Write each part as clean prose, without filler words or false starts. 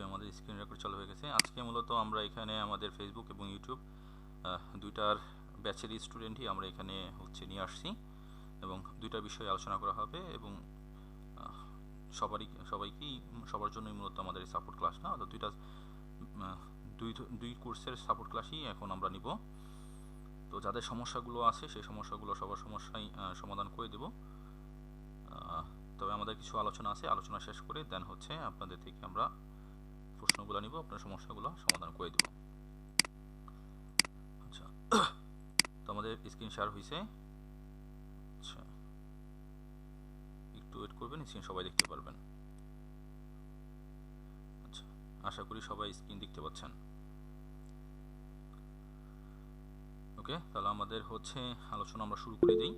আমাদের screen record চালু হয়ে গেছে। আজকে মূলত আমরা এখানে আমাদের ফেসবুক এবং ইউটিউব দুইটার ব্যাচের স্টুডেন্টই আমরা এখানে নিয়ে আসছি এবং দুইটা বিষয়ে আলোচনা করা হবে এবং সবার জন্যই মূলত আমাদের এই সাপোর্ট ক্লাস না, তো দুই কোর্সের সাপোর্ট ক্লাসই এখন আমরা নিব। তো যাদের সমস্যাগুলো আছে সেই সমস্যাগুলো সবার সমস্যাই সমাধান করে দেব। তবে আমাদের কিছু আলোচনা আছে, আলোচনা শেষ করে দেন আপনাদের থেকে আমরা প্রশ্নগুলো নিব, আপনার সমস্যাগুলো সমাধান করে দেব। আচ্ছা, তো আমাদের স্ক্রিন শেয়ার হয়েছে। আচ্ছা, একটু ওয়েট করবেন, স্ক্রিন সবাই দেখতে পারবেন। আচ্ছা, আশা করি সবাই স্ক্রিন দেখতে পাচ্ছেন। ওকে, তাহলে আমাদের আলোচনা আমরা শুরু করে দিই।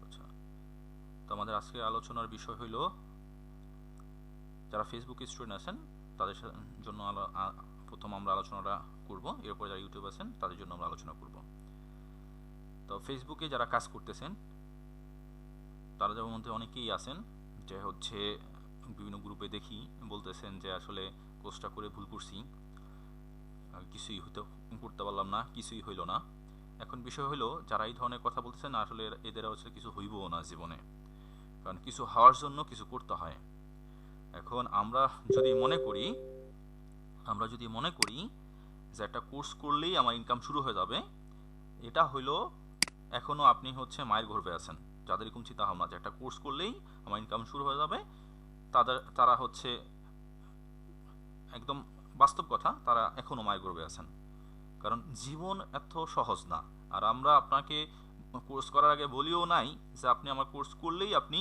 আচ্ছা, তো আমাদের আজকের আলোচনার বিষয় হইল যারা ফেসবুক স্টুডেন্ট আছেন তাদের জন্য প্রথম আমরা আলোচনাটা করব, এরপর যারা ইউটিউব আছেন তাদের জন্য আমরা আলোচনা করব। তো ফেসবুকে যারা কাজ করতেছেন তাদের মধ্যে অনেকেই আছেন যে বিভিন্ন গ্রুপে দেখি বলতেছেন যে আসলে কোর্সটা করে ভুল করছি, কিছুই করতে পারলাম না, কিছুই হইল না। এখন বিষয় হলো যারা এই ধরনের কথা বলতেছেন আসলে এদের কিছু হইবও না জীবনে, কারণ কিছু হওয়ার জন্য কিছু করতে হয়। এখন আমরা যদি মনে করি যে একটা কোর্স করলেই আমার ইনকাম শুরু হয়ে যাবে, এটা হইল এখনো আপনি মায়ের গর্ভে আছেন। যাদের এরকম চিন্তা ভাবনা যে একটা কোর্স করলেই আমার ইনকাম শুরু হয়ে যাবে, তারা একদম বাস্তব কথা, তারা এখনো মায়ের গর্ভে আছেন। কারণ জীবন এত সহজ না। আর আমরা আপনাকে কোর্স করার আগে বলিও নাই যে আপনি আমার কোর্স করলেই আপনি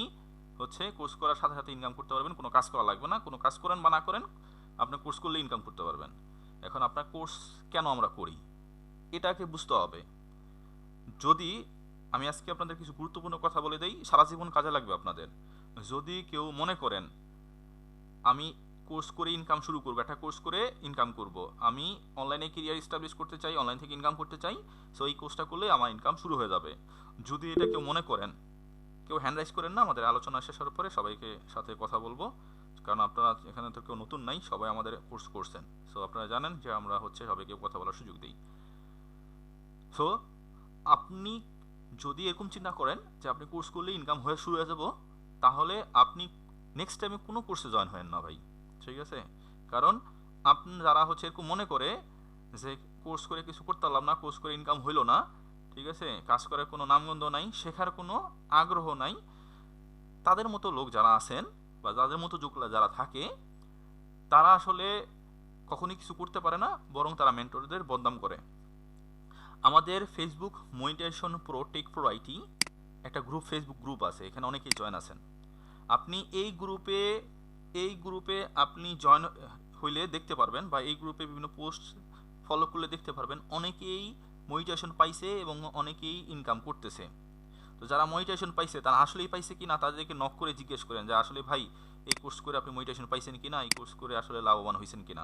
কোর্স করার সাথে সাথে ইনকাম করতে পারবেন, কোনো কাজ করা লাগবে না, কোনো কাজ করেন বা না করেন আপনি কোর্স করলে ইনকাম করতে পারবেন। এখন আপনার কোর্স কেন আমরা করি এটাকে বুঝতে হবে। যদি আমি আজকে আপনাদের কিছু গুরুত্বপূর্ণ কথা বলে দেই, সারা জীবন কাজে লাগবে আপনাদের। যদি কেউ মনে করেন আমি কোর্স করে ইনকাম শুরু করবো, একটা কোর্স করে ইনকাম করব, আমি অনলাইনে ক্যারিয়ার এস্টাবলিশ করতে চাই, অনলাইন থেকে ইনকাম করতে চাই, সো এই কোর্সটা করলে আমার ইনকাম শুরু হয়ে যাবে, যদি এটা কেউ মনে করেন, কেউ হ্যান্ড রাইজ করেন না। আমাদের আলোচনা শেষ হওয়ার পরে সবাইকে সাথে কথা বলবো, কারণ আপনারা এখানে তো কেউ নতুন নাই, সবাই আমাদের কোর্স করছেন, সো আপনারা জানেন যে আমরা সবাইকে কথা বলার সুযোগ দিই। সো আপনি যদি এরকম চিন্তা করেন যে আপনি কোর্স করলে ইনকাম হয়ে শুরু হয়ে যাব, তাহলে আপনি নেক্সট টাইমে কোনো কোর্সে জয়েন হবেন না ভাই, ঠিক আছে? কারণ আপনি যারা এরকম মনে করে যে কোর্স করে কিছু করতে পারলাম না, কোর্স করে ইনকাম হইল না, ঠিক আছে, কাজ করার কোনো নামগন্ধ নাই, শেখার কোনো আগ্রহ নাই, তাদের মতো লোক যারা আছেন বা যাদের মতো যুগলা যারা থাকে, তারা আসলে কখনই কিছু করতে পারে না, বরং তারা মেন্টরদের বদনাম করে। আমাদের Facebook monetisation pro tech pro IT একটা ফেসবুক গ্রুপ আছে, এখানে অনেকেই জয়েন আছেন। আপনি এই গ্রুপে আপনি জয়েন হইলে দেখতে পারবেন, বা এই গ্রুপে বিভিন্ন পোস্ট ফলো করলে দেখতে পারবেন অনেকেই মনিটাইজেশন পাইছে এবং অনেকেই ইনকাম করতেছে। তো যারা মনিটাইজেশন পাইছে তারা আসলেই পাইছে কিনা তাদেরকে নক করে জিজ্ঞেস করেন যে আসলে ভাই এই কোর্স করে আপনি মনিটাইজেশন পাইছেন কিনা, এই কোর্স করে আসলে লাভবান হয়েছেন কিনা,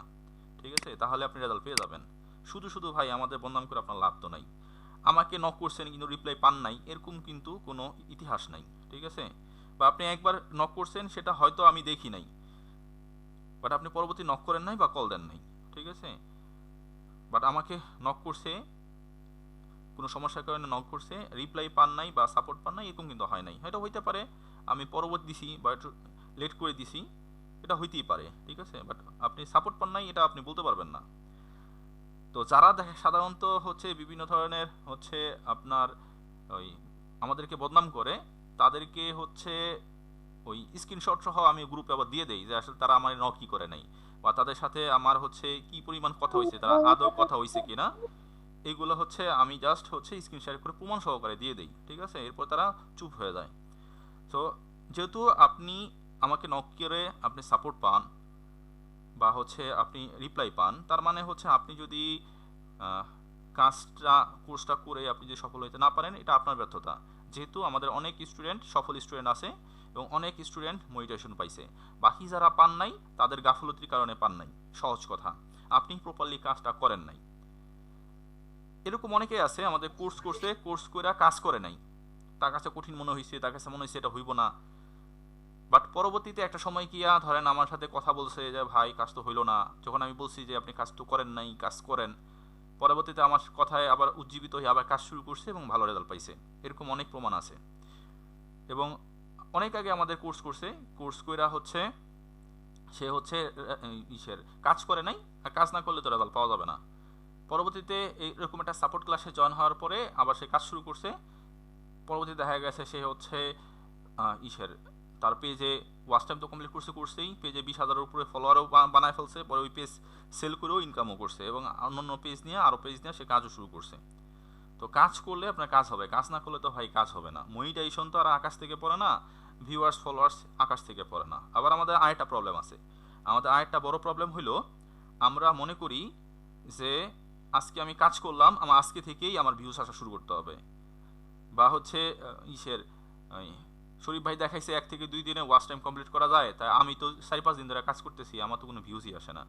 ঠিক আছে? তাহলে আপনি রেজাল্ট পেয়ে যাবেন। শুধু ভাই আমাদের বদনাম করে আপনার লাভ তো নাই। আমাকে নক করছেন কিন্তু রিপ্লাই পান নাই, এরকম কিন্তু কোনো ইতিহাস নাই, ঠিক আছে? বা আপনি একবার নক করছেন, সেটা হয়তো আমি দেখি নাই, বাট আপনি পরবর্তী নক করেন নাই বা কল দেন নাই, ঠিক আছে? বাট আমাকে নক করছে, কোনো সমস্যার কারণে নক করছে, রিপ্লাই পান নাই বা সাপোর্ট পান নাই, এরকম কিন্তু হয় নাই। হয়তো হইতে পারে আমি পরবর্তী দিছি বা একটু লেট করে দিছি, এটা হইতেই পারে, ঠিক আছে? বাট আপনি সাপোর্ট পান নাই এটা আপনি বলতে পারবেন না। তো যারা সাধারণত বিভিন্ন ধরনের আপনার ওই আমাদেরকে বদনাম করে, তাদেরকে ওই স্ক্রিনশট সহ আমি গ্রুপে আবার দিয়ে দেই যে আসলে তারা আমার নকই করে নাই, বা তাদের সাথে আমার কি পরিমাণ কথা হয়েছে, তারা আদৌ কথা হয়েছে কিনা, এইগুলো আমি জাস্ট স্ক্রিন শেয়ার করে প্রমাণ সহকারে দিয়ে দেই, ঠিক আছে? এরপর তারা চুপ হয়ে যায়। তো যেহেতু আপনি আমাকে নক করে আপনি সাপোর্ট পান বা আপনি রিপ্লাই পান, তার মানে আপনি যদি কোর্সটা করে আপনি যদি সফল হতে না পারেন, এটা আপনার ব্যর্থতা। যেহেতু আমাদের অনেক স্টুডেন্ট সফল স্টুডেন্ট আছে এবং অনেক স্টুডেন্ট মনিটাইজেশন পাইছে, বাকি যারা পান নাই তাদের গাফলতির কারণে পান নাই। সহজ কথা, আপনি প্রপারলি কাজটা করেন নাই। এরকম অনেকেই আছে আমাদের কোর্স করে কাজ করে নাই, তার কাছে কঠিন মনে হয়েছে, তার কাছে মনে হয়েছে এটা হইব না, বাট পরবর্তীতে একটা সময় গিয়া ধরেন আমার সাথে কথা বলছে যে ভাই কাজ তো হইলো না, যখন আমি বলছি যে আপনি কাজ তো করেন নাই, কাজ করেন, পরবর্তীতে আমার কথায় আবার উজ্জীবিত হয়ে আবার কাজ শুরু করছে এবং ভালো রেজাল্ট পাইছে। এরকম অনেক প্রমাণ আছে। এবং অনেক আগে আমাদের কোর্স করছে, কোর্স কইরা হচ্ছে সে হচ্ছে ইসের কাজ করে নাই, আর কাজ না করলে তো রেজাল্ট পাওয়া যাবে না। পরবর্তীতে এরকম একটা সাপোর্ট ক্লাসে জয়েন হওয়ার পরে আবার সে কাজ শুরু করছে। পরবর্তীতে দেখা গেছে সে হচ্ছে ইসের তার পেজে ওয়াচ টাইম তো কমপ্লিট করছেই, পেজে 20,000-এর উপরে ফলোয়ারও বানায় ফেলছে, পরে ওই পেজ সেল করেও ইনকামও করছে, এবং অন্যান্য পেজ নিয়ে আরও পেজ নিয়ে সে কাজও শুরু করছে। তো কাজ করলে আপনার কাজ হবে, কাজ না করলে তো ভাই কাজ হবে না। মনিটাইজেশন তো আর আকাশ থেকে পড়ে না, ভিউয়ার্স ফলোয়ার্স আকাশ থেকে পড়ে না। আবার আমাদের আরেকটা প্রবলেম আছে, আমাদের আরেকটা বড় প্রবলেম হলো আমরা মনে করি যে আজকে আমি কাজ করলাম, আমার আজকে থেকেই আমার ভিউস আসা শুরু করতে হবে, বা হচ্ছে শরীফ ভাই দেখাইছে 1 থেকে 2 দিনে ওয়াচ টাইম কমপ্লিট করা যায়, তাই আমি তো 4-5 দিন ধরে কাজ করতেছি, আমার তো কোনো ভিউজই আসে না।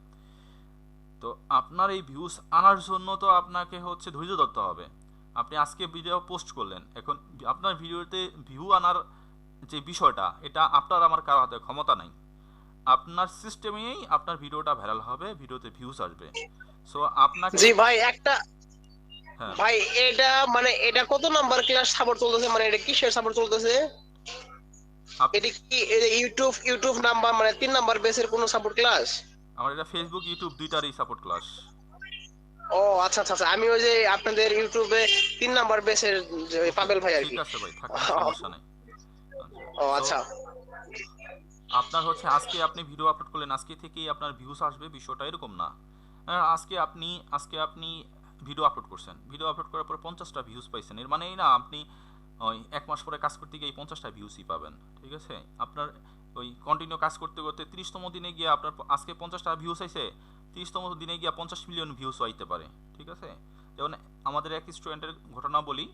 তো আপনার এই ভিউজ আনার জন্য তো আপনাকে হচ্ছে ধৈর্য ধরতে হবে। আপনি আজকে ভিডিও পোস্ট করলেন, এখন আপনার ভিডিওতে ভিউ আনার যে বিষয়টা, এটা আপনার আমার কারো হাতে ক্ষমতা নাই। আপনার সিস্টেমেই আপনার ভিডিওটা ভাইরাল হবে, ভিডিওতে ভিউজ আসবে। সো আপনাকে জি ভাই একটা হ্যাঁ ভাই এটা মানে এটা কত নাম্বার ক্লাস সাপোর্ট চলতেছে, মানে এটা কিসের সাপোর্ট চলতেছে? এটা কি ইউটিউব নাম্বার মানে 3 নাম্বার বেসের কোন সাপোর্ট ক্লাস? আমার এটা ফেসবুক ইউটিউব দুইটারই সাপোর্ট ক্লাস। ও আচ্ছা আচ্ছা আচ্ছা, আমি ওই যে আপনাদের ইউটিউবে 3 নাম্বার বেসের পাবেল ভাই আর ঠিক কি। আছে ভাই, থাকলে সমস্যা নেই। ও সো আচ্ছা আপনার হচ্ছে আজকে আপনি ভিডিও আপলোড করলেন, আজকে থেকেই আপনার ভিউজ আসবে, বিষয়টা এরকম না। আজকে আপনি ভিডিও আপলোড করছেন, ভিডিও আপলোড করার পরে 50টা ভিউজ পাইছেন, এর মানে এই না আপনি ওই 1 মাস পরে কাজ করতে গিয়ে এই 50টা ভিউজই পাবেন। ঠিক আছে, আপনার ওই কন্টিনিউ কাজ করতে করতে 30তম দিনে গিয়ে আপনার আজকে 50টা ভিউজ আইছে, 30তম দিনে গিয়ে 50 মিলিয়ন ভিউজ হইতে পারে। ঠিক আছে, যেমন আমাদের এক স্টুডেন্টের ঘটনা বলি,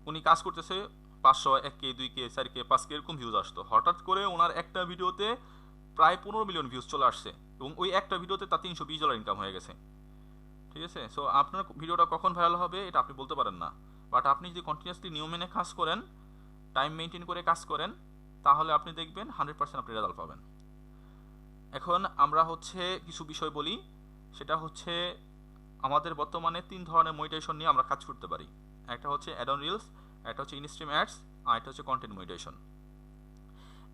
উনি কাজ করতেছে 500, 1K, 2K, 4K, 5K এরকম ভিউজ আসতো, হঠাৎ করে ওনার একটা ভিডিওতে প্রায় 15 মিলিয়ন ভিউজ চলে আসছে, এবং ওই একটা ভিডিওতে তার $320 ইনকাম হয়ে গেছে। ঠিক আছে, সো আপনার ভিডিওটা কখন ভাইরাল হবে এটা আপনি বলতে পারেন না, বাট আপনি যদি কন্টিনিউয়াসলি নিয়ম মেনে কাজ করেন, টাইম মেনটেন করে কাজ করেন, তাহলে আপনি দেখবেন 100% আপনি রেজাল্ট পাবেন। এখন আমরা হচ্ছে কিছু বিষয় বলি, সেটা হচ্ছে আমাদের বর্তমানে 3 ধরনের মনিটাইজেশন নিয়ে আমরা কাজ করতে পারি। একটা হচ্ছে অ্যাড অন রিলস, একটা হচ্ছে ইনস্ট্রিম অ্যাডস, আর একটা হচ্ছে কন্টেন্ট মনিটাইজেশন।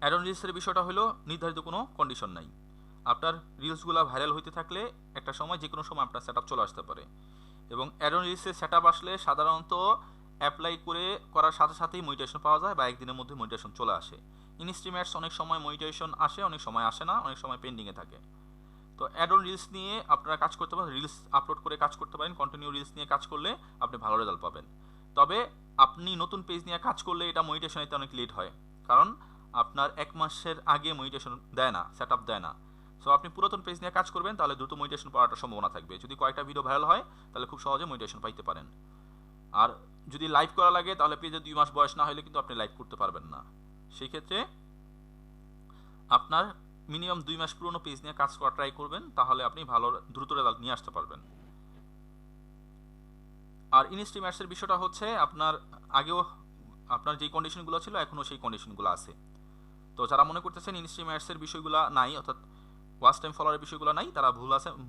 অ্যাড অন রিলসের বিষয়টা হলো নির্ধারিত কোনো কন্ডিশন নাই, আপনার রিলসগুলো ভাইরাল হইতে থাকলে একটা সময় যে কোনো সময় আপনার সেট আপ চলে আসতে পারে, এবং অ্যাড অন রিলসের সেট আপ আসলে সাধারণত অ্যাপ্লাই করার সাথে সাথেই মনিটাইজেশন পাওয়া যায়, বা একদিনের মধ্যে মনিটাইজেশন চলে আসে। ইনস্ট্রিম অ্যাডস অনেক সময় মনিটাইজেশন আসে, অনেক সময় আসে না, অনেক সময় পেন্ডিংয়ে থাকে। তো অ্যাড অন রিলস নিয়ে আপনারা কাজ করতে পারেন, রিলস আপলোড করে কাজ করতে পারেন, কন্টিনিউ রিলস নিয়ে কাজ করলে আপনি ভালো রেজাল্ট পাবেন। তবে আপনি নতুন পেজ নিয়ে কাজ করলে এটা মনিটাইজেশন নিতে অনেক লেট হয়, কারণ আপনার 1 মাসের আগে মনিটাইজেশন দেয় না, সেট আপ দেয় না। সো আপনি পুরাতন পেজ নিয়ে কাজ করবেন, তাহলে দ্রুত মনিটাইজেশন পাওয়ার সম্ভাবনা থাকবে। যদি কয়েকটা ভিডিও ভাইরাল হয় তাহলে খুব সহজে মনিটাইজেশন পাইতে পারেন। আর যদি লাইভ করা লাগে তাহলে পেজে 2 মাস বয়স না হলে কিন্তু আপনি লাইভ করতে পারবেন না। সেই ক্ষেত্রে আপনার মিনিমাম 2 মাস পুরনো পেজ নিয়ে কাজ করা ট্রাই করবেন, তাহলে আপনি ভালো দ্রুত রেজাল্ট নিয়ে আসতে পারবেন। আর ইনস্ট্রিম অ্যাডসের বিষয়টা হচ্ছে আপনার আগেও আপনার যেই কন্ডিশনগুলো ছিল এখনও সেই কন্ডিশনগুলো আছে। তো যারা মনে করতেছেন ইনস্ট্রিম অ্যাডসের বিষয়গুলো নাই, অর্থাৎ ওয়াচ টাইম ফলোয়ারের বিষয়গুলো নাই, তারা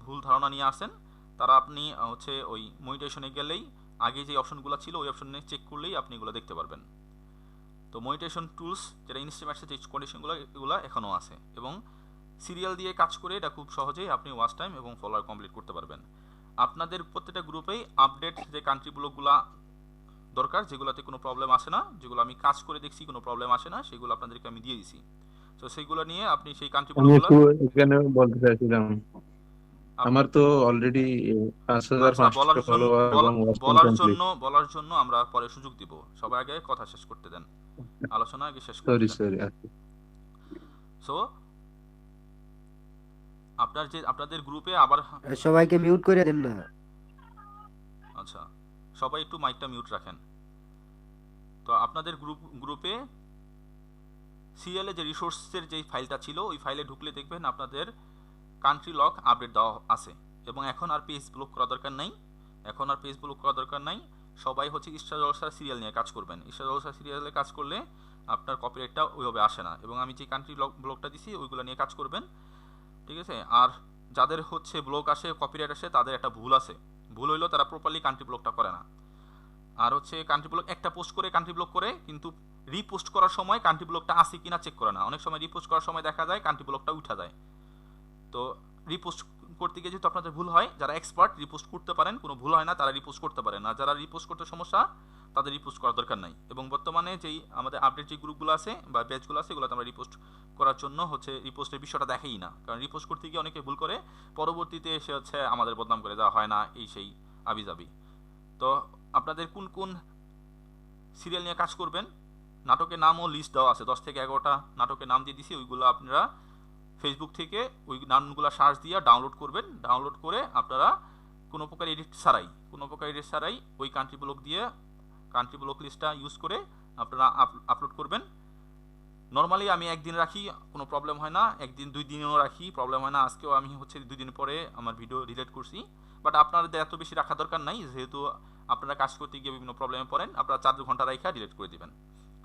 ভুল ধারণা নিয়ে আসেন। তারা আপনি হচ্ছে ওই মনিটাইজেশনে গেলেই আগে যে অপশনগুলো ছিল ওই অপশনে চেক করলেই আপনি এগুলো দেখতে পারবেন। তো মনিটাইজেশন টুলস যেটা ইনস্ট্রিম অ্যাডসের যে কন্ডিশনগুলো এগুলো এখনও আছে, এবং সিরিয়াল দিয়ে কাজ করে এটা খুব সহজেই আপনি ওয়াচ টাইম এবং ফলোয়ার কমপ্লিট করতে পারবেন। আপনাদের প্রত্যেকটা গ্রুপেই আপডেট যে কান্ট্রি ব্লকগুলো দরকার, যেগুলোতে কোনো প্রবলেম আসে না, যেগুলো আমি কাজ করে দেখছি কোনো প্রবলেম আসে না, সেগুলো আপনাদেরকে আমি দিয়ে দিছি। তো সেইগুলো নিয়ে আপনি সেই কান্ট্রি আমি ব্লকগুলো একটু এখানে বলতে চাইছিলাম, আমার তো অলরেডি আচ্ছা 5,500 ফলোয়ার এবং ওয়াচ টাইম কমপ্লিট। বলার জন্য আমরা পরে সুযোগ দিব, সবাই আগে কথা শেষ করতে দেন, আলোচনা আগে শেষ করতে সরি দেন। সরি সো আপনাদের গ্রুপে আবার সবাইকে মিউট করে দেন না। আচ্ছা, সবাই একটু মাইকটা মিউট রাখেন। তো আপনাদের গ্রুপে সিরিয়ালে যে রিসোর্সের যে ফাইলটা ছিল ওই ফাইলে ঢুকলে দেখবেন আপনাদের কান্ট্রি লক আপডেট দেওয়া আছে, এবং এখন আর পেজ ব্লক করা দরকার নাই। সবাই হচ্ছে ইস্টার জলসার সিরিয়াল নিয়ে কাজ করবেন। ইস্টার জলসার সিরিয়ালে কাজ করলে আপনার কপিরাইটটা ওইভাবে আসে না। এবং আমি যে কান্ট্রি ব্লকটা দিছি ওইগুলো নিয়ে কাজ করবেন, ঠিক আছে। আর যাদের হচ্ছে ব্লক আসে, কপিরাইট আসে, তাদের একটা ভুল আছে। ভুল হইলেও তারা প্রপারলি কান্ট্রি ব্লকটা করে না। আর হচ্ছে কান্ট্রি ব্লক একটা পোস্ট করে কান্ট্রি ব্লক করে, কিন্তু রিপোস্ট করার সময় কান্ট্রি ব্লকটা আসে কিনা চেক করে না। অনেক সময় রিপোস্ট করার সময় দেখা যায় কান্ট্রি ব্লকটা উঠা যায়। তো রিপোস্ট করতে গিয়ে যেহেতু আপনাদের ভুল হয়, যারা এক্সপার্ট রিপোস্ট করতে পারেন, কোনো ভুল হয় না, তারা রিপোস্ট করতে পারেন। আর যারা রিপোস্ট করতে সমস্যা, তাদের রিপোস্ট করার দরকার নাই। এবং বর্তমানে যেই আমাদের আপডেট যে গ্রুপগুলো আছে বা পেজগুলো আছে, এগুলোতে আমরা রিপোস্ট করার জন্য হচ্ছে রিপোস্টের বিষয়টা দেখেই না। কারণ রিপোস্ট করতে গিয়ে অনেকে ভুল করে, পরবর্তীতে এসে হচ্ছে আমাদের বদনাম করে দেওয়া হয় না, এই সেই আবিজাবি। তো আপনাদের কোন কোন সিরিয়াল নিয়ে কাজ করবেন, নাটকের নামও লিস্ট দেওয়া আছে, 10 থেকে 11টা নাটকের নাম দিয়ে দিছি। ওইগুলো আপনারা ফেসবুক থেকে ওই নামগুলো সার্চ দিয়ে ডাউনলোড করবেন। ডাউনলোড করে আপনারা কোনো প্রকার এডিট ছাড়াই ওই কান্ট্রি ব্লক দিয়ে কান্ট্রি ব্লক লিস্টটা ইউজ করে আপনারা আপলোড করবেন। নর্মালি আমি একদিন রাখি, কোনো প্রবলেম হয় না। একদিন 2 দিনও রাখি, প্রবলেম হয় না। আজকেও আমি হচ্ছে 2 দিন পরে আমার ভিডিও ডিলিট করছি। বাট আপনাদের এত বেশি রাখা দরকার নাই, যেহেতু আপনারা কাজ করতে গিয়ে বিভিন্ন প্রবলেমে পড়েন। আপনারা 4 ঘন্টা রাখা ডিলিট করে দিবেন।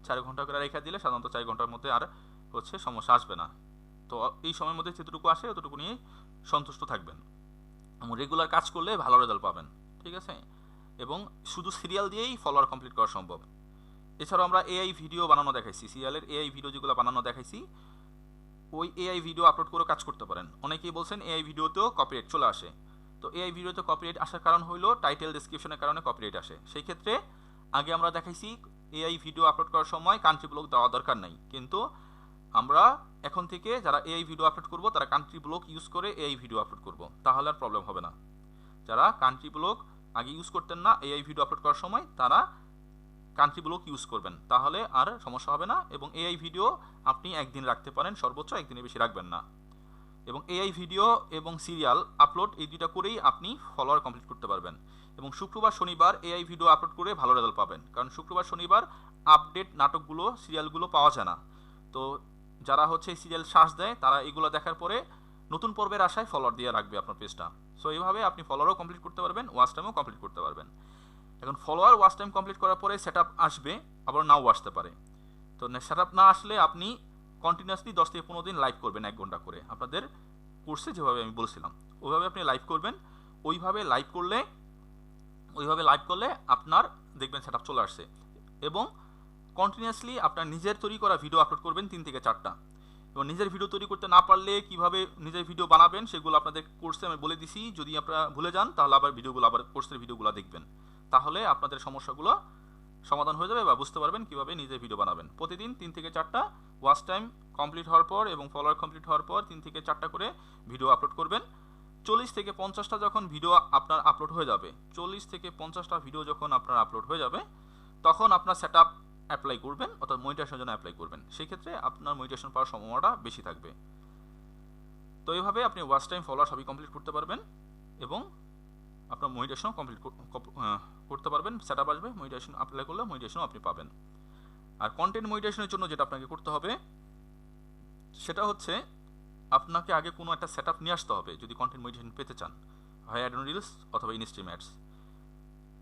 4 ঘন্টা করে রেখে দিলে সাধারণত 4 ঘন্টার মধ্যে আর হচ্ছে সমস্যা আসবে না। তো এই সময়ের মধ্যে যতটুকু আসে ততটুকু নিয়ে সন্তুষ্ট থাকবেন এবং রেগুলার কাজ করলে ভালো রেজাল্ট পাবেন, ঠিক আছে। এবং শুধু সিরিয়াল দিয়েই ফলোয়ার কমপ্লিট করা সম্ভব। এছাড়াও আমরা এআই ভিডিও বানানো দেখাইছি, সিরিয়ালের এআই ভিডিও যেগুলো বানানো দেখাইছি, ওই এআই ভিডিও আপলোড করে কাজ করতে পারেন। অনেকেই বলছেন এআই ভিডিওতেও কপিরাইট চলে আসে। তো এআই ভিডিওতে কপিরাইট আসার কারণ হইলো টাইটেল ডেসক্রিপশনের কারণে কপিরাইট আসে। সেই ক্ষেত্রে আগে আমরা দেখাইছি এআই ভিডিও আপলোড করার সময় কান্ট্রি ব্লক দেওয়া দরকার নাই, কিন্তু আমরা এখন থেকে যারা এআই ভিডিও আপলোড করব তারা কান্ট্রি ব্লক ইউজ করে এআই ভিডিও আপলোড করব, তাহলে আর প্রবলেম হবে না। যারা কান্ট্রি ব্লক আগে ইউজ করতেন না এআই ভিডিও আপলোড করার সময়, তারা কান্ট্রি ব্লক ইউজ করবেন, তাহলে আর সমস্যা হবে না। এবং এআই ভিডিও আপনি একদিন রাখতে পারেন, সর্বোচ্চ একদিনের বেশি রাখবেন না। এবং এআই ভিডিও এবং সিরিয়াল আপলোড এই দুইটা করেই আপনি ফলোয়ার কমপ্লিট করতে পারবেন। এবং শুক্রবার শনিবার এআই ভিডিও আপলোড করে ভালো রেজাল্ট পাবেন, কারণ শুক্রবার শনিবার আপডেট নাটকগুলো সিরিয়ালগুলো পাওয়া যায় না। তো যারা হচ্ছে সিরিয়াল সার্চ দেয় তারা এগুলো দেখার পরে নতুন পর্বের আশায় ফলোয়ার দিয়ে রাখবে আপনার পেজটা। সো এইভাবে আপনি ফলোয়ারও কমপ্লিট করতে পারবেন, ওয়াচ টাইমও কমপ্লিট করতে পারবেন। এখন ফলোয়ার ওয়াচ টাইম কমপ্লিট করার পরে সেট আসবে, আবার নাও আসতে পারে। তো সেট না আসলে আপনি কন্টিনিউয়াসলি 10 থেকে 15 দিন লাইভ করবেন 1 ঘন্টা করে। আপনাদের কোর্সে যেভাবে আমি বলছিলাম ওইভাবে আপনি লাইভ করবেন। ওইভাবে লাইভ করলে আপনার দেখবেন সেট চলে আসছে। এবং কন্টিনিউয়াসলি আপনার নিজের তৈরি করা ভিডিও আপলোড করবেন 3 থেকে 4টা। এবং নিজের ভিডিও তৈরি করতে না পারলে কিভাবে নিজের ভিডিও বানাবেন সেগুলো আপনাদের কোর্সে আমি বলে দিছি। যদি আপনারা ভুলে যান তাহলে আবার কোর্সের ভিডিওগুলো দেখবেন, তাহলে আপনাদের সমস্যাগুলো সমাধান হয়ে যাবে বা বুঝতে পারবেন কিভাবে নিজের ভিডিও বানাবেন। প্রতিদিন 3 থেকে 4টা ওয়াচ টাইম কমপ্লিট হওয়ার পর এবং ফলোয়ার কমপ্লিট হওয়ার পর 3 থেকে 4টা করে ভিডিও আপলোড করবেন। 40 থেকে 50টা যখন ভিডিও আপনার আপলোড হয়ে যাবে, 40 থেকে 50টা ভিডিও যখন আপনার আপলোড হয়ে যাবে, তখন আপনার সেট অ্যাপ্লাই করবেন, অর্থাৎ মনিটাইজেশনের জন্য অ্যাপ্লাই করবেন। সেই ক্ষেত্রে আপনার মনিটাইজেশন পাওয়ার সম্ভাবনাটা বেশি থাকবে। তো এইভাবে আপনি ওয়াচ টাইম ফলোয়ার সবই কমপ্লিট করতে পারবেন এবং আপনার মনিটাইজেশনও কমপ্লিট করতে পারবেন। সেট আপ আসবে, মনিটাইজেশন অ্যাপ্লাই করলে মনিটাইজেশনও আপনি পাবেন। আর কন্টেন্ট মনিটাইজেশনের জন্য যেটা আপনাকে করতে হবে সেটা হচ্ছে আপনাকে আগে কোনো একটা সেট আপ নিয়ে আসতে হবে যদি কন্টেন্ট মনিটাইজেশন পেতে চান, হয় অ্যাড অন রিলস অথবা ইনস্ট্রিম অ্যাডস।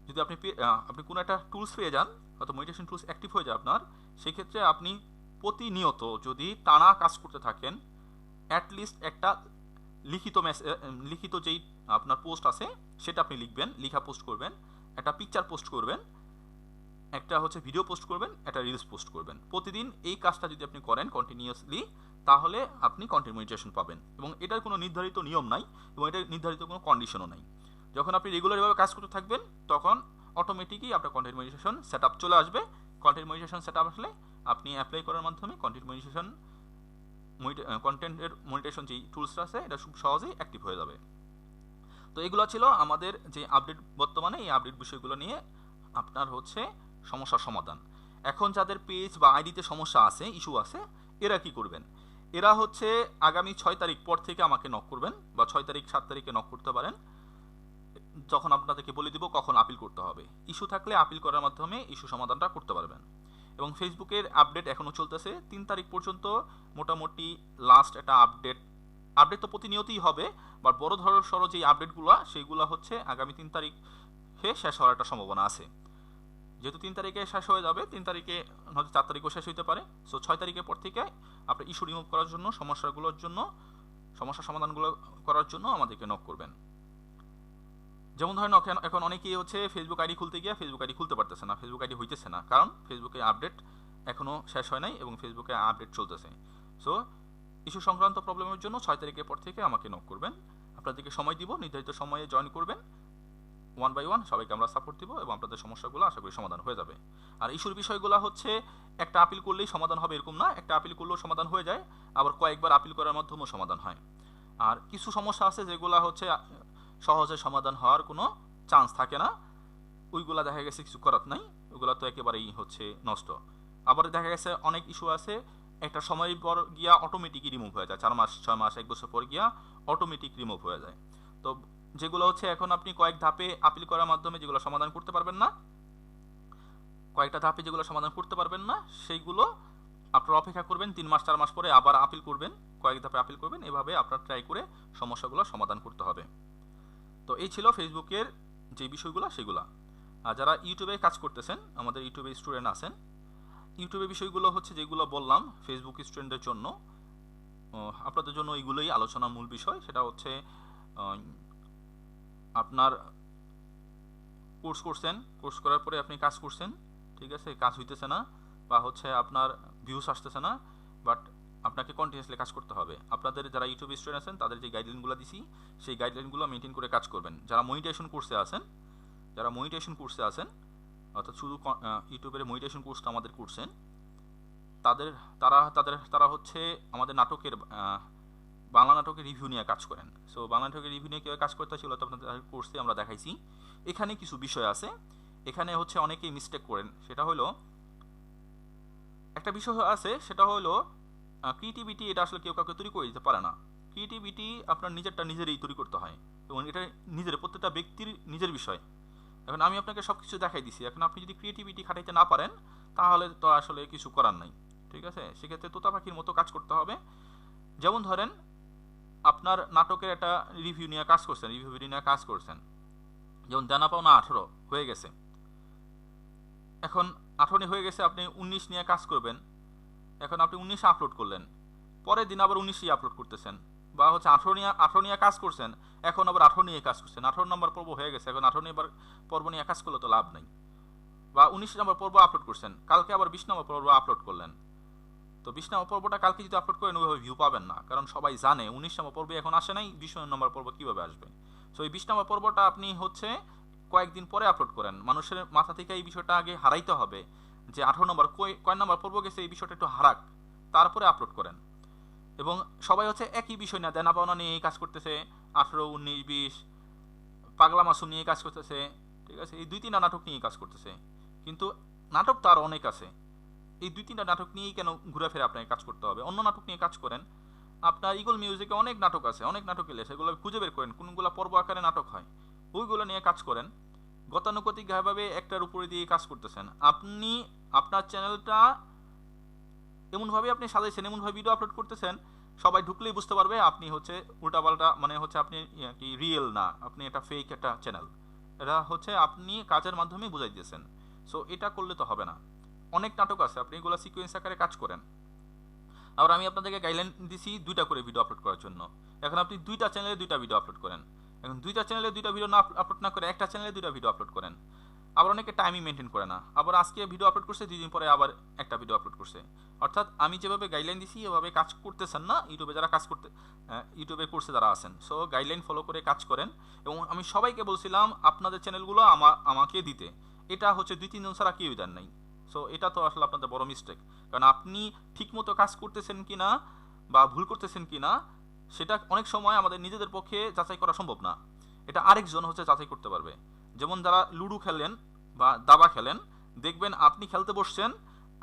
যদি আপনি কোনো একটা টুলস পেয়ে যান অথবা মনিটাইজেশন টুলস অ্যাক্টিভ হয়ে যায় আপনার, সেক্ষেত্রে আপনি প্রতিনিয়ত যদি টানা কাজ করতে থাকেন, অ্যাটলিস্ট একটা লিখিত যেই আপনার পোস্ট আছে সেটা আপনি লিখবেন, লিখা পোস্ট করবেন, একটা পিকচার পোস্ট করবেন, একটা হচ্ছে ভিডিও পোস্ট করবেন, একটা রিলস পোস্ট করবেন। প্রতিদিন এই কাজটা যদি আপনি করেন কন্টিনিউয়াসলি, তাহলে আপনি কন্টেন্ট মনিটাইজেশন পাবেন। এবং এটার কোনো নির্ধারিত নিয়ম নাই এবং এটার নির্ধারিত কোনো কন্ডিশনও নাই। যখন আপনি রেগুলারভাবে কাজ করতে থাকবেন তখন অটোমেটিকই আপনার কন্টেন্ট মনিটাইজেশন সেট আপ চলে আসবে। কন্টেন্ট মনিটাইজেশন সেট আপ আসলে আপনি অ্যাপ্লাই করার মাধ্যমে কন্টেন্টের মনিটাইজেশন যেই টুলসটা আছে এটা খুব সহজেই অ্যাক্টিভ হয়ে যাবে। তো এগুলো ছিল আমাদের যে আপডেট, বর্তমানে এই আপডেট বিষয়গুলো নিয়ে আপনার হচ্ছে সমস্যার সমাধান। এখন যাদের পেজ বা আইডিতে সমস্যা আছে, ইস্যু আছে, এরা কি করবেন? এরা হচ্ছে আগামী 6 তারিখ পর থেকে আমাকে নক করবেন বা 6 তারিখ 7 তারিখে নক করতে পারেন, যখন আপনাদেরকে বলে দিব কখন আপিল করতে হবে। ইস্যু থাকলে আপিল করার মাধ্যমে ইস্যু সমাধানটা করতে পারবেন। এবং ফেসবুকের আপডেট এখনও চলতেছে 3 তারিখ পর্যন্ত, মোটামুটি লাস্ট একটা আপডেট তো প্রতিনিয়তই হবে, বা বড় সড়ো যে আপডেটগুলো সেইগুলো হচ্ছে আগামী 3 তারিখে শেষ হওয়ার একটা সম্ভাবনা আছে। যেহেতু 3 তারিখে শেষ হয়ে যাবে, 3 তারিখে হয়তো 4 তারিখও শেষ হতে পারে। সো 6 তারিখের পর থেকে আপনি ইস্যু রিমুভ করার জন্য, সমস্যাগুলোর জন্য, সমস্যার সমাধানগুলো করার জন্য আমাদেরকে নক করবেন। যেমন ধরেন এখন অনেকেই হচ্ছে ফেসবুক আইডি খুলতে গিয়ে ফেসবুক আইডি খুলতে পারতেছে না, ফেসবুক আইডি হইতেছে না, কারণ ফেসবুকে আপডেট এখনও শেষ হয় নাই এবং ফেসবুকে আপডেট চলতেছে। সো ইস্যু সংক্রান্ত প্রবলেমের জন্য 6 তারিখের পর থেকে আমাকে নক করবেন। আপনাদেরকে সময় দিব, নির্ধারিত সময়ে জয়েন করবেন। 1 বাই 1 সবাইকে আমরা সাপোর্ট দিব এবং আপনাদের সমস্যাগুলো আশা করি সমাধান হয়ে যাবে। আর ইস্যুর বিষয়গুলো হচ্ছে একটা আপিল করলেই সমাধান হবে এরকম না, একটা আপিল করলেও সমাধান হয়ে যায়, আবার কয়েকবার আপিল করার মাধ্যমেও সমাধান হয়। আর কিছু সমস্যা আছে যেগুলো হচ্ছে সহজে সমাধান হওয়ার কোনো চান্স থাকে না, ওইগুলা দেখা গেছে কিছু করার নাই, ওইগুলা তো একেবারেই হচ্ছে নষ্ট। আবার দেখা গেছে অনেক ইস্যু আছে একটা সময় পর গিয়া অটোমেটিকই রিমুভ হয়ে যায়, 4 মাস 6 মাস 1 বছর পর গিয়া অটোমেটিক রিমুভ হয়ে যায়। তো যেগুলো হচ্ছে এখন আপনি কয়েক ধাপে আপিল করার মাধ্যমে যেগুলো সমাধান করতে পারবেন না, কয়েকটা ধাপে যেগুলো সমাধান করতে পারবেন না, সেইগুলো আপনারা অপেক্ষা করবেন 3 মাস 4 মাস পরে আবার আপিল করবেন, কয়েক ধাপে আপিল করবেন, এভাবে আপনারা ট্রাই করে সমস্যাগুলো সমাধান করতে হবে। তো এই ছিল ফেসবুকের যে বিষয়গুলো সেগুলা। আর যারা ইউটিউবে কাজ করতেছেন, আমাদের ইউটিউবে স্টুডেন্ট আছেন, ইউটিউবে বিষয়গুলো হচ্ছে যেগুলো বললাম ফেসবুক স্টুডেন্টদের জন্য, আপনাদের জন্য এইগুলোই আলোচনার মূল বিষয়। সেটা হচ্ছে আপনার কোর্স করছেন, কোর্স করার পরে আপনি কাজ করছেন, ঠিক আছে, কাজ হইতেছে না, বা হচ্ছে আপনার ভিউস আসতেছে না, বাট আপনাকে কন্টিনিউয়াসলি কাজ করতে হবে। আপনাদের যারা ইউটিউব স্টুডেন্ট আছেন তাদের যে গাইডলাইনগুলো দিছি সেই গাইডলাইনগুলো মেনটেন করে কাজ করবেন। যারা মনিটাইজেশন কোর্সে আছেন, অর্থাৎ শুধু ইউটিউবের মনিটাইজেশন কোর্সটা আমাদের করছেন, তারা হচ্ছে আমাদের নাটকের বাংলা নাটকের রিভিউ নিয়ে কাজ করেন। সো বাংলা নাটকের রিভিউ নিয়ে কীভাবে কাজ করতে ছিল তো আপনাদের কোর্সে আমরা দেখাইছি। এখানে কিছু বিষয় আছে, এখানে হচ্ছে অনেকেই মিস্টেক করেন। সেটা হলো একটা বিষয় আছে, সেটা হলো ক্রিয়েটিভিটি, এটা আসলে কেউ কাউকে তৈরি করে দিতে পারে না। ক্রিয়েটিভিটি আপনার নিজেরটা নিজেরই তৈরি করতে হয় এবং এটা নিজের প্রত্যেকটা ব্যক্তির নিজের বিষয়। এখন আমি আপনাকে সব কিছু দেখাই দিছি, এখন আপনি যদি ক্রিয়েটিভিটি খাটাইতে না পারেন তাহলে তো আসলে কিছু করার নাই, ঠিক আছে। সেক্ষেত্রে তোতা পাখির মতো কাজ করতে হবে। যেমন ধরেন আপনার নাটকের একটা রিভিউ নিয়ে কাজ করছেন, যেমন দেনা পাওনা 18 হয়ে গেছে, এখন 18 হয়ে গেছে, আপনি 19 নিয়ে কাজ করবেন, এখন আপনি 19 আপলোড করলেন, পরের দিন আবার 19ই আপলোড করতেছেন, বা হচ্ছে 18 নিয়ে কাজ করছেন, এখন আবার 18 নিয়ে কাজ করছেন, 18 নম্বর পর্ব হয়ে গেছে, এখন 18 নম্বর পর্ব নিয়ে কাজ করলে তো লাভ নেই। বা 19 নম্বর পর্ব আপলোড করছেন, কালকে আবার 20 নম্বর পর্ব আপলোড করলেন, তো 20 নম্বর পর্বটা কালকে যদি আপলোড করেন ওইভাবে ভিউ পাবেন না, কারণ সবাই জানে 19 নম্বর পর্বে এখন আসে নাই, 20 নম্বর পর্ব কীভাবে আসবে। সো এই 20 নম্বর পর্বটা আপনি হচ্ছে কয়েকদিন পরে আপলোড করেন, মানুষের মাথা থেকে এই বিষয়টা আগে হারাইতে হবে যে 18 নম্বর কয় নম্বর পর্ব গেছে এই বিষয়টা একটু হারাক, তারপরে আপলোড করেন। এবং সবাই হচ্ছে একই বিষয় না, দেনা পাওনা নিয়ে কাজ করতেছে, 18, 19, 20 পাগলা মাসুম নিয়ে কাজ করতেছে, ঠিক আছে, এই 2-3টা নাটক নিয়ে কাজ করতেছে, কিন্তু নাটক তো আরও অনেক আছে। এই 2-3টা নাটক নিয়েই কেন ঘুরে ফিরে আপনাকে কাজ করতে হবে? অন্য নাটক নিয়ে কাজ করেন। আপনার ইগল মিউজিকে অনেক নাটক আছে, অনেক নাটক এলে সেগুলো খুঁজে বের করেন কোনগুলো পর্ব আকারে নাটক হয়, ওইগুলো নিয়ে কাজ করেন। গতানুগতিকভাবে একটার উপরে দিয়ে কাজ করতেছেন, আপনি আপনার চ্যানেলটা এমনভাবে আপনি সাজাইছেন, এমনভাবে ভিডিও আপলোড করতেছেন, সবাই ঢুকলেই বুঝতে পারবে আপনি হচ্ছে উল্টাপাল্টা, মানে হচ্ছে আপনি কি রিয়েল না, আপনি একটা ফেক একটা চ্যানেল, এটা হচ্ছে আপনি কাজের মাধ্যমে বুঝাই দিয়েছেন। সো এটা করলে তো হবে না। অনেক নাটক আছে, আপনি এগুলো সিকোয়েন্স আকারে কাজ করেন। আবার আমি আপনাদেরকে গাইডলাইন দিছি 2টা করে ভিডিও আপলোড করার জন্য, এখন আপনি 2টা চ্যানেলে 2টা ভিডিও আপলোড করেন, এখন 2টা চ্যানেলে 2টা ভিডিও না আপলোড না করে একটা চ্যানেলে 2টা ভিডিও আপলোড করেন। আবার অনেকে টাইমিং মেনটেন করে না, আবার আজকে ভিডিও আপলোড করছে, 2 দিন পরে আবার একটা ভিডিও আপলোড করছে, অর্থাৎ আমি যেভাবে গাইডলাইন দিছি এভাবে কাজ করতেছেন না। ইউটিউবে যারা কাজ করতে ইউটিউবে কোর্সে যারা আছেন, সো গাইডলাইন ফলো করে কাজ করেন। এবং আমি সবাইকে বলছিলাম আপনাদের চ্যানেলগুলো আমাকে দিতে, এটা হচ্ছে 2-3 জন ছাড়া কেউই দেন নাই। সো এটা তো আসলে আপনাদের বড় মিস্টেক, কারণ আপনি ঠিকমতো কাজ করতেছেন কিনা বা ভুল করতেছেন কিনা সেটা অনেক সময় আমাদের নিজেদের পক্ষে যাচাই করা সম্ভব না, এটা আরেকজন হচ্ছে যাচাই করতে পারবে। যেমন যারা লুডো খেলেন বা দাবা খেলেন, দেখবেন আপনি খেলতে বসছেন,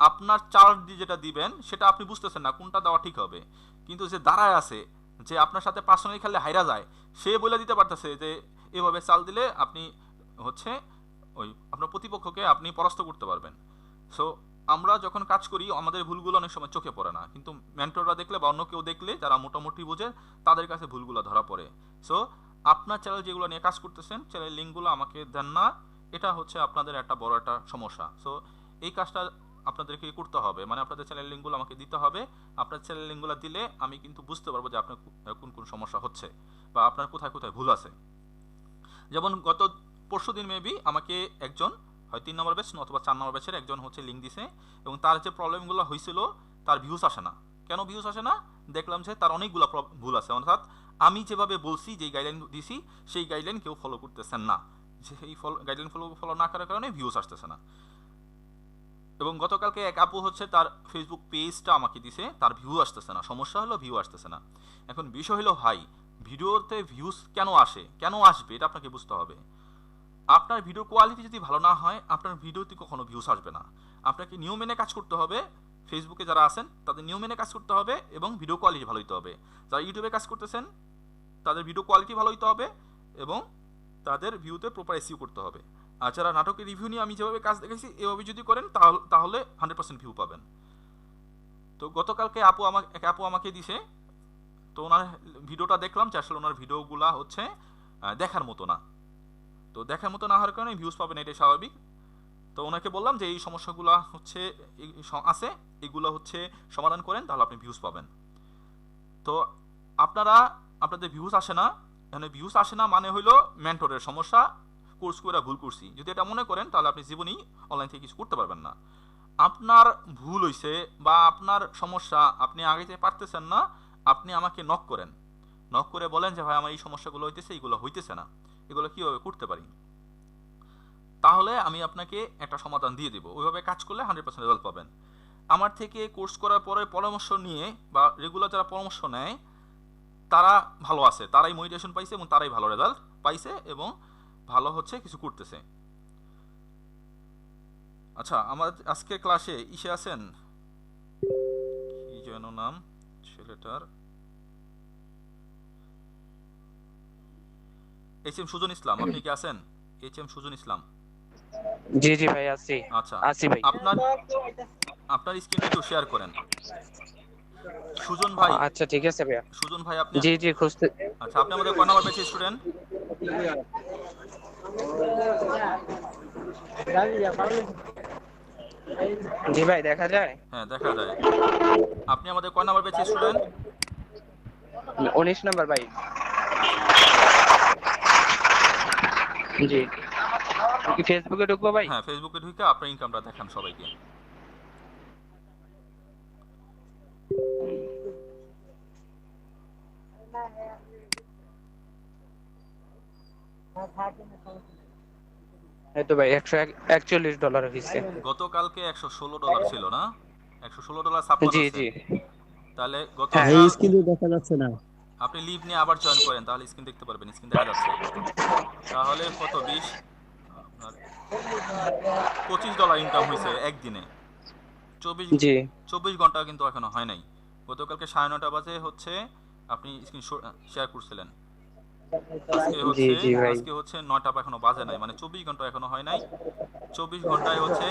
আপনার চার্জ দিয়ে যেটা দিবেন সেটা আপনি বুঝতেছেন না কোনটা দেওয়া ঠিক হবে, কিন্তু যে দাঁড়ায় আছে, যে আপনার সাথে পার্সোনালি খেললে হাইরা যায়, সে বলে দিতে পারতেছে যে এভাবে চাল দিলে আপনি হচ্ছে ওই আপনার প্রতিপক্ষকে আপনি পরাস্ত করতে পারবেন। সো আমরা যখন কাজ করি আমাদের ভুলগুলো অনেক সময় চোখে পড়ে না, কিন্তু মেন্টররা দেখলে বা অন্য কেউ দেখলে যারা মোটামুটি বোঝে তাদের কাছে ভুলগুলো ধরা পড়ে। সো আপনার চ্যানেল যেগুলো নিয়ে কাজ করতেছেন চ্যানেল লিঙ্কগুলো আমাকে দেন না, এটা হচ্ছে আপনাদের একটা বড় একটা সমস্যা। সো এই কাজটা আপনাদেরকে করতে হবে, মানে আপনাদের চ্যানেল লিঙ্কগুলো আমাকে দিতে হবে। আপনার চ্যানেল লিঙ্কগুলো দিলে আমি কিন্তু বুঝতে পারবো যে আপনার কোন কোন সমস্যা হচ্ছে বা আপনার কোথায় কোথায় ভুল আছে। যেমন গত পরশুদিন মেবি আমাকে একজন হয় 3 নম্বর ব্যাচ অথবা 4 নম্বর ব্যাচের একজন হচ্ছে লিঙ্ক দিছে, এবং তার যে প্রবলেমগুলো হয়েছিল তার ভিউজ আসে না। কেন ভিউজ আসে না? দেখলাম যে তার অনেকগুলো ভুল আছে, অর্থাৎ আমি যেভাবে বলছি, যেই গাইডলাইন দিছি সেই গাইডলাইন কেউ ফলো করতেছেন না, সেই গাইডলাইন ফলো না করার কারণে ভিউজ আসতেছে না। এবং গতকালকে এক আপু হচ্ছে তার ফেসবুক পেজটা আমাকে দিছে, তার ভিউ আসতেছে না। সমস্যা হলো ভিউ আসতেছে না। এখন বিষয় হলো ভাই, ভিডিওতে ভিউজ কেন আসে, কেন আসবে, এটা আপনাকে বুঝতে হবে। আপনার ভিডিও কোয়ালিটি যদি ভালো না হয় আপনার ভিডিওতে কখনো ভিউজ আসবে না। আপনাকে নিয়ম মেনে কাজ করতে হবে। ফেসবুকে যারা আছেন তাদের নিয়ম মেনে কাজ করতে হবে এবং ভিডিও কোয়ালিটি ভালো হইতে হবে। যারা ইউটিউবে কাজ করতেছেন তাদের ভিডিও কোয়ালিটি ভালো হইতে হবে এবং তাদের ভিউতে প্রপার এসইও করতে হবে। আর যারা নাটকের রিভিউ নিয়ে আমি যেভাবে কাজ দেখেছি এভাবে যদি করেন তাহলে 100% ভিউ পাবেন। তো গতকালকে এক আপু আমাকে দিছে, তো ওনার ভিডিওটা দেখলাম যে আসলে ওনার ভিডিওগুলা হচ্ছে দেখার মতো না। তো দেখার মতো না হওয়ার কারণে ভিউজ পাবেন, এটাই স্বাভাবিক। তো ওনাকে বললাম যে এই সমস্যাগুলো হচ্ছে আছে, এগুলো হচ্ছে সমাধান করেন, তাহলে আপনি ভিউজ পাবেন। তো আপনাদের ভিউজ আসে না, মানে ভিউজ আসে না মানে হইলো মেন্টরের সমস্যা, কোর্স করে ভুল করছি। যদি এটা মনে করেন তাহলে আপনি জীবনেই অনলাইন থেকে কিছু করতে পারবেন না। আপনার ভুল হইছে বা আপনার সমস্যা, আপনি আগে যেতে পারতেছেন না, আপনি আমাকে নক করেন, নক করে বলেন যে ভাই আমার এই সমস্যাগুলো হইতেছে, এইগুলো হইতেছে না, এগুলো কীভাবে করতে পারি, তাহলে আমি আপনাকে একটা সমাধান দিয়ে দেবো। ওইভাবে কাজ করলে 100% রেজাল্ট পাবেন। আমার থেকে কোর্স করার পরে পরামর্শ নিয়ে বা রেগুলার যারা পরামর্শ নেয় তারা ভালো আছে, তারাই মোটিভেশন পাইছে এবং তারাই ভালো রেজাল্ট পাইছে এবং ভালো হচ্ছে কিছু করতেছে। আচ্ছা, আমার আজকের ক্লাসে ইসে আছেন, কি যেন নাম ছেলেটার, এইচএম সুজন ইসলাম, আপনি কি আছেন? এইচএম সুজন ইসলাম। জি জি ভাই আছি। আচ্ছা, আছি ভাই। আপনার স্ক্রিনটা একটু শেয়ার করেন। সুজন ভাই। আচ্ছা ঠিক আছে ভাইয়া। সুজন ভাই আপনি? জি জি খুঁজতে। আচ্ছা, আপনি আমাদের কয় নাম্বার ব্যাচের স্টুডেন্ট? জি ভাই দেখা যায়। হ্যাঁ দেখা যায়। আপনি আমাদের কয় নাম্বার ব্যাচের স্টুডেন্ট? 19 নাম্বার ভাই। জি। কি ফেসবুকে ঢুকবো ভাই? হ্যাঁ, ফেসবুকে ঢুকে আপনার ইনকামটা দেখান সবাইকে। এই তো ভাই $141 হইছে। গতকালকে $116 ছিল না? $116 ছাপ্পান্ন জি আছে। জি। তাহলে এই স্ক্রিন দেখা যাচ্ছে না। আপনি লিভ নিয়ে আবার জয়েন করেন, তাহলে স্ক্রিন দেখতে পারবেন। স্ক্রিন দেখা যাচ্ছে। তাহলে কত 20 আপনার $25 ইনকাম হয়েছে একদিনে। 24 ঘন্টা কিন্তু এখনো হয় নাই। গতকালকে 9:30 বাজে হচ্ছে আপনি স্ক্রিন শেয়ার করছিলেন। আজকে হচ্ছে 9টা এখনো বাজে নাই, মানে 24 ঘন্টা এখনো হয় নাই। 24 ঘন্টায় হচ্ছে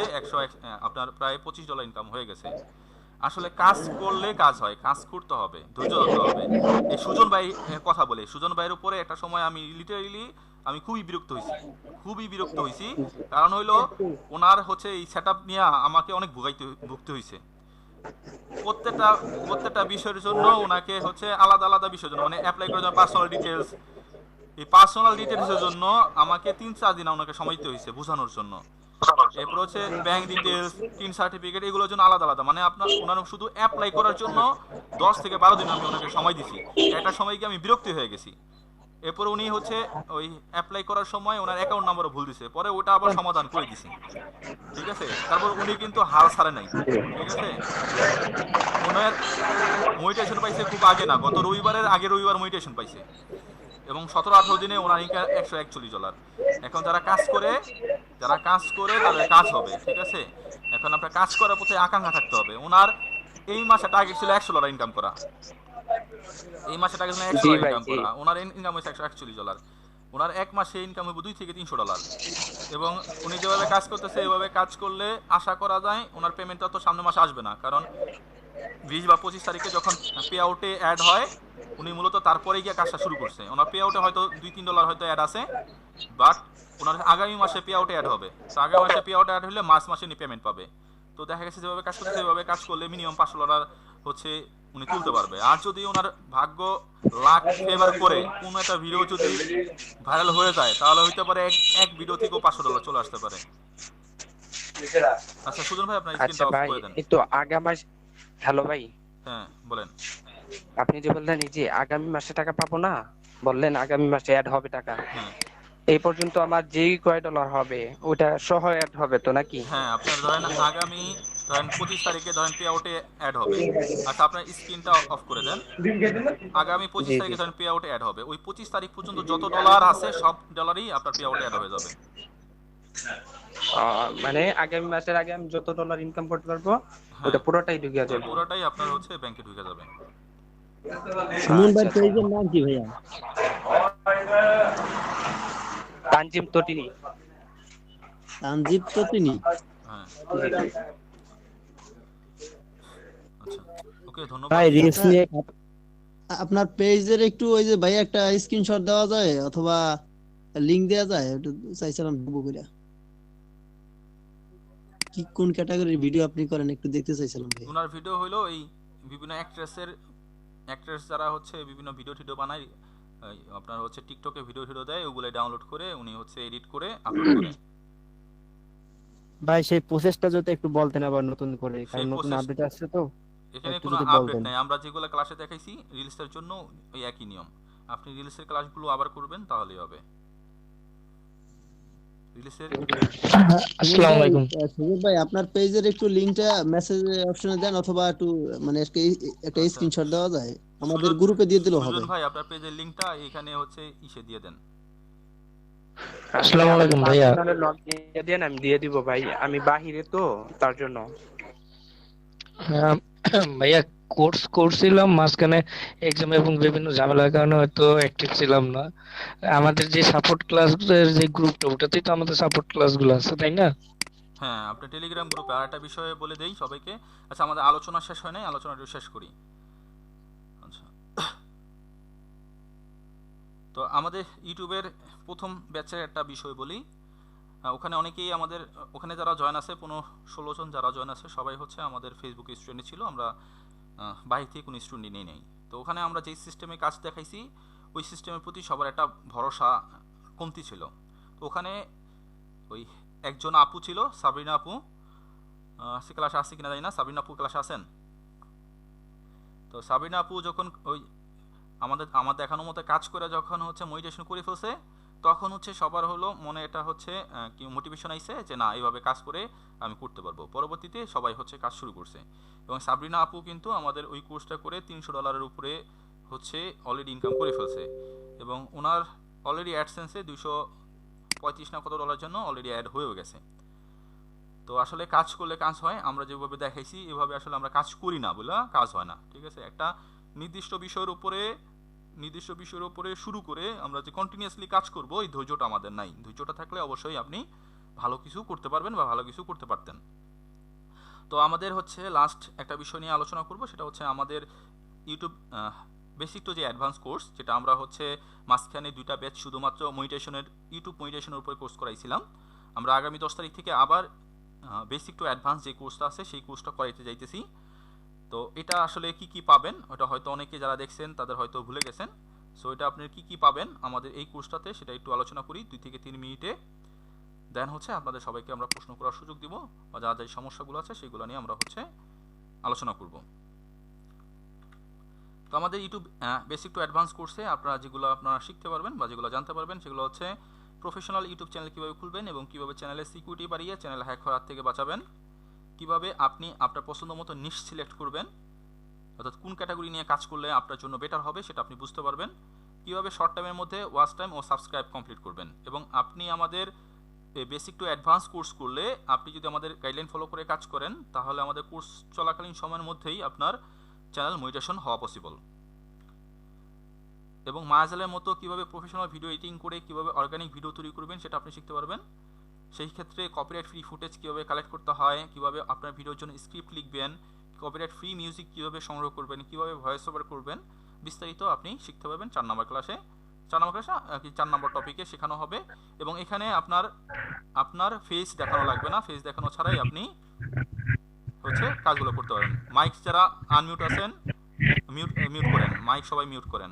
আপনার প্রায় $25 ইনকাম হয়ে গেছে। আসলে কাজ করলে কাজ হয়, কাজ করতে হবে, ধৈর্য ধরতে হবে। এই সুজন ভাই কথা বলে, সুজন ভাইয়ের উপরে একটা সময় আমি লিটারেলি খুবই বিরক্ত হয়েছি। কারণ হইলো ওনার হচ্ছে এই সেটআপ নিয়ে আমাকে অনেক ভুগতে হয়েছে। প্রত্যেকটা বিষয়ের জন্য ওনাকে হচ্ছে আলাদা বিষয়ের জন্য, মানে অ্যাপ্লাই করার জন্য পার্সোনাল ডিটেলস, এই পার্সোনাল ডিটেলসের জন্য আমাকে 3-4 দিন ওনাকে সময় দিতে হয়েছে বোঝানোর জন্য। এরপর হচ্ছে ব্যাংক ডিটেলস, টিন সার্টিফিকেট, এগুলোর জন্য আলাদা, মানে ওনার শুধু অ্যাপ্লাই করার জন্য 10 থেকে 12 দিন আমি ওনাকে সময় দিছি। একটা সময় গিয়ে আমি বিরক্তি হয়ে গেছি। এরপর উনি হচ্ছে ওই অ্যাপ্লাই করার সময় ওনার অ্যাকাউন্ট নাম্বারও ভুল দিছে, পরে ওটা আবার সমাধান করে দিছি, ঠিক আছে। তারপর উনি কিন্তু হাল ছাড়ে নাই, ঠিক আছে। ওনার মোটিভেশন পাইছে খুব আগে না, গত রবিবারের আগের রবিবার মোটিভেশন পাইছে এবং 17-18 দিনে ওনার ইনকাম $141। এখন যারা কাজ করে তাদের কাজ হবে, ঠিক আছে। এখন আপনার কাজ করার প্রতি আকাঙ্ক্ষা থাকতে হবে। ওনার এই মাসে টার্গেট ছিল $100 ইনকাম করা, এই মাসে টার্গেট ছিল $100 ইনকাম করা। ওনার ইনকাম হয়েছে $141। ওনার এক মাসে ইনকাম হবে $200 থেকে $300। এবং উনি যেভাবে কাজ করতেছে এভাবে কাজ করলে আশা করা যায় ওনার পেমেন্টটা তো সামনের মাসে আসবে না, কারণ 20 বা 25 তারিখে যখন পে আউটে অ্যাড হয় উনি মূলত তারপরে গিয়ে কাজটা শুরু করছে। ওনার পে আউটে হয়তো $2-3 হয়তো অ্যাড আছে, বাট ওনার আগামী মাসে পে আউটে অ্যাড হবে। তো আগামী মাসে পে আউটে অ্যাড হলে মার্চ মাসে উনি পেমেন্ট পাবে। তো দেখা গেছে যেভাবে কাজ করতে সেভাবে কাজ করলে মিনিমাম $500 হচ্ছে উনি তুলতে পারবে। আর যদি ওনার ভাগ্য লাক ফেভার করে কোনো একটা ভিডিও যদি ভাইরাল হয়ে যায়, তাহলে হইতে পারে এক ভিডিও থেকেও $500 চলে আসতে পারে। আচ্ছা সুজন ভাই, আপনার আচ্ছা স্ক্রিনটা অফ ভাই, করে দেন। এই তো আগামী মাস, হ্যালো ভাই, হ্যাঁ বলেন। আপনি যে বললেন এই যে আগামী মাসে টাকা পাবো না, বললেন আগামী মাসে অ্যাড হবে টাকা, হ্যাঁ এই পর্যন্ত আমার যেই কয় ডলার হবে ওটা সহ অ্যাড হবে তো নাকি? হ্যাঁ, আপনার ধরেন আগামী ধরেন 25 তারিখে ধরেন পে আউটে অ্যাড হবে। আচ্ছা আপনার স্ক্রিনটা অফ করে দেন। আগামী 25 জি জি। তারিখে ধরেন পে আউটে অ্যাড হবে। ওই 25 তারিখ পর্যন্ত যত ডলার আছে সব ডলারই আপনার পে আউটে অ্যাড হয়ে যাবে। মানে আগামী মাসের আগে আমি যত ডলার ইনকাম করতে পারবো হ্যাঁ ওটা পুরোটাই ঢুকে যাবে। পুরোটাই আপনার হচ্ছে ব্যাংকে ঢুকে যাবে। সুমন ভাই আচ্ছা, পেজের নাম কি ভাইয়া? তানজিম তটিনী। তানজিব তো তিনি। হ্যাঁ জি জি। আচ্ছা ওকে ধন্যবাদ। ভাই রিলস আপনার নিয়ে আপনার পেজের একটু ওই যে ভাই একটা স্ক্রিনশট দেওয়া যায় অথবা লিংক দেওয়া যায়, একটু চাইছিলাম ঢুকবো করে। কি কোন ক্যাটাগরির ভিডিও আপনি করেন একটু দেখতে চাইছিলাম ভাই। ওনার ভিডিও হলো এই বিভিন্ন অ্যাক্ট্রেস যারা হচ্ছে বিভিন্ন ভিডিও টিডিও বানায়, এই আপনার হচ্ছে টিকটকে ভিডিও টিডিও দেয়, ওগুলো ডাউনলোড করে উনি হচ্ছে এডিট করে আপলোড করে। ভাই সেই প্রসেসটা যদি একটু বলতেন আবার নতুন করে, সেই কারণ নতুন প্রসেস আপডেট আসছে তো, এখানে একটু কোনো যদি আপডেট বলতেন। নাই। আমরা যেগুলো ক্লাসে দেখাইছি রিলসের জন্য ওই একই নিয়ম। আপনি রিলসের ক্লাসগুলো আবার করবেন তাহলেই হবে। রিলসের আসসালামু আলাইকুম। সুজিত ভাই আপনার পেজের একটু লিংকটা মেসেজ অপশনে দেন অথবা একটু মানে একটা আচ্ছা স্ক্রিনশট দেওয়া যায় আমাদের সুজন গ্রুপে দিয়ে দিলেও হবে। সুজন ভাই আপনার পেজের লিংকটা এখানে হচ্ছে ইসে দিয়ে দেন। আসসালামু আলাইকুম ভাইয়া। পার্সোনালে লগ দিয়ে দেন, আমি দিয়ে দিব ভাই, আমি বাহিরে তো তার জন্য। আহ, ভাইয়া কোর্স করছিলাম, মাঝখানে এক্সাম এবং বিভিন্ন ঝামেলার কারণে হয়তো অ্যাক্টিভ ছিলাম না। আমাদের যে সাপোর্ট ক্লাসের যে গ্রুপটা, ওটাতেই তো আমাদের সাপোর্ট ক্লাসগুলো আছে, তাই না? হ্যাঁ আপনি টেলিগ্রাম গ্রুপে আর একটা বিষয়ে বলে দেই সবাইকে। আচ্ছা আমাদের আলোচনা শেষ হয় নাই, আলোচনাটা শেষ করি। আচ্ছা তো আমাদের ইউটিউবের প্রথম ব্যাচের একটা বিষয় বলি। ওখানে অনেকেই আমাদের ওখানে যারা জয়েন আছে 15-16 জন যারা জয়েন আছে সবাই হচ্ছে আমাদের ফেসবুকে স্টুডেন্ট ছিল। আমরা বাইরে থেকে কোনো স্টুডেন্ট নিয়ে নেই। তো ওখানে আমরা যেই সিস্টেমে কাজ দেখাইছি ওই সিস্টেমের প্রতি সবার একটা ভরসা কমতি ছিল। তো ওখানে ওই একজন আপু ছিল, সাবরিনা আপু, সে ক্লাসে আসছে কিনা জানি না। সাবরিনা আপু ক্লাসে আছেন? তো সাবরিনা আপু যখন ওই আমার দেখানো মতো কাজ করে যখন হচ্ছে মেডিটেশন করে ফেলছে, তখন হচ্ছে সবার হলো মনে এটা হচ্ছে কি মোটিভেশন আইছে যে না এইভাবে কাজ করে আমি করতে পারবো। পরবর্তীতে সবাই হচ্ছে কাজ শুরু করছে এবং সাবরিনা আপু কিন্তু আমাদের ওই কোর্সটা করে $300 উপরে হচ্ছে অলরেডি ইনকাম করে ফেলছে এবং ওনার অলরেডি অ্যাডসেন্সে 235 না কত ডলার জন্য অলরেডি অ্যাড হয়েও গেছে। তো আসলে কাজ করলে কাজ হয়। আমরা যেভাবে দেখাইছি এভাবে আসলে আমরা কাজ করি না বলে কাজ হয় না, ঠিক আছে? একটা নির্দিষ্ট বিষয়ের উপরে শুরু করে আমরা যে কন্টিনিউয়াসলি কাজ করব এই ধৈর্যটা আমাদের নাই। ধৈর্যটা থাকলে অবশ্যই আপনি ভালো কিছু করতে পারবেন বা ভালো কিছু করতে পারতেন। তো আমাদের হচ্ছে লাস্ট একটা বিষয় নিয়ে আলোচনা করব, সেটা হচ্ছে আমাদের ইউটিউব বেসিক টু যে অ্যাডভান্স কোর্স, যেটা আমরা হচ্ছে মাঝখানে 2টা ব্যাচ শুধুমাত্র ইউটিউব মেডিটেশনের উপর কোর্স করাইছিলাম। আমরা আগামী 10 তারিখ থেকে আবার বেসিক টু অ্যাডভান্স যে কোর্সটা আছে সেই কোর্সটা করাইতে যাইতেছি। তো এটা আসলে কি কি পাবেন ওটা হয়তো অনেকে যারা দেখছেন তাদের হয়তো ভুলে গেছেন। সো এটা আপনি কি কি পাবেন আমাদের এই কোর্সটাতে সেটা একটু আলোচনা করি 2 থেকে 3 মিনিটে। দেন হচ্ছে আপনাদের সবাইকে আমরা প্রশ্ন করার সুযোগ দিব বা যা যা সমস্যাগুলো আছে সেগুলো নিয়ে আমরা হচ্ছে আলোচনা করব। তো আমাদের ইউটিউব বেসিক টু অ্যাডভান্স কোর্সে আপনারা যেগুলো আপনারা শিখতে পারবেন বা যেগুলো জানতে পারবেন সেগুলো হচ্ছে প্রফেশনাল ইউটিউব চ্যানেল কীভাবে খুলবেন এবং কীভাবে চ্যানেলের সিকিউরিটি বাড়িয়ে চ্যানেল হ্যাক হওয়ার থেকে বাঁচাবেন, কিভাবে আপনি আপনার পছন্দ মতো নিশ সিলেক্ট করবেন, অর্থাৎ কোন ক্যাটাগরি নিয়ে কাজ করলে আপনার জন্য বেটার হবে সেটা আপনি বুঝতে পারবেন, কিভাবে শর্ট টাইমের মধ্যে ওয়াচ টাইম ও সাবস্ক্রাইব কমপ্লিট করবেন। এবং আপনি আমাদের বেসিক টু অ্যাডভান্স কোর্স করলে আপনি যদি আমাদের গাইডলাইন ফলো করে কাজ করেন তাহলে আমাদের কোর্স চলাকালীন সময়ের মধ্যেই আপনার চ্যানেল মনিটাইজেশন হওয়া পসিবল। এবং মায়াজালের মতো কিভাবে প্রফেশনাল ভিডিও এডিটিং করে কিভাবে অর্গানিক ভিডিও তৈরি করবেন সেটা আপনি শিখতে পারবেন। সেই ক্ষেত্রে কপিরাইট ফ্রি ফুটেজ কীভাবে কালেক্ট করতে হয়, কীভাবে আপনার ভিডিওর জন্য স্ক্রিপ্ট লিখবেন, কপিরাইট ফ্রি মিউজিক কীভাবে সংগ্রহ করবেন, কীভাবে ভয়েস ওভার করবেন বিস্তারিত আপনি শিখতে পারবেন 4 নম্বর ক্লাসে। 4 নম্বর ক্লাসে 4 নম্বর টপিকে শেখানো হবে, এবং এখানে আপনার ফেস দেখানো লাগবে না, ফেস দেখানো ছাড়াই আপনি হচ্ছে কাজগুলো করতে পারবেন। মাইক যারা আনমিউট আছেন মিউট করেন, মাইক সবাই মিউট করেন।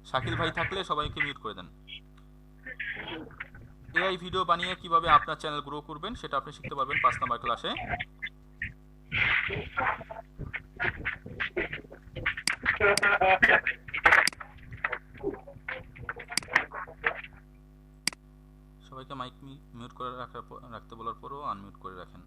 শাকিল ভাই থাকলে সবাইকে মিউট করে দেন। এআই ভিডিও বানিয়ে কিভাবে আপনার চ্যানেল গ্রো করবেন সেটা আপনি শিখতে পারবেন 5 নম্বর ক্লাসে। সবাইকে মাইক মিউট করে রাখতে বলার পরও আনমিউট করে রাখেন।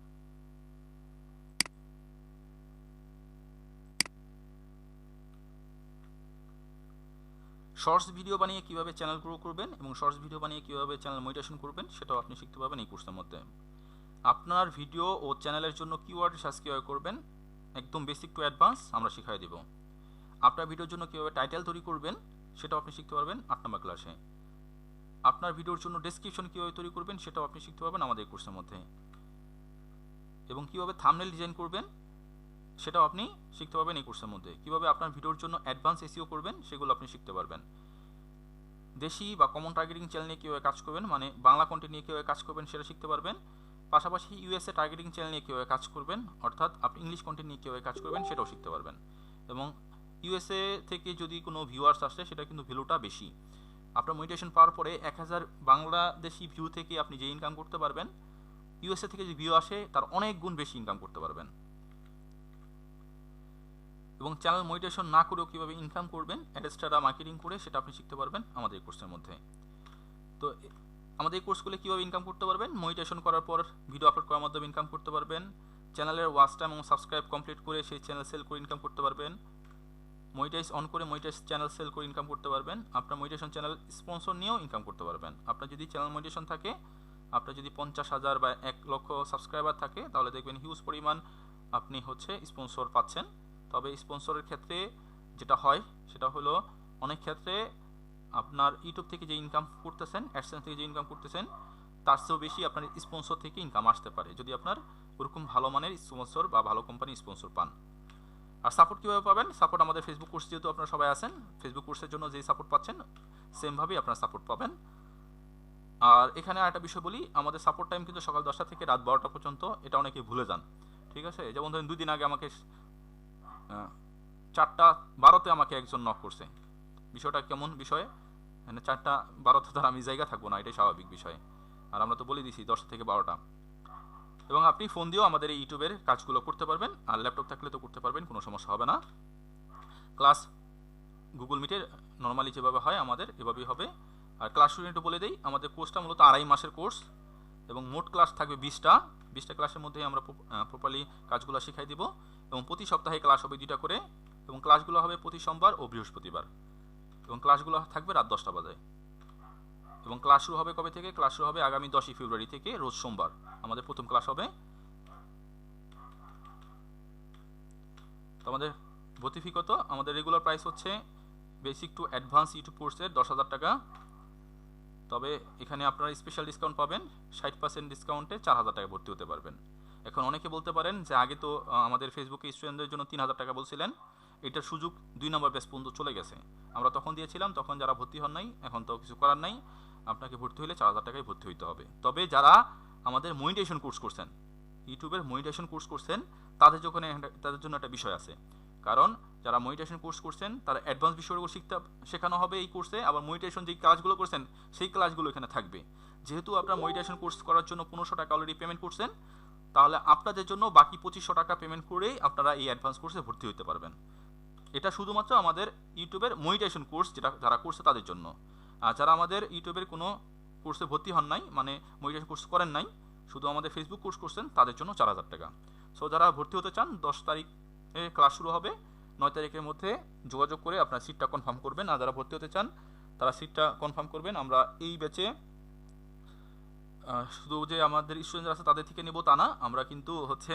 শর্টস ভিডিও বানিয়ে কিভাবে চ্যানেল গ্রো করবেন এবং শর্টস ভিডিও বানিয়ে কিভাবে চ্যানেল মনিটাইজেশন করবেন সেটাও আপনি শিখতে পারবেন এই কোর্সের মধ্যে। আপনার ভিডিও ও চ্যানেলের জন্য কিওয়ার্ড সার্চ কিভাবে করবেন একদম বেসিক টু অ্যাডভান্স আমরা শিখিয়ে দেব। আপনার ভিডিওর জন্য কিভাবে টাইটেল তৈরি করবেন সেটাও আপনি শিখতে পারবেন 8 নম্বর ক্লাসে। আপনার ভিডিওর জন্য ডেসক্রিপশন কিভাবে তৈরি করবেন সেটাও আপনি শিখতে পারবেন আমাদের কোর্সের মধ্যে, এবং কিভাবে থাম্বনেল ডিজাইন করবেন সেটাও আপনি শিখতে পারবেন এই কোর্সের মধ্যে। কিভাবে আপনার ভিডিওর জন্য অ্যাডভান্স এসইও করবেন সেগুলো আপনি শিখতে পারবেন। দেশি বা কমন টার্গেটিং চ্যানেল নিয়ে কীভাবে কাজ করবেন, মানে বাংলা কন্টেন্ট নিয়ে কীভাবে কাজ করবেন সেটা শিখতে পারবেন। পাশাপাশি ইউএসএ টার্গেটিং চ্যানেল নিয়ে কীভাবে কাজ করবেন, অর্থাৎ আপনি ইংলিশ কন্টেন্ট নিয়ে কীভাবে কাজ করবেন সেটাও শিখতে পারবেন। এবং ইউএসএ থেকে যদি কোনো ভিউয়ার্স আসে সেটা কিন্তু ভ্যালুটা বেশি। আপনার মনিটাইজেশন পাওয়ার পরে 1000 বাংলাদেশি ভিউ থেকে আপনি যে ইনকাম করতে পারবেন, ইউএসএ থেকে যে ভিউ আসে তার অনেক গুণ বেশি ইনকাম করতে পারবেন। এবং চ্যানেল মনিটাইজেশন না করেও কীভাবে ইনকাম করবেন অ্যাডস্টারা মার্কেটিং করে সেটা আপনি শিখতে পারবেন আমাদের কোর্সের মধ্যে। তো আমাদের কোর্স করলে কীভাবে ইনকাম করতে পারবেন, মনিটাইজেশন করার পর ভিডিও আপলোড করার মাধ্যমে ইনকাম করতে পারবেন, চ্যানেলের ওয়াচ টাইম এবং সাবস্ক্রাইব কমপ্লিট করে সেই চ্যানেল সেল করে ইনকাম করতে পারবেন, মনিটাইজ অন করে মনিটাইজ চ্যানেল সেল করে ইনকাম করতে পারবেন, আপনার মনিটাইজেশন চ্যানেল স্পন্সর নিয়েও ইনকাম করতে পারবেন। আপনার যদি চ্যানেল মনিটাইজেশন থাকে, আপনার যদি 50,000 বা 1 লক্ষ সাবস্ক্রাইবার থাকে, তাহলে দেখবেন হিউজ পরিমাণ আপনি হচ্ছে স্পন্সর পাচ্ছেন। তবে স্পন্সরের ক্ষেত্রে যেটা হয় সেটা হলো অনেক ক্ষেত্রে আপনার ইউটিউব থেকে যে ইনকাম করতেছেন, অ্যাডসেন্স থেকে যে ইনকাম করতেছেন তার চেয়েও বেশি আপনার স্পন্সর থেকে ইনকাম আসতে পারে যদি আপনার ওরকম ভালো মানের স্পন্সর বা ভালো কোম্পানির স্পন্সর পান। আর সাপোর্ট কীভাবে পাবেন, সাপোর্ট আমাদের ফেসবুক কোর্স যেহেতু আপনারা সবাই আছেন, ফেসবুক কোর্সের জন্য যেই সাপোর্ট পাচ্ছেন সেমভাবেই আপনারা সাপোর্ট পাবেন। আর এখানে আরেকটা বিষয় বলি, আমাদের সাপোর্ট টাইম কিন্তু সকাল 10টা থেকে রাত 12টা পর্যন্ত, এটা অনেকে ভুলে যান। ঠিক আছে, যেমন ধরেন 2 দিন আগে আমাকে 4:12 আমাকে একজন নক করছে। বিষয়টা কেমন বিষয়, মানে 4:12 তার আমি জায়গা থাকবো না, এটাই স্বাভাবিক বিষয়। আর আমরা তো বলে দিছি 10টা থেকে 12টা। এবং আপনি ফোন দিয়েও আমাদের এই ইউটিউবের কাজগুলো করতে পারবেন, আর ল্যাপটপ থাকলে তো করতে পারবেন, কোনো সমস্যা হবে না। ক্লাস গুগল মিটের নর্মালি যেভাবে হয় আমাদের এভাবেই হবে। আর ক্লাস শুরু বলে দেই, আমাদের কোর্সটা মূলত 2.5 মাসের কোর্স, এবং মোট ক্লাস থাকবে 20টা ক্লাসের মধ্যে আমরা প্রপারলি কাজগুলো শিখাই দিব। এবং প্রতি সপ্তাহে ক্লাস হবে 2টা করে, এবং ক্লাসগুলো হবে প্রতি সোমবার ও বৃহস্পতিবার, এবং ক্লাসগুলো থাকবে রাত 10টা বাজে। এবং ক্লাস শুরু হবে কবে থেকে, ক্লাস শুরু হবে আগামী 10ই ফেব্রুয়ারি থেকে, রোজ সোমবার আমাদের প্রথম ক্লাস হবে। তো আমাদের ভর্তি ফি কত, আমাদের রেগুলার প্রাইস হচ্ছে বেসিক টু অ্যাডভান্স ইউটিউব কোর্সের 10,000 টাকা। তবে এখানে আপনারা স্পেশাল ডিসকাউন্ট পাবেন, 60% ডিসকাউন্টে 4,000 টাকা ভর্তি হতে পারবেন। এখন অনেকে বলতে পারেন যে আগে তো আমাদের ফেসবুকে স্টুডেন্টদের জন্য 3,000 টাকা বলছিলেন, এটার সুযোগ 2 নম্বর ব্যাচ পর্যন্ত চলে গেছে। আমরা তখন দিয়েছিলাম, তখন যারা ভর্তি হন নাই, এখন তো কিছু করার নাই, আপনাকে ভর্তি হলে 4,000 টাকায় ভর্তি হইতে হবে। তবে যারা আমাদের মনিটাইজেশন কোর্স করছেন, ইউটিউবের মনিটাইজেশন কোর্স করছেন, তাদের জন্য একটা বিষয় আছে। কারণ যারা মনিটাইজেশন কোর্স করছেন তারা অ্যাডভান্স বিষয়গুলো শেখানো হবে এই কোর্সে, আবার মনিটাইজেশন যে কাজগুলো করছেন সেই ক্লাসগুলো এখানে থাকবে। যেহেতু আপনারা মনিটাইজেশন কোর্স করার জন্য 1500 টাকা অলরেডি পেমেন্ট করছেন, তাহলে আপনাদের জন্য বাকি 2500 টাকা পেমেন্ট করেই আপনারা এই অ্যাডভান্স কোর্সে ভর্তি হতে পারবেন। এটা শুধুমাত্র আমাদের ইউটিউবের মনিটাইজেশন কোর্স যারা করছে তাদের জন্য। আর যারা আমাদের ইউটিউবের কোনো কোর্সে ভর্তি হন নাই, মানে মনিটাইজেশন কোর্স করেন নাই, শুধু আমাদের ফেসবুক কোর্স করছেন, তাদের জন্য 4,000 টাকা। সো যারা ভর্তি হতে চান 10 তারিখে ক্লাস শুরু হবে, 9 তারিখের মধ্যে যোগাযোগ করে আপনার সিটটা কনফার্ম করবেন। আর যারা ভর্তি হতে চান তারা সিটটা কনফার্ম করবেন। আমরা এই ব্যাচে শুধু যে আমাদের স্টুডেন্ট আছে তাদের থেকে নেব তা না, আমরা কিন্তু হচ্ছে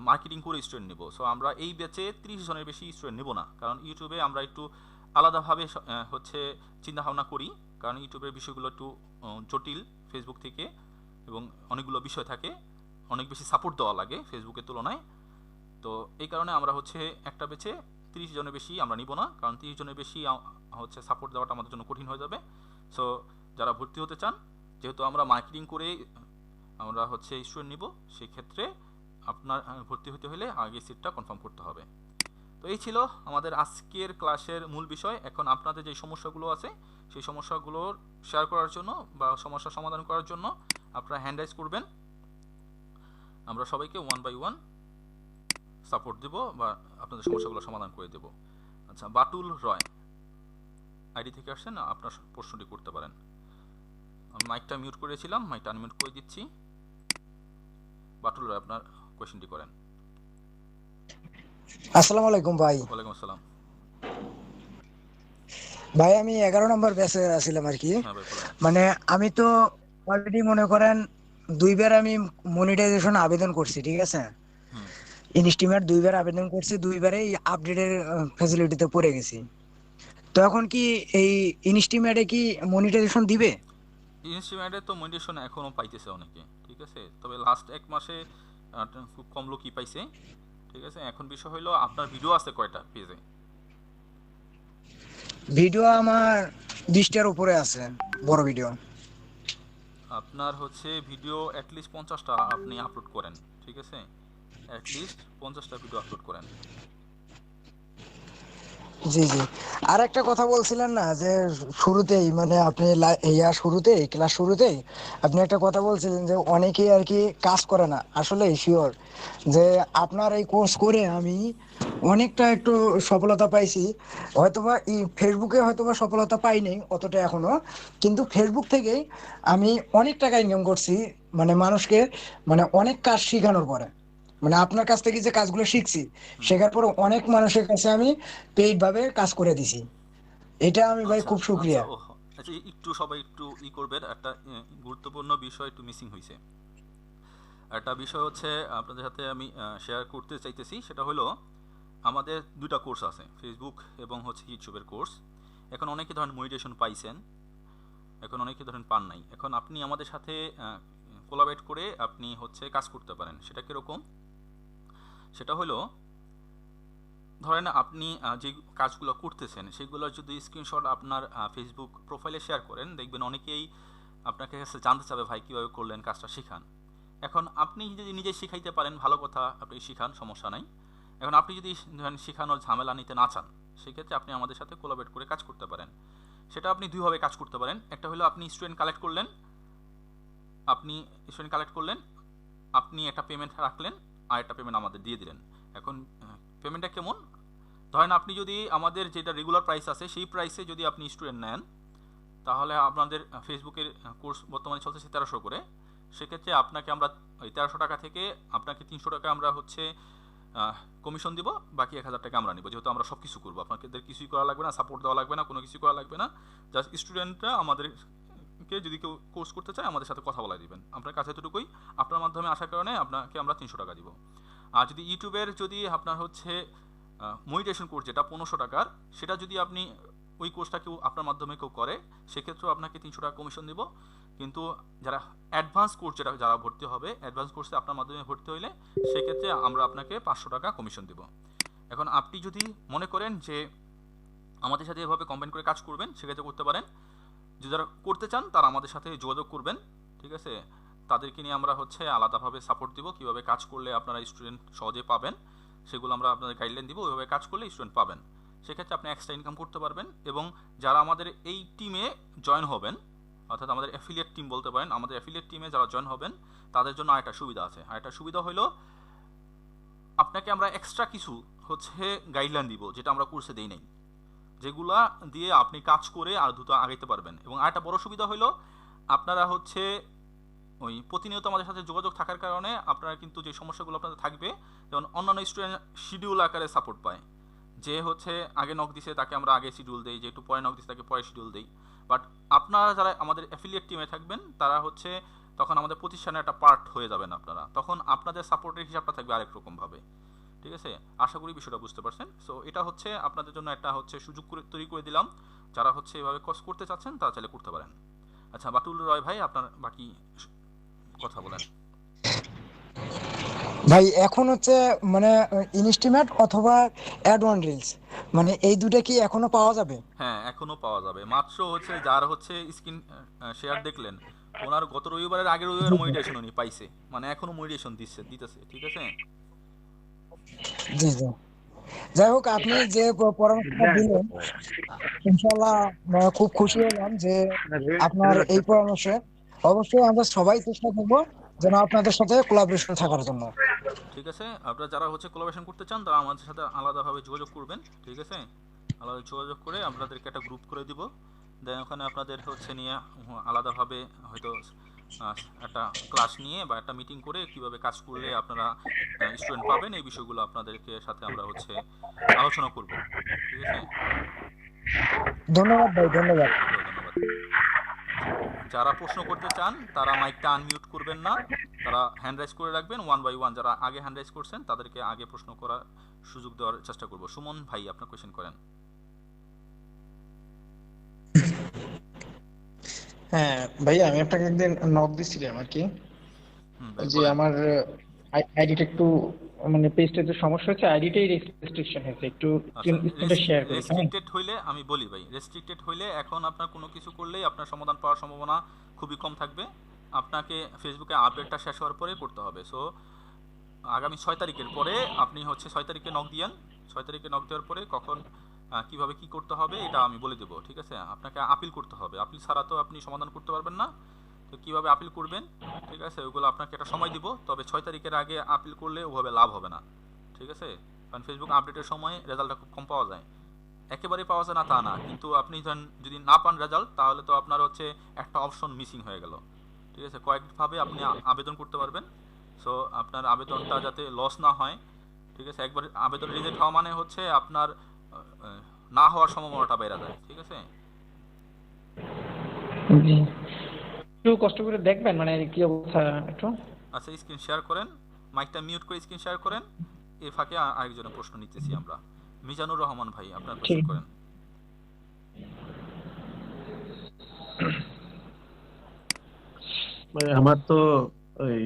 মার্কেটিং করে স্টুডেন্ট নেব। সো আমরা এই ব্যাচে 30 জনের বেশি স্টুডেন্ট নেব না, কারণ ইউটিউবে আমরা একটু আলাদাভাবে হচ্ছে চিন্তাভাবনা করি, কারণ ইউটিউবের বিষয়গুলো একটু জটিল ফেসবুক থেকে, এবং অনেকগুলো বিষয় থাকে, অনেক বেশি সাপোর্ট দেওয়া লাগে ফেসবুকের তুলনায়। তো এই কারণে আমরা হচ্ছে একটা ব্যাচে 30 জনের বেশি আমরা নিব না, কারণ 30 জনের বেশি হচ্ছে সাপোর্ট দেওয়াটা আমাদের জন্য কঠিন হয়ে যাবে। সো যারা ভর্তি হতে চান, যেহেতু আমরা মার্কেটিং করে আমরা হচ্ছে স্টুডেন্ট নিব, সেই ক্ষেত্রে আপনার ভর্তি হতে হলে আগে সিটটা কনফার্ম করতে হবে। তো এই ছিল আমাদের আজকের ক্লাসের মূল বিষয়। এখন আপনাদের যে সমস্যাগুলো আছে সেই সমস্যাগুলো শেয়ার করার জন্য বা সমস্যা সমাধান করার জন্য আপনারা হ্যান্ড রাইজ করবেন। আমরা সবাইকে 1 বাই 1 সাপোর্ট দেব বা আপনাদের সমস্যাগুলো সমাধান করে দেব। আচ্ছা, বাটুল রয় আইডি থেকে আসছেন, আপনার প্রশ্নটি করতে পারেন। আমি মাইকটা মিউট করেছিলাম, মাইকটা আনমিউট করে দিচ্ছি। বাটুল রয়, আপনার কোয়েশ্চেনটি করেন। আসসালামু আলাইকুম ভাই। ওয়ালাইকুম আসসালাম। ভাই আমি 11 নম্বর ব্যাচে আছিলাম আর কি। হ্যাঁ ভাই বলেন। মানে আমি তো অলরেডি মনে করেন 2বার আমি মনিটাইজেশন আবেদন করছি, ঠিক আছে। হুম। ইনস্টিমেট 2বার আবেদন করছি, 2বারেই আপডেটের ফ্যাসিলিটিতে পড়ে গেছি। তো এখন কি এই ইনস্টিমেটে কি মনিটাইজেশন দিবে? ইনস্টিমেটে তো মনিটাইজেশন এখনো পাইতেছে অনেকে, ঠিক আছে। তবে লাস্ট 1 মাসে খুব কম লোকই পাইছে, ঠিক আছে। এখন বিষয় হলো আপনার ভিডিও আছে কয়টা পেজে? ভিডিও আমার 20টার উপরে আছে, বড় ভিডিও। আপনার হচ্ছে ভিডিও অ্যাটলিস্ট 50টা আপনি আপলোড করেন, ঠিক আছে। অ্যাটলিস্ট 50টা ভিডিও আপলোড করেন। জি জি। আর একটা কথা বলছিলেন না যে শুরুতেই, মানে আপনি শুরুতেই ক্লাস শুরুতেই আপনি একটা কথা বলছিলেন যে অনেকেই আর কি কাজ করে না। আসলে শিওর যে আপনার এই কোর্স করে আমি অনেকটা একটু সফলতা পাইছি। হয়তোবা এই ফেসবুকে হয়তোবা সফলতা পাইনি অতটা এখনো, কিন্তু ফেসবুক থেকেই আমি অনেক টাকা ইনকাম করছি, মানে মানুষকে, মানে অনেক কাজ শেখানোর পরে। মানে আপনার কাছ থেকে যে কাজগুলো শিখছি, শেখার পর অনেক মানুষের কাছে আমি পেইড ভাবে কাজ করে দিছি। এটা আমি ভাই আচ্ছা খুব আচ্ছা শুকরিয়া। আচ্ছা, একটু সবাই একটু করবেন, একটা গুরুত্বপূর্ণ বিষয় একটু মিসিং হয়েছে। একটা বিষয় হচ্ছে আপনাদের সাথে আমি শেয়ার করতে চাইতেছি, সেটা হলো আমাদের 2টা কোর্স আছে, ফেসবুক এবং হচ্ছে ইউটিউবের কোর্স। এখন অনেকে ধরেন মনিটাইজেশন পাইছেন, এখন অনেকে ধরেন পান নাই। এখন আপনি আমাদের সাথে কোলাবরেট করে আপনি হচ্ছে কাজ করতে পারেন। সেটা কীরকম? সেটা হলো ধরেন আপনি যে কাজগুলো করতেছেন সেগুলো যদি স্ক্রিনশট আপনার ফেসবুক প্রোফাইলে শেয়ার করেন, দেখবেন অনেকেই আপনাকে কাছে জানতে চাবে ভাই কীভাবে করলেন, কাজটা শিখান। এখন আপনি যদি নিজে শিখাইতে পারেন ভালো কথা, আপনি শিখান, সমস্যা নাই। এখন আপনি যদি ধরেন শেখানোর ঝামেলা নিতে না চান, সেক্ষেত্রে আপনি আমাদের সাথে কোলাবরেট করে কাজ করতে পারেন। সেটা আপনি দুইভাবে কাজ করতে পারেন। একটা হলো আপনি স্টুডেন্ট কালেক্ট করলেন, আপনি একটা পেমেন্ট রাখলেন আর একটা পেমেন্ট আমাদের দিয়ে দিলেন। এখন পেমেন্টটা কেমন? ধরেন আপনি যদি আমাদের যেটা রেগুলার প্রাইস আছে সেই প্রাইসে যদি আপনি স্টুডেন্ট নেন, তাহলে আপনাদের ফেসবুকের কোর্স বর্তমানে চলতেছে 1300 করে। সেক্ষেত্রে আপনাকে আমরা ওই 1300 টাকা থেকে আপনাকে 300 টাকা আমরা হচ্ছে কমিশন দিব, বাকি 1000 টাকা আমরা নিব। যেহেতু আমরা সব কিছু করবো, আপনাদের কিছুই করা লাগবে না, সাপোর্ট দেওয়া লাগবে না, কোনো কিছু করা লাগবে না। জাস্ট স্টুডেন্টরা আমাদেরকে যদি কেউ কোর্স করতে চায় আমাদের সাথে কথা বলা দিবেন। আপনার কাছে এতটুকুই, আপনার মাধ্যমে আসার কারণে আপনাকে আমরা 300 টাকা দিব। আর যদি ইউটিউবের যদি আপনার হচ্ছে মনিটাইজেশন কোর্স যেটা 1500 টাকার, সেটা যদি আপনি ওই কোর্সটা কেউ আপনার মাধ্যমে কেউ করে, সেক্ষেত্রেও আপনাকে 300 টাকা কমিশন দিব। কিন্তু যারা অ্যাডভান্স কোর্স যারা ভর্তি হবে, অ্যাডভান্স কোর্সে আপনার মাধ্যমে ভর্তি হইলে সেক্ষেত্রে আমরা আপনাকে 500 টাকা কমিশন দিব। এখন আপনি যদি মনে করেন যে আমাদের সাথে এভাবে কম্বাইন করে কাজ করবেন, সেক্ষেত্রে করতে পারেন। যদি যারা করতে চান তারা আমাদের সাথে যোগাযোগ করবেন, ঠিক আছে। তাদেরকে নিয়ে আমরা হচ্ছে আলাদাভাবে সাপোর্ট দিব, কীভাবে কাজ করলে আপনারা স্টুডেন্ট সহজে পাবেন সেগুলো আমরা আপনাদের গাইডলাইন দিব। ওইভাবে কাজ করলে স্টুডেন্ট পাবেন, সেক্ষেত্রে আপনি এক্সট্রা ইনকাম করতে পারবেন। এবং যারা আমাদের এই টিমে জয়েন হবেন, অর্থাৎ আমাদের অ্যাফিলিয়েট টিম বলতে পারেন, আমাদের অ্যাফিলিয়েট টিমে যারা জয়েন হবেন তাদের জন্য আরেকটা সুবিধা আছে। আরেকটা সুবিধা হলো আপনাকে আমরা এক্সট্রা কিছু হচ্ছে গাইডলাইন দিব, যেটা আমরা কোর্সে দেই নাই, যেগুলা দিয়ে আপনি কাজ করে আর দ্রুত আগাইতে পারবেন। এবং আরেকটা বড় সুবিধা হলো আপনারা হচ্ছে ওই প্রতিনিয়ত আমাদের সাথে যোগাযোগ থাকার কারণে আপনারা কিন্তু যে সমস্যাগুলো আপনাদের থাকবে, যেমন অন্যান্য স্টুডেন্ট শিডিউল আকারে সাপোর্ট পায়, যে হচ্ছে আগে নক দিছে তাকে আমরা আগে শিডিউল দেই, যে একটু পরে নক দিছে তাকে পরে শিডিউল দেই। বাট আপনারা যারা আমাদের অ্যাফিলিয়েট টিমে থাকবেন তারা হচ্ছে তখন আমাদের প্রতিষ্ঠানের একটা পার্ট হয়ে যাবেন আপনারা, তখন আপনাদের সাপোর্টের হিসাবটা থাকবে আরেক রকমভাবে, ঠিক আছে। আশা করি বিষয়টা বুঝতে পারছেন। সো এটা হচ্ছে আপনাদের জন্য একটা হচ্ছে সুযোগ তৈরি করে দিলাম, যারা হচ্ছে এভাবে কোর্স করতে চাচ্ছেন তারা চাইলে করতে পারেন। আচ্ছা, বাটুল রয় ভাই আপনার বাকি কথা বলেন। ভাই এখন হচ্ছে মানে ইনস্টিমেট অথবা অ্যাড ওয়ান রিলস, মানে এই দুটো কি এখনো পাওয়া যাবে? হ্যাঁ, এখনো পাওয়া যাবে। মাত্র হচ্ছে যার হচ্ছে স্ক্রিন শেয়ার দেখলেন, ওনার গত রবিবারের আগের জি রবিবার জি মনিটাইজেশন উনি পাইছে, মানে এখনো মনিটাইজেশন দিতেছে, ঠিক আছে। জি জি। যাই হোক, আপনি যে পরামর্শটা দিলেন ইনশাল্লাহ খুব খুশি হলাম যে আপনার এই পরামর্শে অবশ্যই আমরা সবাই চেষ্টা করবো যেন আপনাদের সাথে কোলাবোরেশন থাকার জন্য। ঠিক আছে, আপনারা যারা হচ্ছে কোলাবোরেশন করতে চান তারা আমাদের সাথে আলাদাভাবে যোগাযোগ করবেন, ঠিক আছে। আলাদা যোগাযোগ করে আপনাদেরকে একটা গ্রুপ করে দিব, দেন ওখানে আপনাদের হচ্ছে নিয়ে আলাদাভাবে হয়তো আহ, একটা ক্লাস নিয়ে বা একটা মিটিং করে কিভাবে কাজ করলে আপনারা স্টুডেন্ট পাবেন এই বিষয়গুলো আপনাদেরকে সাথে আমরা হচ্ছে আলোচনা করব, ঠিক আছে। ধন্যবাদ ভাই, ধন্যবাদ। ওকে, ধন্যবাদ। আচ্ছা, যারা প্রশ্ন করতে চান তারা মাইকটা আনমিউট করবেন না, তারা হ্যান্ড রাইজ করে রাখবেন ওয়ান বাই ওয়ান। যারা আগে হ্যান্ড রাইজ করছেন তাদেরকে আগে প্রশ্ন করার সুযোগ দেওয়ার চেষ্টা করব। সুমন ভাই, আপনার কোয়েশ্চেন করেন। হ্যাঁ ভাইয়া, আমি আপনাকে একদিন নক দিছিলাম আর কি, হুম ভাই, যে বলেন। আমার আইডিটা একটু মানে পেজটা যে সমস্যা হচ্ছে, আইডিটাই রেস্ট্রিকশন হয়েছে, একটু আচ্ছা, স্ক্রিনটা শেয়ার করি হ্যাঁ। রেস্ট্রিক্টেড হইলে আমি বলি ভাই, রেস্ট্রিক্টেড হইলে এখন আপনার কোনো কিছু করলেই আপনার সমাধান পাওয়ার সম্ভাবনা খুবই কম থাকবে। আপনাকে ফেসবুকে আপডেটটা শেষ হওয়ার পরে করতে হবে। সো আগামী 6 তারিখের পরে আপনি হচ্ছে 6 তারিখে নক দিয়েন। 6 তারিখে নক দেওয়ার পরে কখন কিভাবে কি করতে হবে এটা আমি বলে দেবো, ঠিক আছে। আপনাকে আপিল করতে হবে, আপিল ছাড়া তো আপনি সমাধান করতে পারবেন না। তো কিভাবে আপিল করবেন, ঠিক আছে, ওইগুলো আপনাকে একটা সময় দিব। তবে 6 তারিখের আগে আপিল করলে ওভাবে লাভ হবে না, ঠিক আছে। কারণ ফেসবুক আপডেটের সময় রেজাল্টটা খুব কম পাওয়া যায়, একেবারেই পাওয়া যায় না তা না, কিন্তু আপনি যদি না পান রেজাল্ট, তাহলে তো আপনার হচ্ছে একটা অপশন মিসিং হয়ে গেল, ঠিক আছে। কয়েকভাবে আপনি আবেদন করতে পারবেন। সো আপনার আবেদনটা যাতে লস না হয়, ঠিক আছে। একবার আবেদন রিজেক্ট হওয়া মানে হচ্ছে আপনার না হওয়ার সম্ভাবনাটা বেড়ে যায়, ঠিক আছে। জি, একটু কষ্ট করে দেখবেন মানে কি অবস্থা একটু। আচ্ছা, স্ক্রিন শেয়ার করেন, মাইকটা মিউট করে স্ক্রিন শেয়ার করেন। এর ফাঁকে আরেকজনের প্রশ্ন নিতেছি আমরা। মিজানুর রহমান ভাই, আপনার ঠিক কোয়েশ্চেন করেন। মানে আমার তো ওই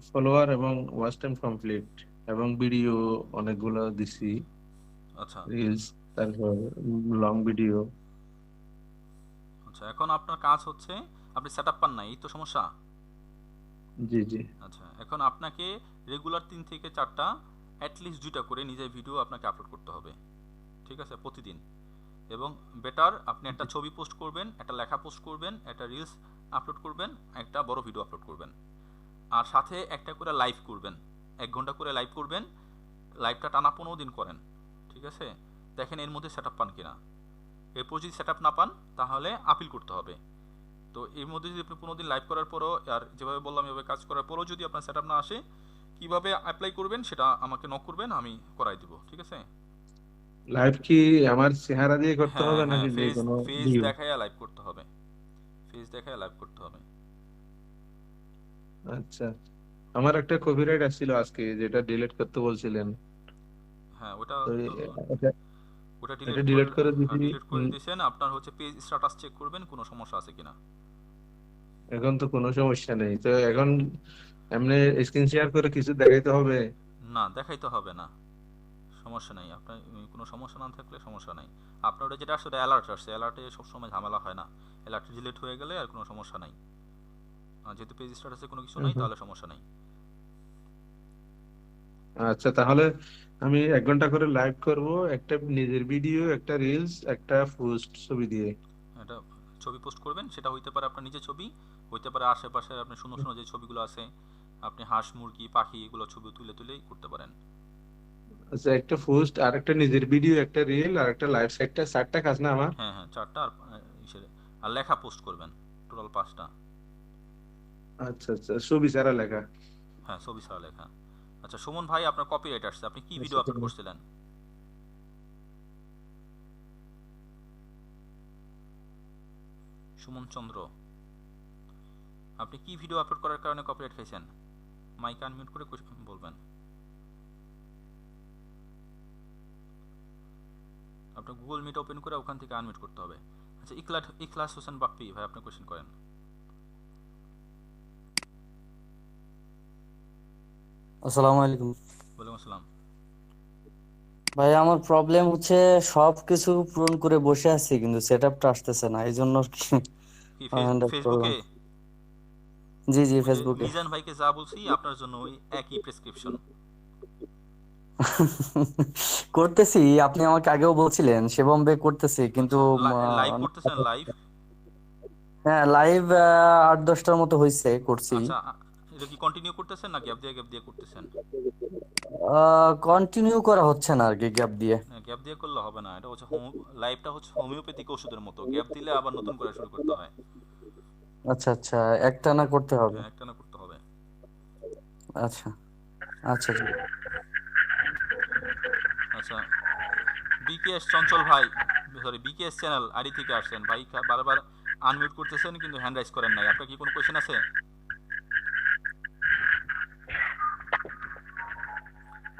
ফলোয়ার এবং ওয়াচ টাইম কমপ্লিট, এবং ভিডিও অনেকগুলো দিছি, আচ্ছা রিলস, তারপর লং ভিডিও। আচ্ছা, এখন আপনার কাজ হচ্ছে আপনি সেট আপ পান নাই, এই তো সমস্যা। জি জি। আচ্ছা, এখন আপনাকে রেগুলার 3 থেকে 4টা অ্যাটলিস্ট 2টা করে নিজের ভিডিও আপনাকে আপলোড করতে হবে, ঠিক আছে, প্রতিদিন। এবং বেটার আপনি একটা ছবি পোস্ট করবেন, একটা লেখা পোস্ট করবেন, একটা রিলস আপলোড করবেন, একটা বড় ভিডিও আপলোড করবেন। আর সাথে একটা করে লাইভ করবেন, 1 ঘন্টা করে লাইভ করবেন। লাইভটা টানা 15 দিন করেন, ঠিক আছে। দেখেন এর মধ্যে সেট আপ পান কিনা। এরপর যদি সেট আপ না পান তাহলে আপিল করতে হবে। তো এর মধ্যে যদি আপনি 15 দিন লাইভ করার পরও আর যেভাবে বললাম এভাবে কাজ করার পরও যদি আপনার সেট আপ না আসে, কিভাবে অ্যাপ্লাই করবেন সেটা আমাকে নক করবেন, আমি করাই দিব, ঠিক আছে। লাইভ কি আমার চেহারা দিয়ে করতে হ্যাঁ হবে হ্যাঁ, নাকি যে ফেস কোনো ফেস ভিউ? দেখায় লাইভ করতে হবে, ফেস দেখায় লাইভ করতে হবে। আচ্ছা, আমার একটা কপিরাইট আসছিল আজকে, যেটা ডিলিট করতে বলছিলেন। হ্যাঁ, ওটা তো তো এটা ওটা এটা ডিলিট করে, ডিলিট করে দিছি। ডিলিট করে দিয়েছেন। আপনার হচ্ছে পেজ স্ট্যাটাস চেক করবেন কোনো সমস্যা আছে কিনা। এখন তো কোনো সমস্যা নেই, তো এখন এমনি স্ক্রিন শেয়ার করে কিছু দেখাইতে হবে? না, দেখাইতে হবে না, সমস্যা নেই। আপনার কোনো সমস্যা না থাকলে সমস্যা নেই। আপনার ওটা যেটা আসছে ওটা অ্যালার্ট আসছে, অ্যালার্টে সবসময় ঝামেলা হয় না। অ্যালার্ট ডিলিট হয়ে গেলে আর কোনো সমস্যা নাই। আর যেহেতু পেজ স্ট্যাটাসে কোনো কিছু নাই হুম। তাহলে সমস্যা নেই। আচ্ছা, তাহলে আমি 1 ঘন্টা করে লাইভ করব, একটা নিজের ভিডিও, একটা রিলস, একটা পোস্ট ছবি দিয়ে। এটা ছবি পোস্ট করবেন, সেটা হইতে পারে আপনার নিজের ছবি, হইতে পারে আশেপাশের আপনার সুন্দর সুন্দর যে ছবিগুলো আছে, আপনি হাঁস মুরগি পাখি এগুলো ছবি তুলে তুলেই করতে পারেন। আচ্ছা, একটা পোস্ট, আর একটা নিজের ভিডিও, একটা রিল, আর একটা লাইভ, 4টা কাজ না আমার? হ্যাঁ হ্যাঁ, 4টা। আর ইসের আর লেখা পোস্ট করবেন, টোটাল 5টা। আচ্ছা আচ্ছা, ছবি ছাড়া লেখা? হ্যাঁ, ছবি ছাড়া লেখা। আচ্ছা সুমন ভাই, আপনার কপিরাইট আসছে, আপনি কি ভিডিও আচ্ছা, আপলোড করছিলেন? সুমন চন্দ্র, আপনি কি ভিডিও আপলোড করার কারণে কপিরাইট খাইছেন? মাইক আনমিউট করে বলবেন। আপনার গুগল মিট ওপেন করে ওখান থেকে আনমিউট করতে হবে। আচ্ছা, ইখলাস হোসেন বাপ্পি ভাই, আপনি কোয়েশ্চেন করেন। আসসালামু আলাইকুম। ওয়ালাইকুম আসসালাম। ভাই আমার প্রবলেম হচ্ছে সবকিছু পূরণ করে বসে আছি কিন্তু সেটআপটা আসতেছে না, এই জন্য আর কি কি হ্যান্ড আপ করলাম। ফেসবুকে জি জি ওই যে ফেসবুকে। মিজান ভাইকে যা বলছি আপনার জন্য ওই একই প্রেসক্রিপশন। করতেছি, আপনি আমাকে আগেও বলছিলেন সেবম বে করতেছি কিন্তু আচ্ছা, লাইভ করতেছেন লাইভ? হ্যাঁ লাইভ 8-10টার মতো হয়েছে করছি। আচ্ছা, এটা কি কন্টিনিউ করতেছেন না গ্যাপ দিয়ে করতেছেন? কন্টিনিউ করা হচ্ছে না আর কি গ্যাপ দিয়ে। গ্যাপ দিয়ে করলে হবে না, এটা হচ্ছে লাইভটা হচ্ছে হোমিওপ্যাথিক ওষুধের মতো, গ্যাপ দিলে আবার নতুন করে শুরু করতে হয়। আচ্ছা আচ্ছা, একটানা করতে হবে। হ্যাঁ, একটানা করতে হবে। আচ্ছা আচ্ছা জি। আচ্ছা, বিকেএস চঞ্চল ভাই, সরি বিকেএস চ্যানেল আইডি থেকে আসছেন ভাই, বারবার আনমিউট করতেছেন কিন্তু হ্যান্ড রাইজ করেন নাই। আপনার কি কোনো কোয়েশ্চেন আছে?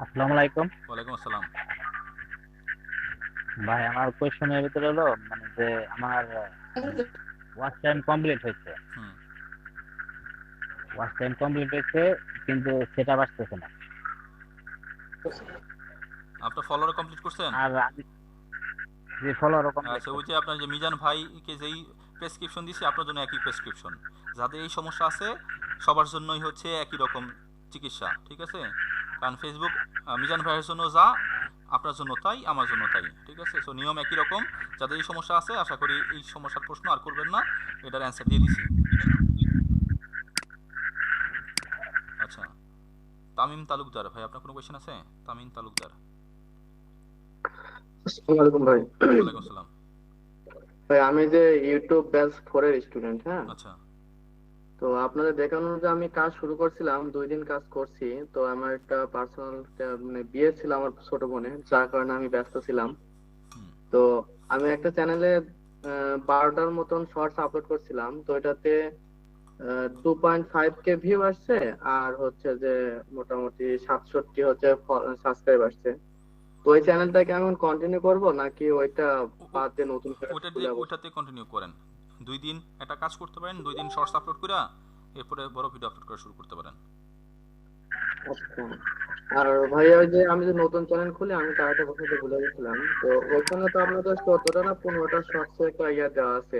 আসসালামু আলাইকুম। ওয়ালাইকুম আসসালাম। ভাই আমার কোয়েশ্চনের ভিতরে হলো মানে যে আমার ওয়াচ টাইম কমপ্লিট হয়েছে, হুম, ওয়াচ টাইম কমপ্লিট হয়েছে কিন্তু সেটা আসতেছে না। আপনার ফলোয়ার কমপ্লিট করছেন? আর আমি যে ফলোয়ারও কমপ্লিট আচ্ছা, ওই করছি। যে আপনার যে মিজান ভাইকে যেই প্রেসক্রিপশন দিছি আপনার জন্য একই প্রেসক্রিপশন। যাদের এই সমস্যা আছে সবার জন্যই হচ্ছে একই রকম চিকিৎসা, ঠিক আছে? কারণ ফেসবুক মিজান ভাইয়ের জন্য যা, আপনার জন্য তাই, আমার জন্য তাই, ঠিক আছে? সো নিয়ম একই রকম। যাদের এই সমস্যা আছে আশা করি এই সমস্যার প্রশ্ন আর করবেন না, এটার অ্যান্সার দিয়ে দিছি। আচ্ছা, তামিম তালুকদার ভাই, আপনার কোনো কোয়েশ্চেন আছে? তামিম তালুকদার। আসসালামু আলাইকুম ভাই। ওয়ালাইকুম আসসালাম। ভাই আমি যে ইউটিউব ব্যাচ 4 এর স্টুডেন্ট, হ্যাঁ। আচ্ছা, তো আপনাদের দেখানো যে আমি কাজ শুরু করছিলাম, 2 দিন কাজ করছি। তো আমার একটা পার্সোনাল মানে বিয়ে ছিল আমার ছোট বোনের, যার কারণে আমি ব্যস্ত ছিলাম। তো আমি একটা চ্যানেলে 12টার মতন শর্টস আপলোড করছিলাম। তো এটাতে 2.5K ভিউ আসছে, আর হচ্ছে যে মোটামুটি 67 হচ্ছে সাবস্ক্রাইব আসছে। তো ওই চ্যানেলটাকে আমি কন্টিনিউ করব নাকি ওইটা বাদ দিয়ে নতুন করে খুলে? ওইটাতে কন্টিনিউ করেন। 2 দিন একটা কাজ করতে পারেন, 2 দিন শর্টস আপলোড করে এরপরে বড় ভিডিও আপলোড করা শুরু করতে পারেন। আচ্ছা। আর ভাই ওই যে আমি যে নতুন চ্যানেল খুলে আমি তার একটা কথা ভুলে গেছিলাম। তো ওইখানে তো আপনাদের 14টা না 15টা শর্টস একটা ইয়া দেওয়া আছে।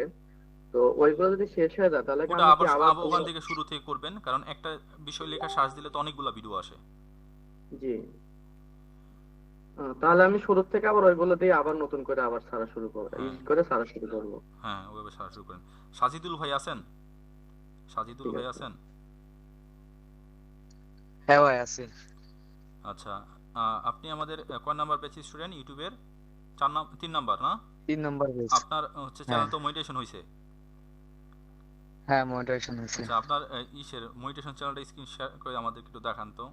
তো ওইগুলো যদি শেষ হয়ে যায় তাহলে কি ওটা আমি আবার কি আবার ওখান থেকে শুরু থেকে করবেন, কারণ একটা বিষয় লেখা সার্চ দিলে তো অনেকগুলো ভিডিও আসে। জি। তাহলে আমি শুরু থেকে আবার ওইগুলো দিয়ে আবার নতুন করে আবার ছাড়া শুরু করব, ছাড়া শুরু করব। হ্যাঁ, ওইভাবে সারা শুরু করেন। সাজিদুল ভাই আছেন? সাজিদুল ভাই আছেন? হ্যাঁ ভাই আছি। আচ্ছা, আপনি আমাদের কয় নাম্বার ব্যাচ স্টুডেন্ট ইউটিউবের? 3 নাম্বার না? 3 নম্বর ব্যাচ। আপনার হচ্ছে চ্যানেল তো মনিটাইজেশন হয়েছে? হ্যাঁ মনিটাইজেশন হয়েছে। আচ্ছা, আপনার ইসের মনিটাইজেশন চ্যানেলটা স্ক্রিন শেয়ার করে আমাদের একটু দেখান তো।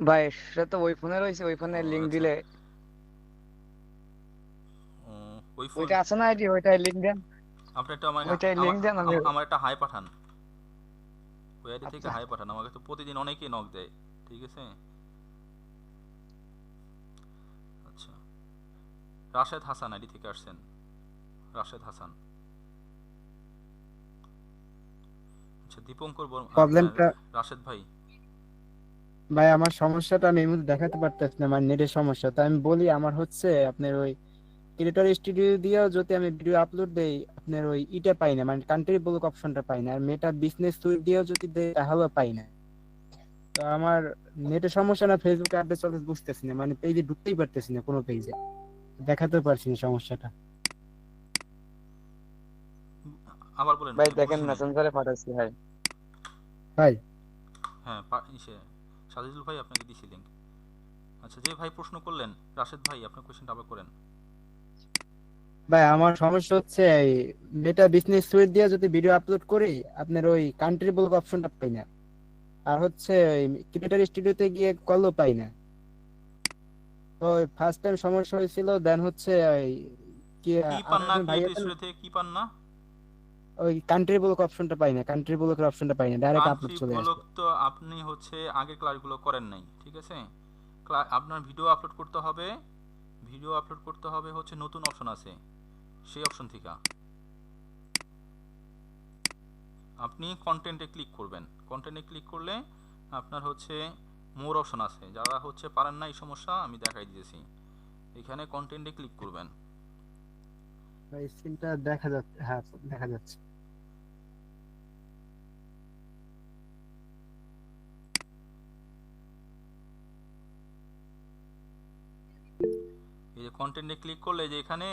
ভাই সেটা তো ওই ফোনে রয়েছে, ওই ফোনের লিংক দিলে ওই ফোন ওইটা আছে না আইডি, ওইটাই লিংক দেন। আপনি একটা ওইটাই লিংক দেন, আমি আমার একটা হাই পাঠান, ওই আইডি থেকে হাই পাঠান। আমাকে তো প্রতিদিন অনেকেই নক দেয়, ঠিক আছে? আচ্ছা, রাশেদ হাসান আইডি থেকে আসছেন, রাশেদ হাসান। আচ্ছা, দীপঙ্কর প্রবলেমটা রাশেদ ভাই। ভাই আমার সমস্যাটা আমি এই মুহূর্তে দেখাতে পারতেছি না, আমার নেটের সমস্যা। তো আমি বলি আমার হচ্ছে আপনার ওই ক্রিয়েটর স্টুডিও দিয়েও যদি আমি ভিডিও আপলোড দেই আপনার ওই ইটা পাই না, মানে কান্ট্রি ব্লক অপশনটা পাই না। আর মেটা বিজনেস সুইট দিয়েও যদি দেই তাহলেও পাই না। তো আমার নেটের সমস্যা না ফেসবুকে আপডেট চলতে বুঝতেছি না, মানে পেজে ঢুকতেই পারতেছি না, কোনো পেজে দেখাতে পারছি না সমস্যাটা। আবার বলেন ভাই দেখেন মেসেঞ্জারে পাঠাচ্ছি ভাই। ভাই হ্যাঁ, সাজিদুল ভাই আপনাকে দিছি লিংক। আচ্ছা, যে ভাই প্রশ্ন করলেন রাশেদ ভাই, আপনার কোশ্চেনটা আবার করেন। ভাই আমার সমস্যা হচ্ছে এই মেটা বিজনেস সুইট দিয়ে যদি ভিডিও আপলোড করি আপনার ওই কান্ট্রি ব্লক অপশনটা পাই না, আর হচ্ছে ওই ক্রিয়েটর স্টুডিওতে গিয়ে কলও পাই না। তো ফার্স্ট টাইম সমস্যা হয়েছিল, দেন হচ্ছে ওই কি পান না ভাই ক্রিয়েটর স্টুডিও থেকে কি পান না? ওই কান্ট্রি ব্লক অপশনটা পাই না, কান্ট্রি ব্লকের অপশনটা পাই না, ডাইরেক্ট আপলোড চলে আসে। তো আপনি হচ্ছে আগে ক্লাসগুলো করেন নাই, ঠিক আছে? আপনার ভিডিও আপলোড করতে হবে, ভিডিও আপলোড করতে হবে হচ্ছে নতুন অপশন আছে সেই অপশন থেকে আপনি কন্টেন্টে ক্লিক করবেন। কন্টেন্টে ক্লিক করলে আপনার হচ্ছে মোর অপশন আছে, যারা হচ্ছে পারেন না এই সমস্যা আমি দেখাই দিয়েছি। এখানে কন্টেন্টে ক্লিক করবেন। ভাই স্ক্রিনটা দেখা যাচ্ছে, হ্যাঁ দেখা যাচ্ছে। এই যে কন্টেন্টে ক্লিক করলে যে এখানে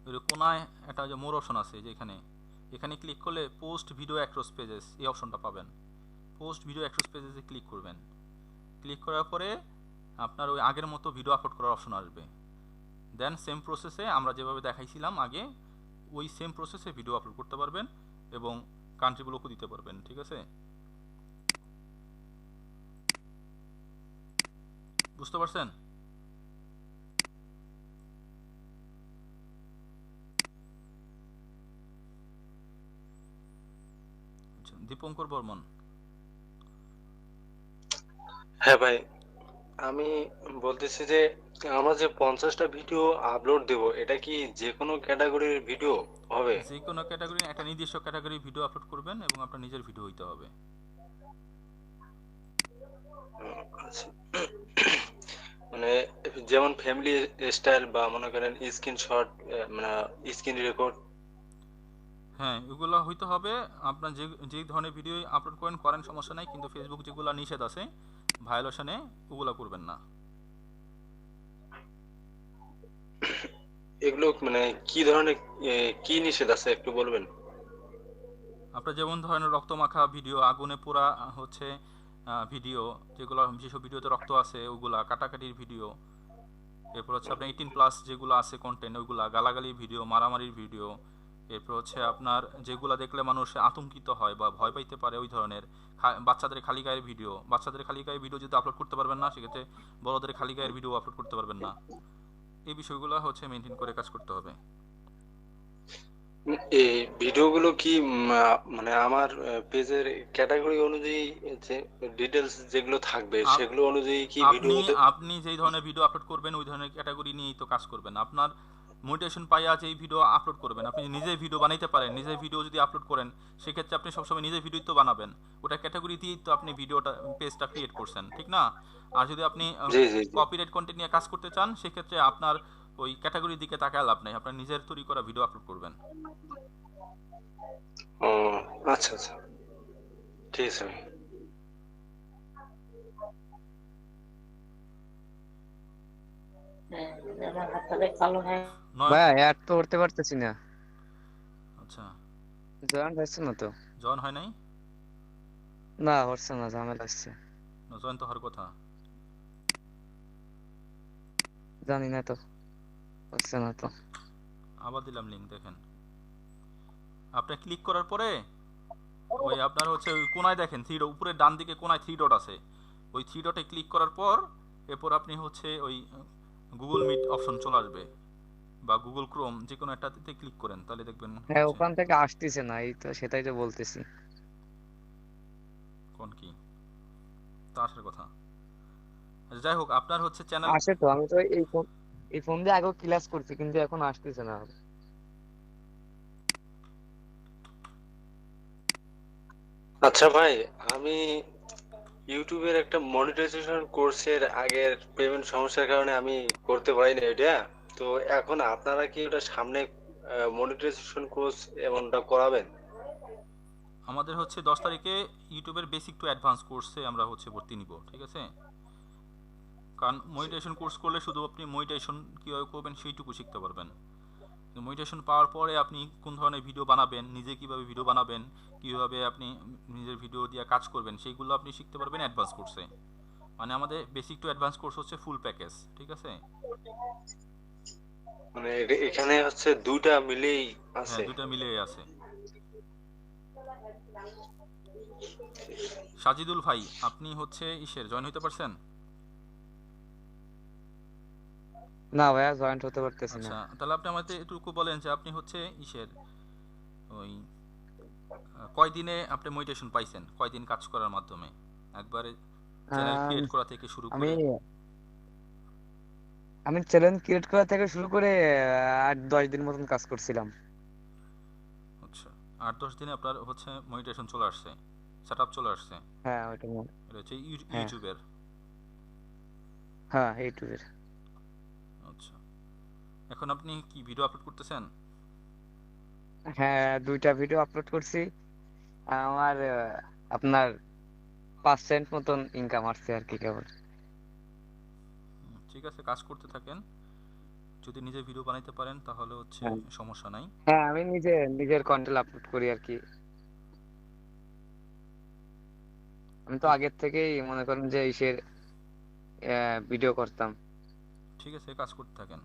ওই যে কোনায় একটা যে মোর অপশন আছে, যে এখানে এখানে ক্লিক করলে পোস্ট ভিডিও অ্যাক্রস পেজেস এই অপশনটা পাবেন। পোস্ট ভিডিও অ্যাক্রস পেজেসে ক্লিক করবেন। ক্লিক করার পরে আপনার ওই আগের মতো ভিডিও আপলোড করার অপশন আসবে। দেন সেম প্রসেসে আমরা যেভাবে দেখাইছিলাম আগে, ওই সেম প্রসেসে ভিডিও আপলোড করতে পারবেন এবং কান্ট্রি ব্লকও দিতে পারবেন। ঠিক আছে, বুঝতে পারছেন? দীপঙ্কর বর্মন। হ্যাঁ ভাই, আমি বলতেছি যে আমরা যে 50টা ভিডিও আপলোড দেব, এটা কি যে কোনো ক্যাটাগরির ভিডিও হবে? যে কোনো ক্যাটাগরি, একটা নির্দিষ্ট ক্যাটাগরি ভিডিও আপলোড করবেন এবং আপনার নিজের ভিডিও হইতে হবে। আচ্ছা, মানে যেমন ফ্যামিলি স্টাইল বা মনে করেন স্ক্রিনশট, মানে স্ক্রিন রেকর্ড। হ্যাঁ, এগুলো হইতে হবে। আপনার যে যে ধরনের ভিডিও আপলোড করেন সমস্যা নাই, কিন্তু ফেসবুক যেগুলো নিষেধ আছে ভায়োলেশনে, ওগুলো করবেন না। এগুলো মানে কি ধরনের, কি নিষেধ আছে একটু বলবেন? আপনার যেমন ধরনের রক্তমাখা ভিডিও, আগুনে পোড়া হচ্ছে ভিডিও, যেগুলো যেসব ভিডিওতে রক্ত আছে ওগুলা, কাটাকাটির ভিডিও, এরপর হচ্ছে আপনার 18+ যেগুলো আছে কন্টেন্ট, ওইগুলা, গালাগালির ভিডিও, মারামারির ভিডিও, এরপর হচ্ছে আপনার যেগুলো দেখলে মানুষ আতঙ্কিত হয় বা ভয় পাইতে পারে ওই ধরনের, বাচ্চাদের খালি গায়ের ভিডিও, বাচ্চাদের খালি গায়ের ভিডিও যদি আপলোড করতে পারবেন না, সেক্ষেত্রে বড়দের খালি গায়ের ভিডিও আপলোড করতে পারবেন না। এই বিষয়গুলো হচ্ছে মেনটেন করে কাজ করতে হবে। এই ভিডিওগুলো কি মানে আমার পেজের ক্যাটাগরি অনুযায়ী যে ডিটেলস যেগুলো থাকবে সেগুলো অনুযায়ী কি ভিডিও আপনি যেই ধরনের ভিডিও আপলোড করবেন ওই ধরনের ক্যাটাগরি নিয়েই তো কাজ করবেন। আপনার মোটিভেশন পাইয়া যেই ভিডিও আপলোড করবেন, আপনি নিজে ভিডিও বানাইতে পারেন, নিজে ভিডিও যদি আপলোড করেন সেক্ষেত্রে আপনি সবসময় নিজে ভিডিও তো বানাবেন, ওটা ক্যাটাগরি দিয়েই তো আপনি ভিডিওটা পেজটা ক্রিয়েট করছেন, ঠিক না? আর যদি আপনি কপিরাইট কন্টেন্ট নিয়ে কাজ করতে চান, সেক্ষেত্রে আপনার ওই ক্যাটাগরির দিকে তাকায় লাভ নেই, আপনার নিজের তৈরি করা ভিডিও আপলোড করবেন। ও আচ্ছা আচ্ছা, ঠিক আছে। ভাই অ্যাড তো করতে পারতেছি না। আচ্ছা, জয়েন হচ্ছে না তো? জয়েন হয় নাই? না হচ্ছে না, ঝামেলা আসছে। জয়েন তো হওয়ার কথা। জানি না তো, হচ্ছে না তো। আবার দিলাম লিংক, দেখেন। আপনি ক্লিক করার পরে ওই আপনার হচ্ছে ওই কোনায় দেখেন থ্রি ডট, উপরে ডান দিকে কোনায় থ্রি ডট আছে, ওই থ্রি ডটে ক্লিক করার পর এরপর আপনি হচ্ছে ওই গুগল মিট অপশন চলে আসবে বা গুগল ক্রোম, যে কোনো একটাতে ক্লিক করেন, তাহলে দেখবেন। হ্যাঁ, ওখান থেকে আসতেছে না, এই তো সেটাই তো বলতেছি। কোন কি তা আসার কথা। যাই হোক, আপনার হচ্ছে চ্যানেল আসে তো, আমি তো এই ফোন দিয়ে আগেও ক্লাস করছি কিন্তু এখন আসতেছে না। আচ্ছা ভাই, আমি ইউটিউবের একটা মনিটাইজেশন কোর্সের আগের পেমেন্ট সমস্যার কারণে আমি করতে পারিনি এটা। তো এখন আপনারা কি ওটা সামনে মনিটাইজেশন কোর্স এমনটা করাবেন? আমাদের হচ্ছে 10 তারিখে ইউটিউবের বেসিক টু অ্যাডভান্স কোর্সে আমরা হচ্ছে ভর্তি নিব, ঠিক আছে? কারণ মনিটাইজেশন কোর্স করলে শুধু আপনি মনিটাইজেশন কীভাবে করবেন সেইটুকু শিখতে পারবেন। মনিটাইজেশন পাওয়ার পরে আপনি কোন ধরনের ভিডিও বানাবেন, নিজে কিভাবে ভিডিও বানাবেন, কিভাবে আপনি নিজের ভিডিও দিয়ে কাজ করবেন, সেইগুলো আপনি শিখতে পারবেন অ্যাডভান্স কোর্সে। মানে আমাদের বেসিক টু অ্যাডভান্স কোর্স হচ্ছে ফুল প্যাকেজ, ঠিক আছে? মানে এখানে হচ্ছে দুইটা মিলেই আছে? হ্যাঁ, দুইটা মিলেই আছে। সাজিদুল ভাই, আপনি হচ্ছে ইসের জয়েন হতে পারছেন? না ভাইয়া, জয়েন্ট হতে পারতেছি না। আচ্ছা, তাহলে আপনি আমাদের একটু বলেন যে আপনি হচ্ছে ইসের ওই কয়দিনে আপনি মোটিভেশন পাইছেন, কয়দিন কাজ করার মাধ্যমে, একবারে চ্যানেল ক্রিয়েট করা থেকে শুরু করে? আমি চ্যানেল ক্রিয়েট করা থেকে শুরু করে 8-10 দিন মতন কাজ করছিলাম। আচ্ছা, 8-10 দিনে আপনার হচ্ছে মনিটাইজেশন চলে আসছে, সেটআপ চলে আসছে? হ্যাঁ, এটা হচ্ছে হ্যাঁ ইউটিউবের। হ্যাঁ ইউটিউবের। আচ্ছা, এখন আপনি কি ভিডিও আপলোড করতেছেন? হ্যাঁ 2টা ভিডিও আপলোড করছি। আমার আপনার 5 সেন্ট মতন ইনকাম আসছে আর কি কেবল। ঠিক আছে, কাজ করতে থাকেন। যদি নিজে ভিডিও বানাইতে পারেন তাহলে হচ্ছে হ্যাঁ সমস্যা নাই। হ্যাঁ আমি নিজের কন্টেন্ট আপলোড করি আর কি। আমি তো আগের থেকেই মনে করেন যে ইসের ভিডিও করতাম। ঠিক আছে, কাজ করতে থাকেন।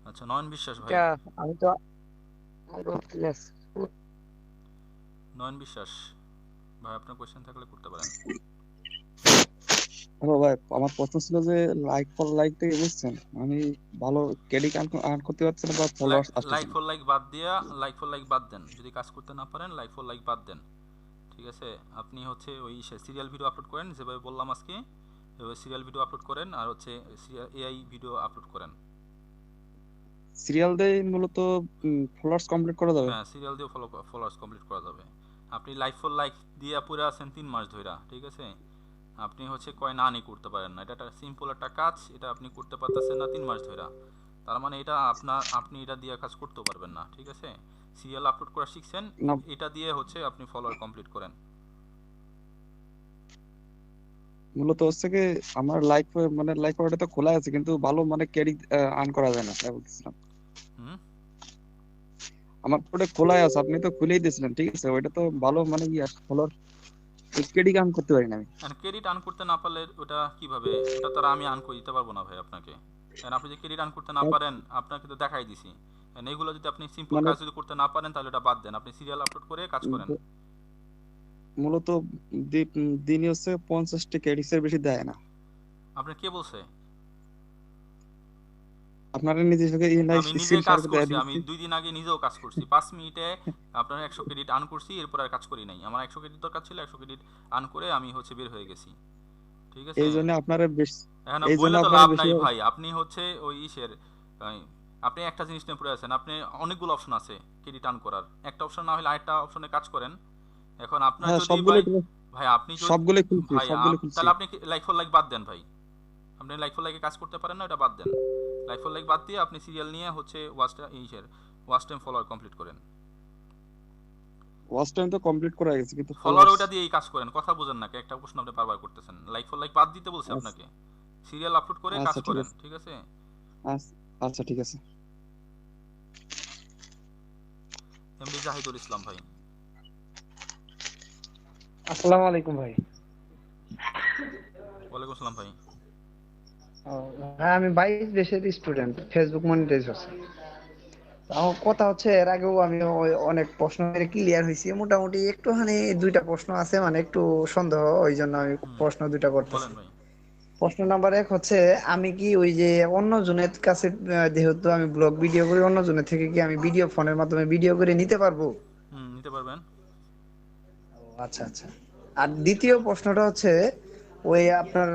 আচ্ছা, নয়ন বিশ্বাস ভাই। এটা আমি তো নয়ন বিশ্বাস ভাই, আপনার কোয়েশ্চেন থাকলে করতে পারেন। হ্যালো ভাই, আমার প্রশ্ন ছিল যে লাইক ফর লাইক থেকে বুঝছেন আমি ভালো ক্রেডিট আর্ন করতে পারছি না বা ফলোয়ার্স আসতেছে লাইক না। ফর লাইক বাদ দিয়া লাইক ফর লাইক বাদ দেন। যদি কাজ করতে না পারেন লাইক ফর লাইক বাদ দেন। ঠিক আছে, আপনি হচ্ছে ওই সিরিয়াল ভিডিও আপলোড করেন যেভাবে বললাম আজকে, এভাবে সিরিয়াল ভিডিও আপলোড করেন আর হচ্ছে এআই ভিডিও আপলোড করেন। সিরিয়াল দিয়ে মূলত ফলোয়ার্স কমপ্লিট করা যাবে। হ্যাঁ, সিরিয়াল দিয়ে ফলোয়ার্স কমপ্লিট করা যাবে। আপনি লাইক ফর লাইক দিয়ে পড়ে আছেন 3 মাস ধইরা, ঠিক আছে, আপনি হচ্ছে কয় না নি করতে পারেন না। এটা একটা সিম্পল একটা কাজ, এটা আপনি করতে পারতেছেন না 3 মাস ধইরা, তার মানে এটা আপনি এটা দিয়ে কাজ করতেও পারবেন না। ঠিক আছে, সিরিয়াল আপলোড করা শিখছেন, না এটা দিয়ে হচ্ছে আপনি ফলোয়ার কমপ্লিট করেন। মূলত হচ্ছে কি আমার লাইক মানে লাইক ফরটা তো খোলা আছে কিন্তু ভালো মানে ক্রেডিট আর্ন করা যায় না তাই বলতেছিলাম। হুম, আমার ওটা খোলাই আছে, আপনি তো খুলেই দিয়েছিলেন, ঠিক আছে, ওইটা তো ভালো মানে ইয়া ফলোয়ার ক্রেডিট আর্ন করতে পারি না আমি। আর ক্রেডিট আর্ন করতে না পারলে ওটা কিভাবে, ওটা তারা আমি আর্ন করে দিতে পারবো না ভাই আপনাকে। কারণ আপনি যে ক্রেডিট আর্ন করতে না পারেন আপনাকে তো দেখাই দিছি। কারণ এগুলো যদি আপনি সিম্পল মানে কাজ যদি করতে না পারেন তাহলে এটা বাদ দেন, আপনি সিরিয়াল আপলোড করে কাজ করেন। মূলত দিনই হচ্ছে 50টি ক্রেডিটসের বেশি দেয় না। আপনি কে বলছে? আপনারা নিজে থেকে আমি নিজে কাজ করছি, আমি 2 দিন আগে নিজেও কাজ করছি। 5 মিনিটে আপনার 100 ক্রেডিট আর্ন করছি, এরপর আর কাজ করি নাই। আমার 100 ক্রেডিট দরকার ছিল, 100 ক্রেডিট আর্ন করে আমি হচ্ছে বের হয়ে গেছি। ঠিক আছে, এই জন্য আপনারা বেশি এখন এই জন্য বললে তো আপনারা লাভ বেশি নাই ভাই। আপনি হচ্ছে ওই ইসের আপনি একটা জিনিস নিয়ে পড়ে আছেন, আপনি অনেকগুলো অপশন আছে ক্রেডিট আর্ন করার, একটা অপশন না হলে আরেকটা অপশনে কাজ করেন। এখন আপনার হ্যাঁ যদি ভাই আপনি যদি সবগুলো খুলছি ভাই সবগুলো খুলছি। তাহলে আপনি লাইক ফর লাইক বাদ দেন ভাই। আপনি লাইক ফর লাইকে কাজ করতে পারেন না, ওটা বাদ দেন। লাইক ফর লাইক বাদ দিয়ে আপনি সিরিয়াল নিয়ে হচ্ছে ওয়াচ টাইম ফলোয়ার কমপ্লিট করেন। ওয়াচ টাইম তো কমপ্লিট করা গেছে কিন্তু ফলোয়ার ওটা দিয়েই কাজ করেন। কথা বুঝেন না, একটা প্রশ্ন আপনি বারবার করতেছেন। লাইক ফর লাইক বাদ দিতে বলছি আপনাকে, সিরিয়াল আপলোড করে কাজ আচ্ছা ঠিক করেন। আছে, ঠিক আছে, আচ্ছা ঠিক আছে। এমডি জাহিদুল ইসলাম ভাই। আসসালামু আলাইকুম ভাই। ওয়ালাইকুম আসসালাম ভাই। হ্যাঁ আমি 22 দেশের স্টুডেন্ট, ফেসবুক মনিটাইজ আছে। আমার কথা হচ্ছে এর আগেও আমি অনেক প্রশ্ন ক্লিয়ার হয়েছি, মোটামুটি একটুখানি 2টা প্রশ্ন আছে, মানে একটু সন্দেহ, ওই জন্য আমি প্রশ্ন 2টা করতেছি। প্রশ্ন নাম্বার 1 হচ্ছে আমি কি ওই যে অন্য জনের কাছে যেহেতু আমি ব্লগ ভিডিও করি, অন্য জনের থেকে কি আমি ভিডিও ফোনের মাধ্যমে ভিডিও করে নিতে পারবো? নিতে পারবেন। আচ্ছা আচ্ছা। আর দ্বিতীয় প্রশ্নটা হচ্ছে ওই আপনার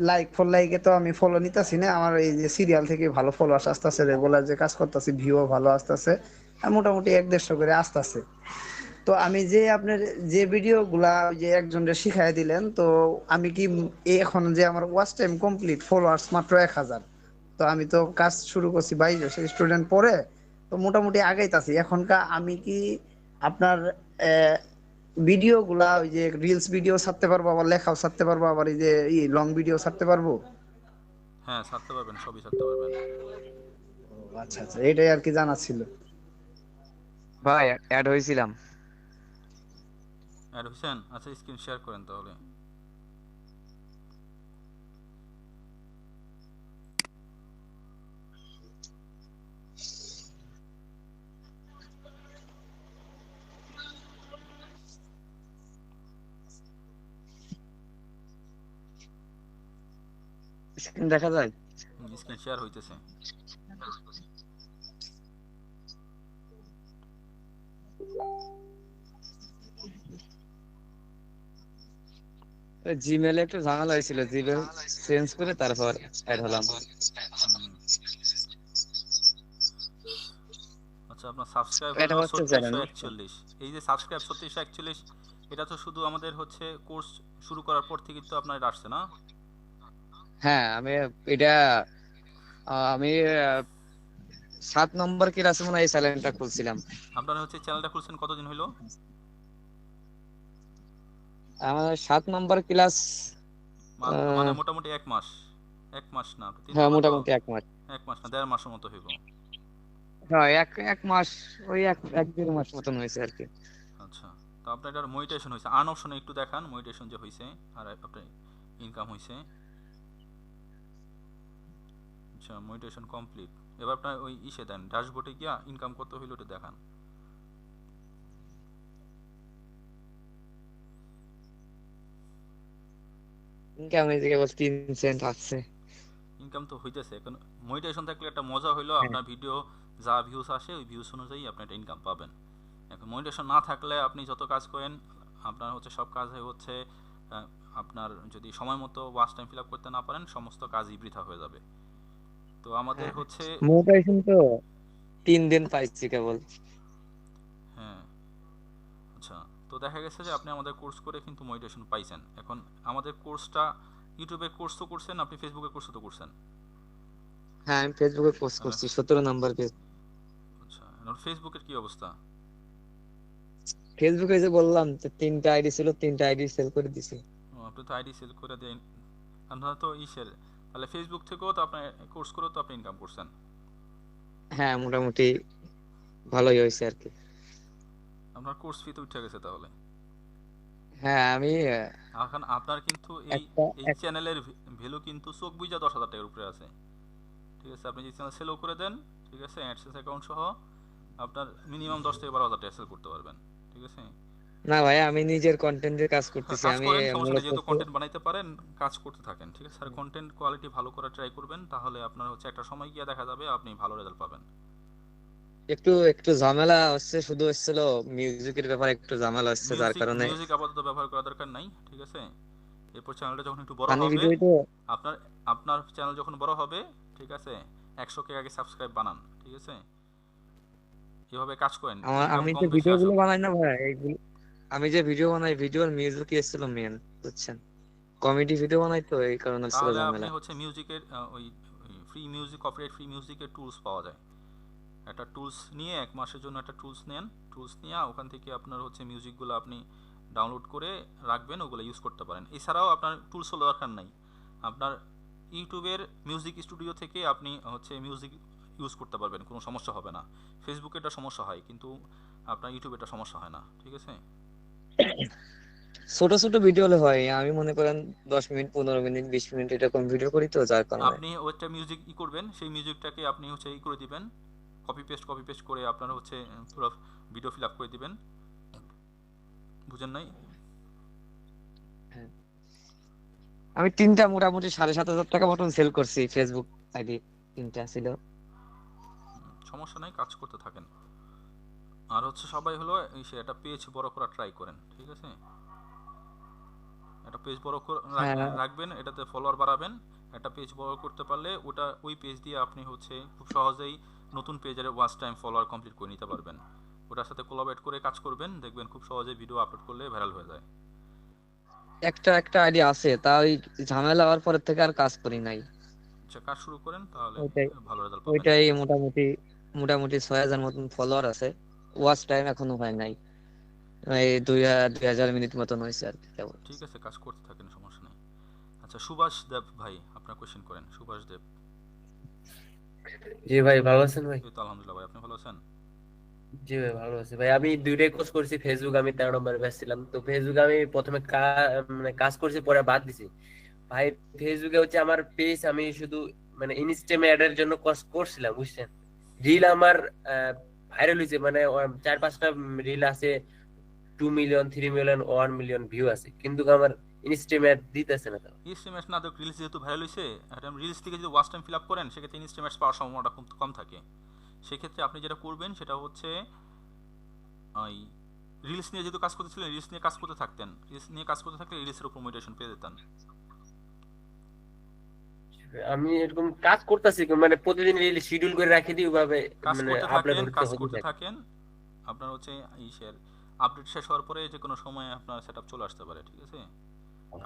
লাইক ফর লাইকে তো আমি ফলো নিতেছি না, আমার এই যে সিরিয়াল থেকে ভালো ফলোয়ার্স আসতেছে, রেগুলার যে কাজ করতেছি ভিউও ভালো আসতেছে, আর মোটামুটি 1-150 করে আসতেছে। তো আমি যে আপনার যে ভিডিও গুলা যে একজনকে শিখাই দিলেন, তো আমি কি এখন যে আমার ওয়াচ টাইম কমপ্লিট, ফলোয়ার্স মাত্র 1000, তো আমি তো কাজ শুরু করছি 22 স্টুডেন্ট পরে, তো মোটামুটি আগাইতাছি। এখনকার আমি কি আপনার ভিডিও গুলা ওই যে রিলস ভিডিও ছাড়তে পারবো, আবার লেখাও ছাড়তে পারবো, আবার এই যে লং ভিডিও ছাড়তে পারবো? হ্যাঁ, ছাড়তে পারবেন, সবই ছাড়তে পারবেন। আচ্ছা আচ্ছা, এটাই আর কি জানা ছিল ভাই। অ্যাড হয়েছিলাম। অ্যাড হইছেন? আচ্ছা, স্ক্রিন শেয়ার করেন তাহলে। স্ক্রিন দেখা যায়? স্ক্রিন শেয়ার হইতেছে। জিমেলে একটু ঝামেলা হয়েছিল, জিমেল চেঞ্জ করে তারপর অ্যাড হলাম। আচ্ছা, আপনার সাবস্ক্রাইব এটা হলো হচ্ছে চ্যালেঞ্জ। 3641। এই যে সাবস্ক্রাইব 3641, এটা তো শুধু আমাদের হচ্ছে কোর্স শুরু করার পর থেকে তো আপনার এটা আসছে না? হ্যাঁ আমি এটা আমি 7 নম্বর ক্লাসে মনে হয় এই চ্যানেলটা খুলছিলাম। আপনারা হচ্ছে চ্যানেলটা খুলছেন কতদিন হলো? আমার 7 নম্বর ক্লাস, মানে মোটামুটি 1 মাস। 1 মাস না, 3 হ্যাঁ হলো তো? মোটামুটি 1 মাস। 1 মাস না, 1.5 মাসের মতো হইব। হ্যাঁ এক মাস, ওই এক দেড় মাস মতন হয়েছে আর কি। আচ্ছা, তো আপনার এটার মনিটাইজেশন হয়েছে? আর্ন অপশনে একটু দেখান মনিটাইজেশন যে হয়েছে আর আপনার ইনকাম হয়েছে। আচ্ছা, মনিটাইজেশন কমপ্লিট। এবার আপনার ওই ইসে দেন, ড্যাশবোর্ডে গিয়া ইনকাম কত হইলো ওটা দেখান। ইনকাম হয়েছে কেবল 3 সেন্ট আসছে। ইনকাম তো হইতেছে। এখন মনিটাইজেশন থাকলে একটা মজা হইলো, আপনার ভিডিও যা ভিউজ আসে ওই ভিউজ অনুযায়ী আপনি একটা ইনকাম পাবেন। এখন মনিটাইজেশন না থাকলে আপনি যত কাজ করেন, আপনার হচ্ছে সব কাজে হচ্ছে আপনার যদি সময় মতো ওয়াচ টাইম ফিল আপ করতে না পারেন, সমস্ত কাজই বৃথা হয়ে যাবে। তো আমাদের হচ্ছে মোটিভেশন তো 3 দিন পাইছি কেবল। হ্যাঁ, আচ্ছা, তো দেখা গেছে যে আপনি আমাদের কোর্স করে কিন্তু মনিটাইজেশন পাইছেন। এখন আমাদের কোর্সটা ইউটিউবে কোর্স তো করছেন, আপনি ফেসবুকে কোর্স তো করছেন। হ্যাঁ আমি ফেসবুকে পোস্ট করছি 17 নম্বর পেজ। আচ্ছা, এখন ফেসবুকের কি অবস্থা? ফেসবুকে যে বললাম যে 3টা আইডি ছিল, 3টা আইডি সেল করে দিছি। আপনি তো আইডি সেল করে দেন, আপনারা তো ইসের, তাহলে ফেসবুক থেকেও তো আপনি কোর্স করে তো আপনি ইনকাম করছেন। হ্যাঁ মোটামুটি ভালোই হয়েছে আর কি। আপনার কোর্স ফি তো উঠে গেছে তাহলে। হ্যাঁ আমি এখন আপনার কিন্তু এই চ্যানেলের ভ্যালু কিন্তু চোখ বুঝা 10,000 টাকার উপরে আছে। ঠিক আছে, আপনি যে চ্যানেল সেলও করে দেন, ঠিক আছে, অ্যাডসেন্স অ্যাকাউন্ট সহ আপনার মিনিমাম 10 থেকে 12,000 টাকা সেল করতে পারবেন। ঠিক আছে, না ভাই আমি নিজের কন্টেন্টের কাজ করতেছি। কাজ আমি করেন, সমস্যা নেই, যেহেতু মূলত কন্টেন্ট বানাইতে পারেন কাজ করতে থাকেন। ঠিক আছে, আর কন্টেন্ট কোয়ালিটি ভালো করার ট্রাই করবেন, তাহলে আপনার হচ্ছে একটা সময় গিয়ে দেখা যাবে আপনি ভালো রেজাল্ট পাবেন। একটু ঝামেলা হচ্ছে, শুধু হচ্ছিল মিউজিকের ব্যাপারে একটু ঝামেলা হচ্ছে, যার কারণে মিউজিক আপাতত ব্যবহার করা দরকার নাই। ঠিক আছে, এরপর চ্যানেলটা যখন একটু বড় ফানি হবে, ভিডিও তো আপনার আপনার চ্যানেল যখন বড় হবে, ঠিক আছে, 100K আগে সাবস্ক্রাইব বানান। ঠিক আছে, এভাবে কাজ করেন। আমি কম যে বেশি ভিডিওগুলো আসুক। বানাই না ভাই, এইগুলো আমি যে ভিডিও বানাই, ভিডিওর মিউজিক এসেছিল মেন, বুঝছেন, কমেডি ভিডিও বানাই তো এই কারণে ছিল তাহলে আপনি ঝামেলা। হচ্ছে মিউজিকের ওই ফ্রি মিউজিক, কপিরাইট ফ্রি মিউজিকের টুলস পাওয়া যায়। একটা টুলস নিয়ে 1 মাসের জন্য একটা টুলস নেন, টুলস নিয়ে ওখান থেকে আপনার হচ্ছে মিউজিকগুলো আপনি ডাউনলোড করে রাখবেন, ওগুলো ইউজ করতে পারেন। এছাড়াও আপনার টুলস হলো দরকার নাই, আপনার ইউটিউবের মিউজিক স্টুডিও থেকে আপনি হচ্ছে মিউজিক ইউজ করতে পারবেন, কোনো সমস্যা হবে না। ফেসবুকে এটা সমস্যা হয়, কিন্তু আপনার ইউটিউবে এটা সমস্যা হয় না। ঠিক আছে, ছোট ছোট ভিডিও হলে হয়, আমি মনে করেন 10 মিনিট 15 মিনিট 20 মিনিট এরকম ভিডিও করি তো, যার কারণে আপনি ওইটা মিউজিক করবেন, সেই মিউজিকটাকে আপনি হচ্ছে করে দিবেন, কপি পেস্ট করে আপনার হচ্ছে পুরো ভিডিও ফিল আপ করে দিবেন। বুঝেন নাই? আমি 3টা মোটামুটি 7,500 টাকা মতন সেল করছি, ফেসবুক আইডি 3টা ছিল। সমস্যা নাই, কাজ করতে থাকেন। আর হচ্ছে সবাই হলো সে একটা পেজ বড় করা ট্রাই করেন। ঠিক আছে, একটা পেজ বড় রাখবেন, এটাতে ফলোয়ার বাড়াবেন। একটা পেজ বড় করতে পারলে ওই পেজ দিয়ে আপনি হচ্ছে খুব সহজেই নতুন পেজের ওয়াচ টাইম ফলোয়ার কমপ্লিট করে নিতে পারবেন। ওটার সাথে কোলাবরেট করে কাজ করবেন, দেখবেন খুব সহজে ভিডিও আপলোড করলে ভাইরাল হয়ে যায়। একটা আইডি আছে, তা ওই ঝামেলা হওয়ার পর থেকে আর কাজ করি নাই। আচ্ছা, কাজ শুরু করেন, তাহলে ভালো রেজাল্ট পাবেন। ওইটাই মোটামুটি 6,000 মতন ফলোয়ার আছে, ওয়াচ টাইম এখনো হয় নাই, এই 2,000 মিনিট মতন হয়েছে আর কি কেবল। ঠিক আছে, কাজ করতে থাকেন, সমস্যা নেই। আচ্ছা, সুভাষ দেব ভাই, আপনার কোশ্চেন করেন। সুভাষ দেব। জি ভাই, ভালো আছেন ভাই? এই তো আলহামদুলিল্লাহ ভাই, আপনি ভালো আছেন? জি ভাই, ভালো আছি ভাই। আমি 2টাই কোর্স করছি। ফেসবুক আমি 13 নম্বরে ব্যাচ ছিলাম। তো ফেসবুকে আমি প্রথমে মানে কাজ করছি, পরে বাদ দিছি ভাই। ফেসবুকে হচ্ছে আমার পেজ, আমি শুধু মানে ইনস্টাগ্রামে অ্যাডের জন্য কাজ করছিলাম, বুঝছেন। রিল আমার ভাইরাল হয়েছে, মানে 4-5টা রিল আছে, 2 মিলিয়ন 3 মিলিয়ন 1 মিলিয়ন ভিউ আছে, কিন্তু আমার ইনস্টাগ্রামে অ্যাড দিতেছে না। ইনস্ট্রিমেন্টস না, তো রিলস যেহেতু ভাইরাল হয়েছে, একটা রিলস থেকে যদি ওয়াচ টাইম ফিল আপ করেন, সেক্ষেত্রে ইনস্ট্রিমেন্টস পাওয়ার সম্ভাবনাটা খুব কম থাকে। সেক্ষেত্রে আপনি যেটা করবেন সেটা হচ্ছে ওই রিলস নিয়ে যেহেতু কাজ করতেছিলেন, রিলস নিয়ে কাজ করতে থাকতেন, রিলস নিয়ে কাজ করতে থাকলে রিলসের উপর মোটিভেশন পেয়ে যেতেন। আমি এরকম কাজ করতেছি, মানে প্রতিদিন শিডিউল করে রাখি দিই ওইভাবে, কাজ মানে করতে আপলোড থাকেন, হতে কাজ হতে করতে থাকে। থাকেন। আপনার হচ্ছে ইসের আপডেট শেষ হওয়ার পরে যে কোনো সময় আপনার সেটআপ চলে আসতে পারে, ঠিক আছে?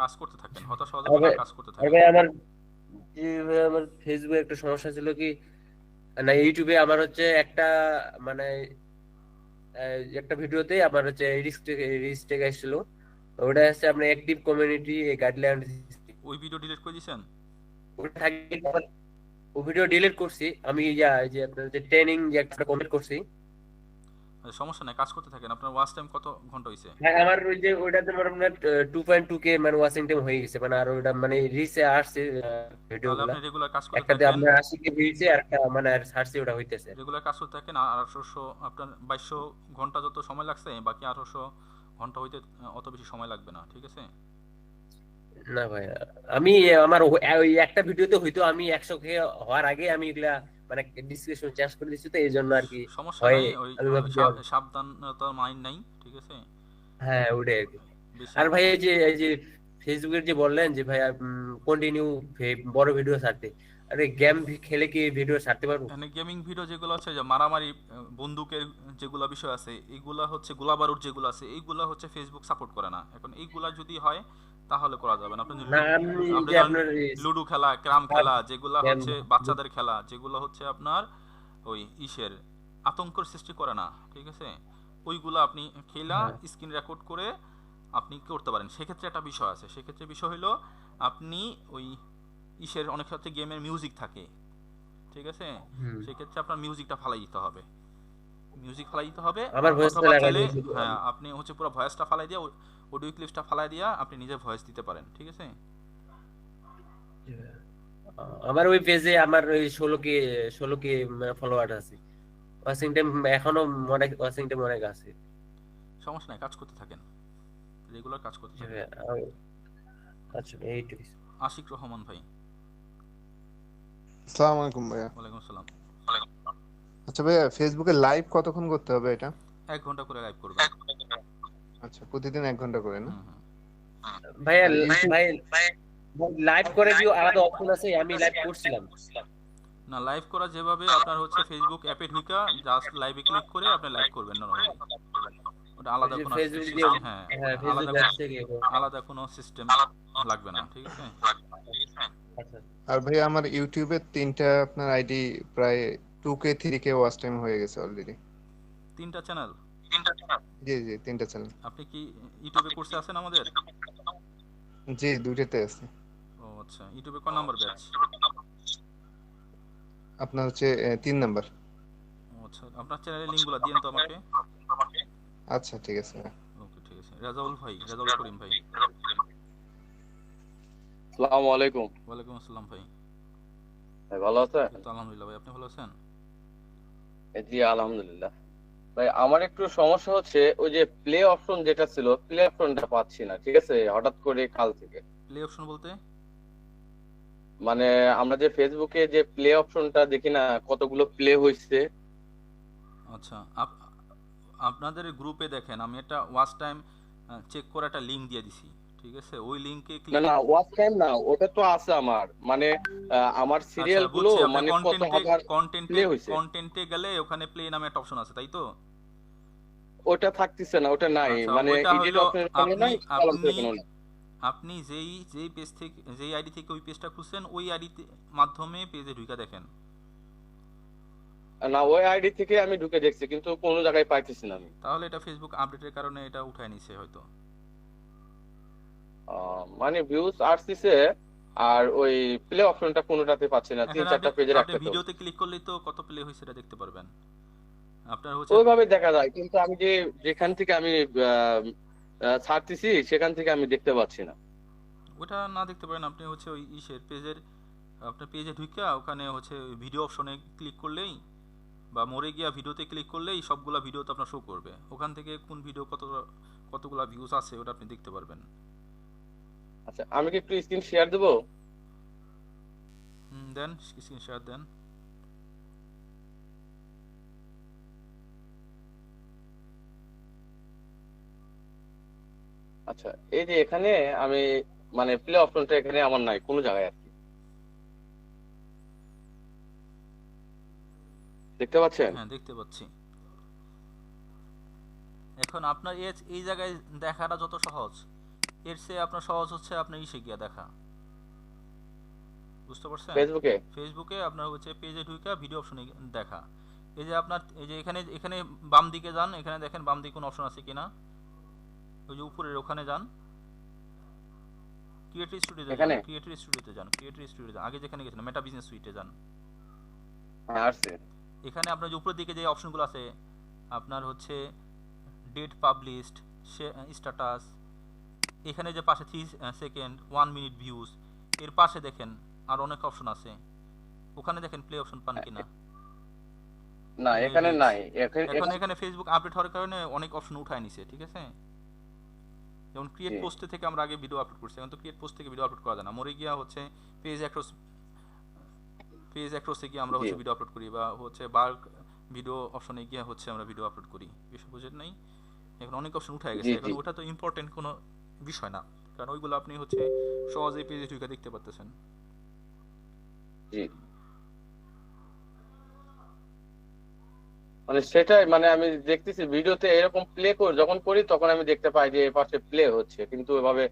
কাজ করতে থাকেন, হতাশ হওয়া যাবে না, কাজ করতে আর থাকেন। ভাই আমার ফেসবুকে একটা সমস্যা ছিল কি, না ইউটিউবে আমার হচ্ছে একটা মানে একটা ভিডিওতে আমার হচ্ছে রিস্টেক আসছিল। ওটা হচ্ছে আপনার অ্যাক্টিভ কমিউনিটি গাইডলাইন। ওই ভিডিও ডিলিট করে দিয়েছেন? ওটা থাকি, ওই ভিডিও ডিলিট করছি আমি, এই যে আপনার যে ট্রেনিং যে একটা কমেন্ট করছি। সমস্যা নাই, কাজ করতে থাকেন। আপনার ওয়াচ টাইম কত ঘন্টা হইছে? হ্যাঁ, আমার ওই যে ওইটাতে আমার আপনার 2.2k মানে ওয়াচিং টাইম হয়ে গেছে, মানে আর ওটা মানে রিচে আসছে তাহলে ভিডিওগুলো। আপনি রেগুলার কাজ করতে একটাতে থাকেন, আপনার 80k রিচে আর একটা মানে আর সার্চে ওটা হইতেছে। রেগুলার কাজ করতে থাকেন। আর 1800 আপনার 2200 ঘন্টা যত সময় লাগছে, বাকি 1800 ঘন্টা হইতে অত বেশি সময় লাগবে না, ঠিক আছে? না ভাই, আমি আমার ওই একটা ভিডিওতে হয়তো আমি 100k হওয়ার আগে আমি এগুলা মানে ডিসক্রিপশন চেঞ্জ করে দিচ্ছি, তো এই জন্য আর কি সমস্যা হয়। নাই, ওই আমি ভাবছি সাবধানতার মাইন্ড নাই, ঠিক আছে? হ্যাঁ ওটাই আর কি। বেশি আর ভাই এই যে ফেসবুকের যে বললেন যে ভাই কন্টিনিউ বড় ভিডিও ছাড়তে, আরে গেম খেলে কি ভিডিও ছাড়তে পারবো? মানে গেমিং ভিডিও যেগুলো আছে, যে মারামারি বন্দুকের যেগুলো বিষয় আছে, এইগুলা হচ্ছে গোলাবারুদ যেগুলো আছে, এইগুলা হচ্ছে ফেসবুক সাপোর্ট করে না। এখন এইগুলা যদি হয় তাহলে করা যাবে না। আপনি না আমি আপনি যে আপনার লুডো খেলা, ক্রাম খেলা, যেগুলা হচ্ছে বাচ্চাদের খেলা, যেগুলো হচ্ছে আপনার ওই ইসের আতঙ্কের সৃষ্টি করে না, ঠিক আছে? ওইগুলা আপনি খেলা স্ক্রিন রেকর্ড করে আপনি করতে পারেন। সেক্ষেত্রে একটা বিষয় আছে, সেক্ষেত্রে বিষয় হলো আপনি ওই ইসের অনেক ক্ষেত্রে গেমের মিউজিক থাকে, ঠিক আছে? সেক্ষেত্রে আপনার মিউজিকটা ফালাই দিতে হবে, মিউজিক ফালাই দিতে হবে। আমার ভয়েসটা অথবা লাগাই চাইলে দিয়েছি। হ্যাঁ, আপনি হচ্ছে পুরো ভয়েসটা ফালাই দিয়ে অডিও ক্লিপসটা ফালাই দিয়া আপনি নিজে ভয়েস দিতে পারেন, ঠিক আছে? আমার ওই পেজে আমার ওই 16k ফলোয়ার আছে, ওয়াচিং টাইম এখনো অনেক, ওয়াচিং টাইম অনেক আছে। সমস্যা নাই, কাজ করতে থাকেন, রেগুলার কাজ করতে থাকেন। আচ্ছা এইটাই। আশিক রহমান ভাই। আসসালামু আলাইকুম ভাইয়া। ওয়ালাইকুম আসসালাম। আচ্ছা ভাইয়া, ফেসবুকে লাইভ কতক্ষণ করতে হবে এটা? 1 ঘন্টা করে লাইভ করবেন। আচ্ছা, প্রতিদিন 1 ঘন্টা করে না? ভাইয়া ভাই লাইভ করে দিও, আলাদা অপশন আছে, আমি লাইভ করছিলাম না। লাইভ করা যেভাবে আপনার হচ্ছে ফেসবুক অ্যাপে ঢুকা জাস্ট লাইভে ক্লিক করে আপনি লাইভ করবেন নরমালি। ওটা আলাদা কোনো সিস্টেম, হ্যাঁ আলাদা কোনো সিস্টেম লাগবে না, ঠিক আছে? আর ভাই আমার ইউটিউবে 3টা আপনার আইডি প্রায় 2k 3k ওয়াচ টাইম হয়ে গেছে অলরেডি। 3টা চ্যানেল? জি জি, 3টা চ্যানেল। আপনি কি ইউটিউবে কোর্সে আছেন আমাদের? জি, 2টাতে আছে। ও আচ্ছা, ইউটিউবে কোন নাম্বার ব্যাচ? আপনার হচ্ছে 3 নাম্বার। ও আচ্ছা, আপনার চ্যানেলের লিংকগুলো দিয়েন তো আমাকে। আচ্ছা ঠিক আছে। ওকে ঠিক আছে। রাজাউল ভাই, রাজাউল করিম ভাই। আসসালামু আলাইকুম। ওয়ালাইকুম আসসালাম ভাই। ভাই ভালো আছেন? তো আলহামদুলিল্লাহ ভাই, আপনি ভালো আছেন? জি আলহামদুলিল্লাহ। ভাই আমার একটু সমস্যা হচ্ছে, ওই যে প্লে অপশন যেটা ছিল, প্লে অপশনটা পাচ্ছি না, ঠিক আছে? হঠাৎ করে কাল থেকে। প্লে অপশন বলতে? মানে আমরা যে ফেসবুকে যে প্লে অপশনটা দেখি না, কতগুলো প্লে হইছে। আচ্ছা, আপনাদের গ্রুপে দেখেন আমি একটা ওয়াচ টাইম চেক করে একটা লিংক দিয়ে দিছি, ঠিক আছে? ওই লিংকে না ক্লিক। না, ওয়াচ টাইম না, ওটা তো আছে আমার, মানে আমার সিরিয়াল গুলো মানে কত হাজার প্লে হইছে। কন্টেন্টে গেলে ওখানে প্লে নামে একটা অপশন আছে, তাই তো? ওটা থাকতেছে না, ওটা নাই, আচ্ছা, মানে ওটা এডিট হলো অপশন নাই, কলাম থেকে নাই। আপনি যেই পেজ থেকে, যেই আইডি থেকে ওই পেজটা খুলছেন, ওই আইডি মাধ্যমে পেজে ঢুকে দেখেন। না, ওই আইডি থেকে আমি ঢুকে দেখছি, কিন্তু কোনো জায়গায় পাইতেছি না আমি। তাহলে এটা ফেসবুক আপডেটের কারণে এটা উঠায় নিছে হয়তো। মানে ভিউজ আসছে আর ওই প্লে অপশনটা কোনোটাতে পাচ্ছি না, 3-4টা পেজের আপনি একটা। ভিডিওতে ক্লিক করলেই তো কত প্লে হইছে এটা দেখতে পারবেন। আপনার হচ্ছে ওইভাবে দেখা যায়, কিন্তু আমি যেখান থেকে আমি ছাড়তেছি সেখান থেকে আমি দেখতে পাচ্ছি না। ওটা না দেখতে পারেন, আপনি হচ্ছে ওই ইসের পেজের, আপনার পেজে ঢুকে ওখানে হচ্ছে ভিডিও অপশনে ক্লিক করলেই বা মরে গিয়া ভিডিওতে ক্লিক করলেই সবগুলা ভিডিও তো আপনার শো করবে। ওখান থেকে কোন ভিডিও কতগুলা ভিউজ আছে ওটা আপনি দেখতে পারবেন। আচ্ছা, আমি কি একটু স্ক্রিন শেয়ার দেবো? দেন, স্ক্রিন শেয়ার দেন। আচ্ছা, এই যে এখানে আমি মানে প্লে অপশনটা এখানে আমার নাই কোনো জায়গায় আর কি। দেখতে পাচ্ছেন? হ্যাঁ দেখতে পাচ্ছি। এখন আপনার এই জায়গায় দেখাটা যত সহজ, এর চেয়ে আপনার সহজ হচ্ছে আপনার ইসে গিয়া দেখা, বুঝতে পারছেন? ফেসবুকে ফেসবুকে আপনার হচ্ছে পেজে ঢুকে ভিডিও অপশনে দেখা। এই যে আপনার এই যে এখানে বাম দিকে যান, এখানে দেখেন বাম দিকে কোনো অপশন আছে কিনা, ওই যে উপরের ওখানে যান, ক্রিয়েটর স্টুডিওতে যান, এখানে ক্রিয়েটর স্টুডিওতে যান, ক্রিয়েটর স্টুডিওতে যান, আগে যেখানে গেছিলেন মেটা বিজনেস সুইটে যান। আসছে। এখানে আপনার যে উপরের দিকে যে অপশনগুলো আছে আপনার হচ্ছে ডেট পাবলিশড, স্ট্যাটাস, এখানে যে পাশে 3 সেকেন্ড 1 মিনিট ভিউজ, এর পাশে দেখেন আর অনেক অপশন আছে, ওখানে দেখেন প্লে অপশন পান কিনা। না এখানে নাই। এখন এখানে ফেসবুক আপডেট হওয়ার কারণে অনেক অপশন উঠায় নিছে, ঠিক আছে? যেমন ক্রিয়েট পোস্ট থেকে আমরা আগে ভিডিও আপলোড করছি, এখন তো ক্রিয়েট পোস্ট থেকে ভিডিও আপলোড করা যায় না, মরে গিয়া হচ্ছে পেজ অ্যাক্রসে গিয়ে আমরা হচ্ছে ভিডিও আপলোড করি, বা হচ্ছে বাল্ক ভিডিও অপশনে গিয়ে হচ্ছে আমরা ভিডিও আপলোড করি, বিষয় বুঝেন নাই? এখন অনেক অপশন উঠায় গেছে, এখন ওটা তো ইম্পর্টেন্ট কোনো বিষয় না, কারণ ওইগুলো আপনি হচ্ছে সহজেই পেজে ঢুকে দেখতে পারতেছেন। জি মানে সেটাই, মানে আমি দেখতেছি ভিডিওতে এরকম প্লে করে যখন করি তখন আমি দেখতে পাই যে এই পাশে প্লে হচ্ছে, কিন্তু এভাবে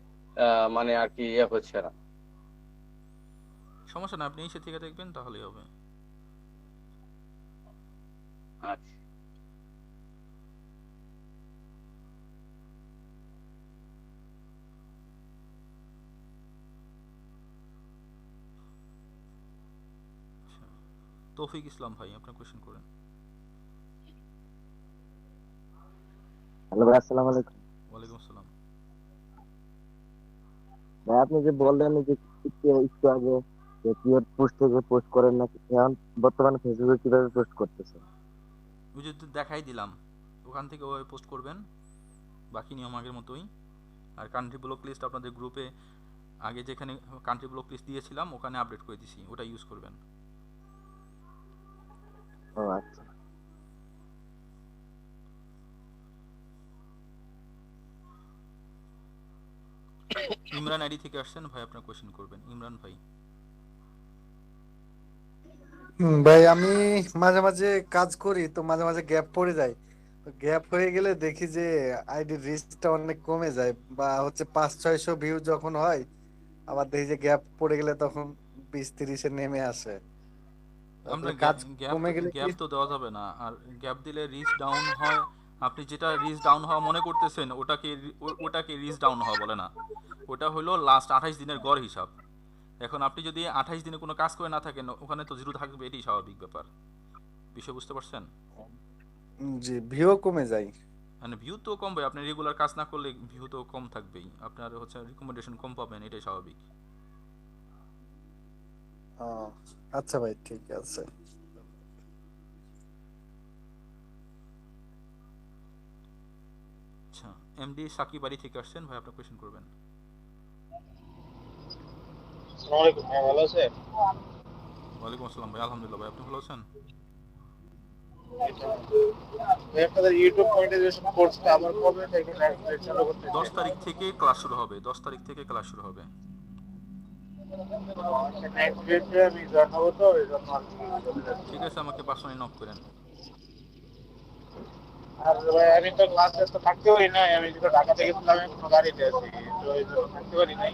মানে আর কি হচ্ছে না। সমস্যা না, আপনি এসে থেকে দেখবেন তাহলেই হবে। আচ্ছা তৌফিক ইসলাম ভাই, আপনার কোশ্চেন করেন। হ্যালো ভাই, আসসালামু আলাইকুম। ওয়ালাইকুম আসসালাম। ভাই আপনি যে বললেন যে একটু আগে যে কিওয়ার্ড পোস্ট থেকে পোস্ট করেন না, এখন বর্তমানে ফেসবুকে কিভাবে পোস্ট করতেছেন? ওই যে দেখাই দিলাম, ওখান থেকে ওই পোস্ট করবেন, বাকি নিয়ম আগের মতোই। আর কান্ট্রি ব্লক লিস্ট আপনাদের গ্রুপে আগে যেখানে কান্ট্রি ব্লক লিস্ট দিয়েছিলাম ওখানে আপডেট করে দিছি, ওটা ইউজ করবেন। ও আচ্ছা। ইমরান আইডি থেকে আসছেন ভাই, আপনার কোশ্চেন করবেন ইমরান ভাই। ভাই আমি মাঝে মাঝে কাজ করি, তো মাঝে মাঝে গ্যাপ পড়ে যায়, তো গ্যাপ হয়ে গেলে দেখি যে আইডির রিচটা অনেক কমে যায়, বা হচ্ছে 500-600 ভিউ যখন হয়, আবার দেখি যে গ্যাপ পড়ে গেলে তখন 20-30-এ নেমে আসে। আমরা কাজ কমে গেলে গ্যাপ তো দেওয়া যাবে না, আর গ্যাপ দিলে রিচ ডাউন হয়। আপনি যেটা রিচ ডাউন হওয়া মনে করতেছেন ওটাকে রিচ ডাউন হওয়া বলে না, ওটা হলো লাস্ট 28 দিনের গড় হিসাব। এখন আপনি যদি 28 দিনে কোনো কাজ করে না থাকেন ওখানে তো জিরো থাকবে, এটাই স্বাভাবিক ব্যাপার, বিষয় বুঝতে পারছেন? জি, ভিউ কমে যায়। মানে ভিউ তো কমবে, আপনি রেগুলার কাজ না করলে ভিউ তো কম থাকবেই, আপনার হচ্ছে রিকমেন্ডেশন কম পাবেন, এটাই স্বাভাবিক। আচ্ছা ভাই, ঠিক আছে। আচ্ছা, এমডি সাকিব বাড়ি থেকে আসছেন ভাই, আপনার কোশ্চেন করবেন। আসসালামু আলাইকুম ভাই, ভালো আছেন? ওয়ালাইকুম আসসালাম ভাই, আলহামদুলিল্লাহ ভাই, আপনি ভালো আছেন? ভাই আপনাদের ইউটিউব মনিটাইজেশন কোর্সটা আবার কবে থেকে চালু করতে 10 তারিখ থেকে ক্লাস শুরু হবে, 10 তারিখ থেকে ক্লাস শুরু হবে। নেক্সট ডেটে আমি জয়েন হবো, তো এই জন্য আর কি। ঠিক আছে, আমাকে পার্সোনালি নক করেন। আর ভাই আমি তো ক্লাসে তো থাকতে পারি না, আমি যেটা ঢাকা থেকে ছিলাম কোনো গাড়িতে আছি, তো এই জন্য থাকতে পারি নাই।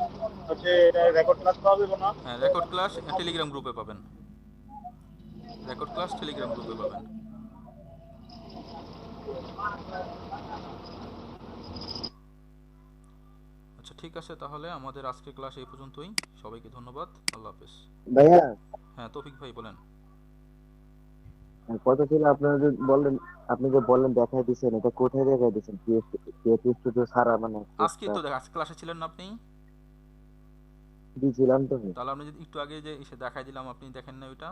হচ্ছে এটা রেকর্ড ক্লাস পাওয়া যাবে না? হ্যাঁ, রেকর্ড ক্লাস টেলিগ্রাম গ্রুপে পাবেন, রেকর্ড ক্লাস টেলিগ্রাম গ্রুপে পাবেন। আচ্ছা ঠিক আছে, তাহলে আমাদের আজকের ক্লাস এই পর্যন্তই, সবাইকে ধন্যবাদ, আল্লাহ হাফেজ। ভাইয়া, হ্যাঁ তৌফিক ভাই বলেন। কথা ছিল আপনারা যে বললেন, আপনি যে বললেন দেখাই দিয়েছেন, এটা কোথায় দেখাই দিয়েছেন? ক্রিয়েটিভ স্টুডিও সারা মানে আজকে তো আজকে ক্লাসে ছিলেন না আপনি? দিয়েছিলাম তো। তাহলে আপনি যদি একটু আগে যে এসে দেখাই দিলাম, আপনি দেখেন না ওইটা?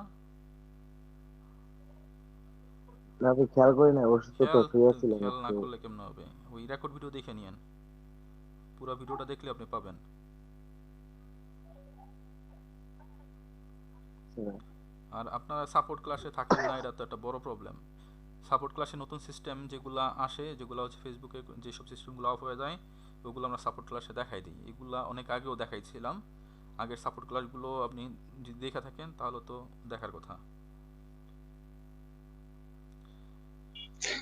না আমি খেয়াল করি না, অসুস্থ তো, ফ্রি ছিলাম। খেয়াল না করলে কেমন হবে? ওই রেকর্ড ভিডিও দেখে নিয়েন, পুরো ভিডিওটা দেখলে আপনি পাবেন। আর আপনারা সাপোর্ট ক্লাসে থাকেন না, এটা তো একটা বড় প্রবলেম। সাপোর্ট ক্লাসে নতুন সিস্টেম যেগুলো আসে, যেগুলো হচ্ছে ফেসবুকে যেসব সিস্টেমগুলো অফ হয়ে যায় ওগুলো আমরা সাপোর্ট ক্লাসে দেখাই দিই, এগুলো অনেক আগেও দেখাইছিলাম। আগের সাপোর্ট ক্লাসগুলো আপনি যদি দেখে থাকেন তাহলে তো দেখার কথা।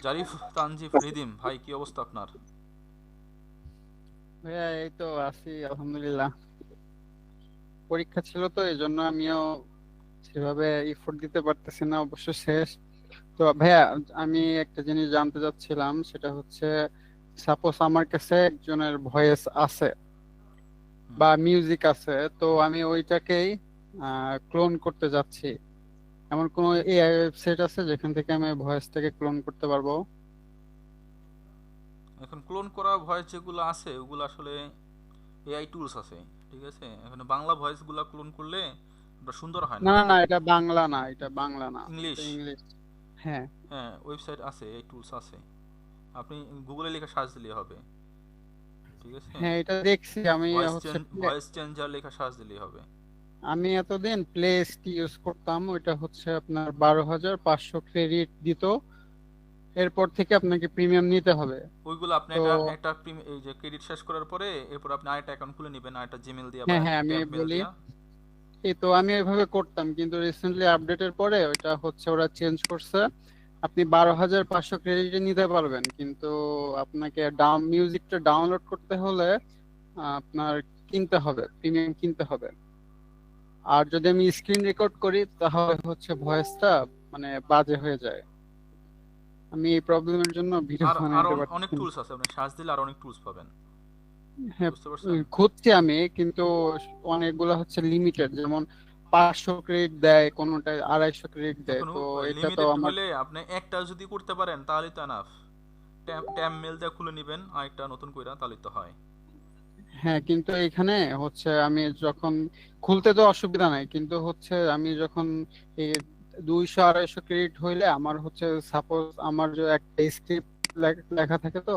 জারিফ তানজিফ রিদিম ভাই, কি অবস্থা আপনার? ভাইয়া এই তো আছি আলহামদুলিল্লাহ। পরীক্ষা ছিল তো এই জন্য আমিও সেভাবে ইফোর্ট দিতে পারতেছি না, অবশ্য শেষ। তো ভাইয়া আমি একটা জিনিস জানতে চাচ্ছিলাম, সেটা হচ্ছে সাপোজ আমার কাছে একজনের ভয়েস আছে বা মিউজিক আছে, তো আমি ওইটাকেই ক্লোন করতে যাচ্ছি। এমন কোনো এআই ওয়েবসাইট আছে যেখান থেকে আমি ভয়েসটাকে ক্লোন করতে পারবো? এখন ক্লোন করা ভয়েস যেগুলো আছে ওগুলো আসলে এআই টুলস আছে, ঠিক আছে। এখন বাংলা ভয়েস গুলা ক্লোন করলে ওটা সুন্দর হয় না না। না না, এটা বাংলা না, এটা বাংলা না, ইংলিশ? এটা ইংলিশ। হ্যাঁ হ্যাঁ, ওয়েবসাইট আছে, এই টুলস আছে, আপনি গুগলে লিখে সার্চ দিলেই হবে, ঠিক আছে। হ্যাঁ, এটা দেখছি আমি। হচ্ছে ভয়েস চেঞ্জার লেখা সার্চ দিলেই হবে। আমি এতদিন প্লেসটি ইউজ করতাম, ওইটা হচ্ছে আপনার 12,500 ক্রেডিট দিত, এরপর থেকে আপনাকে প্রিমিয়াম নিতে হবে। ওইগুলো আপনি তো একটা এই যে ক্রেডিট শেষ করার পরে এরপর আপনি আরেকটা অ্যাকাউন্ট খুলে নেবেন, আরেকটা জিমেল দিয়ে বা হ্যাঁ হ্যাঁ, আমি ট্যাব মেল বলি, দিয়ে। এই তো আমি এভাবে করতাম, কিন্তু রিসেন্টলি আপডেটের পরে ওইটা হচ্ছে ওরা চেঞ্জ করছে। আপনি 12,500 ক্রেডিটে নিতে পারবেন, কিন্তু আপনাকে মিউজিকটা ডাউনলোড করতে হলে আপনার কিনতে হবে, প্রিমিয়াম কিনতে হবে। আর যদি আমি স্ক্রিন রেকর্ড করি তাহলে হচ্ছে ভয়েসটা মানে বাজে হয়ে যায়। আমি এই প্রবলেমের জন্য ভিডিও আর বানাতে অনেক পারছি না। টুলস আছে, আপনি সার্চ দিলে আর অনেক টুলস পাবেন, হ্যাঁ, বুঝতে পারছেন। খুঁজছি আমি, কিন্তু অনেকগুলো হচ্ছে লিমিটেড, যেমন 500 ক্রেডিট দেয়, কোনোটা 250 ক্রেডিট দেয়, এখন তো এটা তো লিমিটেড আমার। হলে আপনি একটা যদি করতে পারেন তাহলে তো এনাফ। ট্যাব মেল দিয়ে খুলে নেবেন আরেকটা নতুন কইরা, তাহলে তো হয়। হ্যাঁ, কিন্তু এখানে হচ্ছে আমি যখন খুলতে তো অসুবিধা নাই, কিন্তু হচ্ছে আমি যখন এই 200-250 ক্রেডিট হইলে আমার হচ্ছে সাপোজ আমার যে একটা স্ক্রিপ্ট লেখা থাকে, তো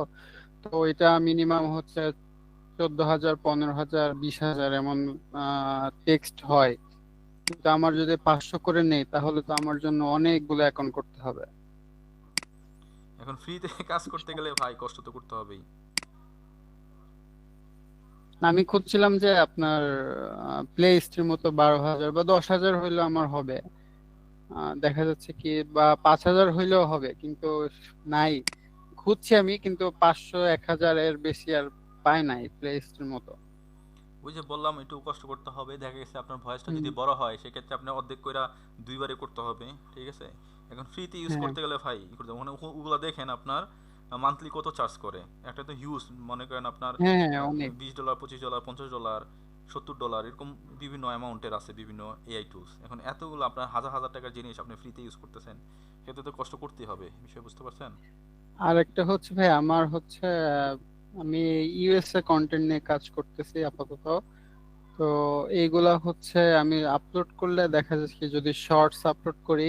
তো এটা মিনিমাম হচ্ছে 14,000, 15,000, 20,000 এমন টেক্সট হয়। কিন্তু আমার যদি 500 করে নেই তাহলে তো আমার জন্য অনেকগুলো অ্যাকাউন্ট করতে হবে। এখন ফ্রিতে কাজ করতে গেলে ভাই কষ্ট তো করতে হবেই। আমি খুঁজছিলাম যে আপনার প্লে স্টোর মতো 12,000 বা 10,000 হইলেও আমার হবে। দেখা যাচ্ছে কি, বা 5,000 হইলেও হবে, কিন্তু নাই। খুঁজছি আমি, কিন্তু 500-1,000 এর বেশি আর পাই নাই প্লে স্টোর মতো। ওই যে বললাম একটু কষ্ট করতে হবে, দেখা গেছে আপনার ভয়েসটা যদি হুম। বড় হয় সেক্ষেত্রে আপনি অর্ধেক কইরা দুইবারে করতে হবে, ঠিক আছে। এখন ফ্রিতে ইউজ হ্যাঁ করতে গেলে ভাই কি করতে হবে, মানে ওগুলো দেখেন আপনার মান্থলি কত চার্জ করে। একটা তো হিউজ, মনে করেন আপনার হ্যাঁ হ্যাঁ, অনেক। $20, $25, $50, $70 এরকম বিভিন্ন অ্যামাউন্টের আছে বিভিন্ন এআই টুলস। এখন এতগুলো আপনার হাজার হাজার টাকার জিনিস আপনি ফ্রিতে ইউজ করতেছেন, সেটা তো কষ্ট করতেই হবে, বিষয় বুঝতে পারছেন। আর একটা হচ্ছে ভাই, আমার হচ্ছে আমি ইউএসএ কন্টেন্ট নিয়ে কাজ করতেছি আপাতত। তো এইগুলা হচ্ছে আমি আপলোড করলে দেখা যাচ্ছে কি, যদি শর্টস আপলোড করি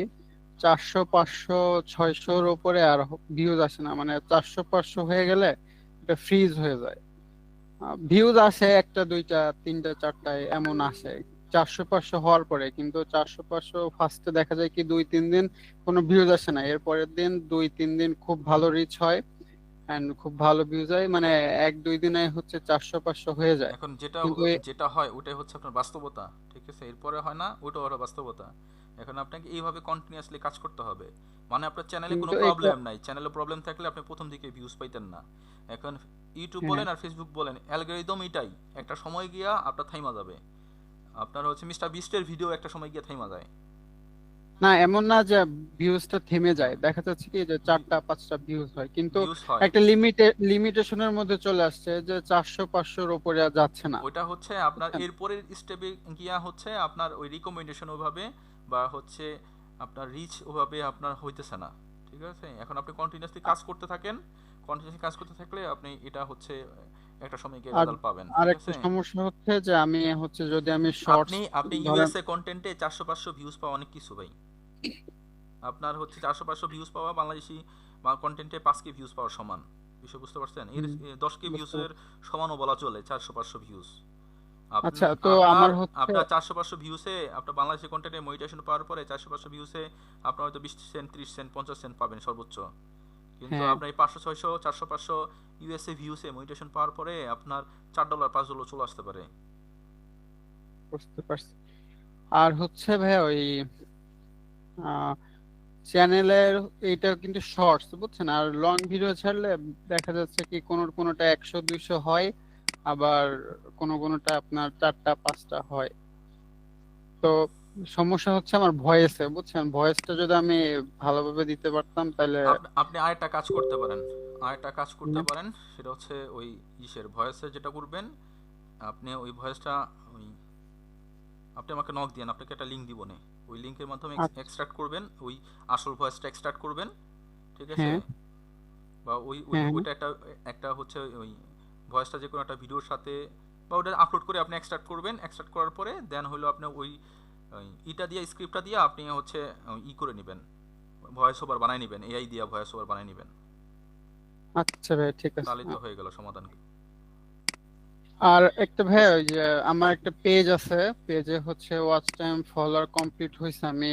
400, 500, 600-র উপরে আর ভিউজ আসে না, মানে 400, 500 হয়ে গেলে এটা ফ্রিজ হয়ে যায়। ভিউজ আসে একটা, দুইটা, তিনটা, চারটা এমন আসে 400, 500 হওয়ার পরে, কিন্তু 400, 500 ফার্স্টে দেখা যায় কি 2-3 দিন কোনো ভিউজ আসে না, এর পরের দিন 2-3 দিন খুব ভালো রিচ হয় এন্ড খুব ভালো ভিউজ হয়, মানে 1-2 দিনে হচ্ছে 400, 500 হয়ে যায়। এখন যেটা কিন্তু যেটা হয় ওটাই হচ্ছে আপনার বাস্তবতা, ঠিক আছে। এরপরে হয় না, ওটা ওরা বাস্তবতা। এখন আপনাকে এইভাবে কন্টিনিউয়াসলি কাজ করতে হবে, মানে আপনার চ্যানেলে কোনো কিন্তু এটা প্রবলেম নাই, চ্যানেলে প্রবলেম থাকলে আপনি প্রথম দিকে ভিউজ পাইতেন না। এখন ইউটিউব হ্যাঁ বলেন আর ফেসবুক বলেন, অ্যালগরিদম এটাই, একটা সময় গিয়া আপনার থাইমা যাবে। আপনার হচ্ছে মিস্টার বিস্টের ভিডিও একটা সময় গিয়া থাইমা যায়। না, এমন না যে ভিউজটা থেমে যায়, দেখা যাচ্ছে কি যে 4টা-5টা ভিউজ হয়, কিন্তু ভিউজ হয়, একটা লিমিটেশনের মধ্যে চলে আসছে যে 400-500-র উপরে আর যাচ্ছে না, ওইটা হচ্ছে আপনার বুঝছেন? এরপরের স্টেপে গিয়া হচ্ছে আপনার ওই রিকমেন্ডেশন ওভাবে বা হচ্ছে আপনার রিচ ওভাবে আপনার হইতেছে না, ঠিক আছে। এখন আপনি কন্টিনিউয়াসলি কাজ করতে থাকেন, কন্টিনিউয়াসলি কাজ করতে থাকলে আপনি এটা হচ্ছে একটা সময় গিয়ে আর রেজাল্ট পাবেন, আর ঠিক একটা আছে। সমস্যা হচ্ছে যে আমি হচ্ছে যদি আমি শর্টস আপনি ধরেন, ইউএসএ কন্টেন্টে 400-500 ভিউজ পাওয়া অনেক কিছু ভাই। আপনার হচ্ছে 400-500 ভিউজ পাওয়া বাংলাদেশি বা কন্টেন্টে 5K ভিউজ পাওয়ার সমান, বিষয় বুঝতে পারছেন। এর 10K বুঝতে ভিউজের পারছি। সমানও বলা চলে 400-500 ভিউজ। আচ্ছা, আপনার তো আপনার আমার হচ্ছে আপনার 400-500 ভিউসে আপনার বাংলাদেশি কন্টেন্টে মনিটাইজেশন পাওয়ার পরে 400-500 ভিউসে আপনার হয়তো 20 সেন্ট, 30 সেন্ট, 50 সেন্ট পাবেন সর্বোচ্চ। কিন্তু হ্যাঁ আপনার এই 500-600, 400-500 ইউএসএ ভিউসে মনিটাইজেশন পাওয়ার পরে আপনার $4, $5 চলে আসতে পারে। বুঝতে পারছি। আর হচ্ছে ভাই ওই আহ, চ্যানেলের এইটা কিন্তু শর্টস বুঝছেন, আর লং ভিডিও ছাড়লে দেখা যাচ্ছে কি কোনোটা 100-200 হয়, আবার কোনোটা আপনার 4টা-5টা হয়। তো সমস্যা হচ্ছে আমার ভয়েসে বুঝছেন, ভয়েসটা যদি আমি ভালোভাবে দিতে পারতাম তাহলে। আপনি আরেকটা কাজ করতে পারেন, সেটা হচ্ছে ওই ভয়েসে যেটা করবেন, আপনি ওই ভয়েসটা আপনি আমাকে নক দিয়েন, আপনাকে একটা লিংক দিব না, ওই লিংকের মাধ্যমে এক্সট্রাক্ট করবেন, ওই আসল ভয়েসটা এক্সট্রাক্ট করবেন, ঠিক আছে? বা ওইটা একটা হচ্ছে ওই ভয়েসটা যে কোনো একটা ভিডিওর সাথে বা ওটা আপলোড করে আপনি এক্সট্রাক্ট করবেন, এক্সট্রাক্ট করার পরে দেন হলো আপনি ওই স্ক্রিপ্টটা দিয়ে আপনি হচ্ছে করে নেবেন, ভয়েস ওভার বানায় নেবেন, এআই দিয়ে ভয়েস ওভার বানায় নেবেন। আচ্ছা ভাই ঠিক আছে, তাহলে তো হয়ে গেল সমাধান। আর একটা ভাই ওই যে আমার একটা পেজ আছে, পেজে হচ্ছে ওয়াচ টাইম ফলোয়ার কমপ্লিট হয়েছে, আমি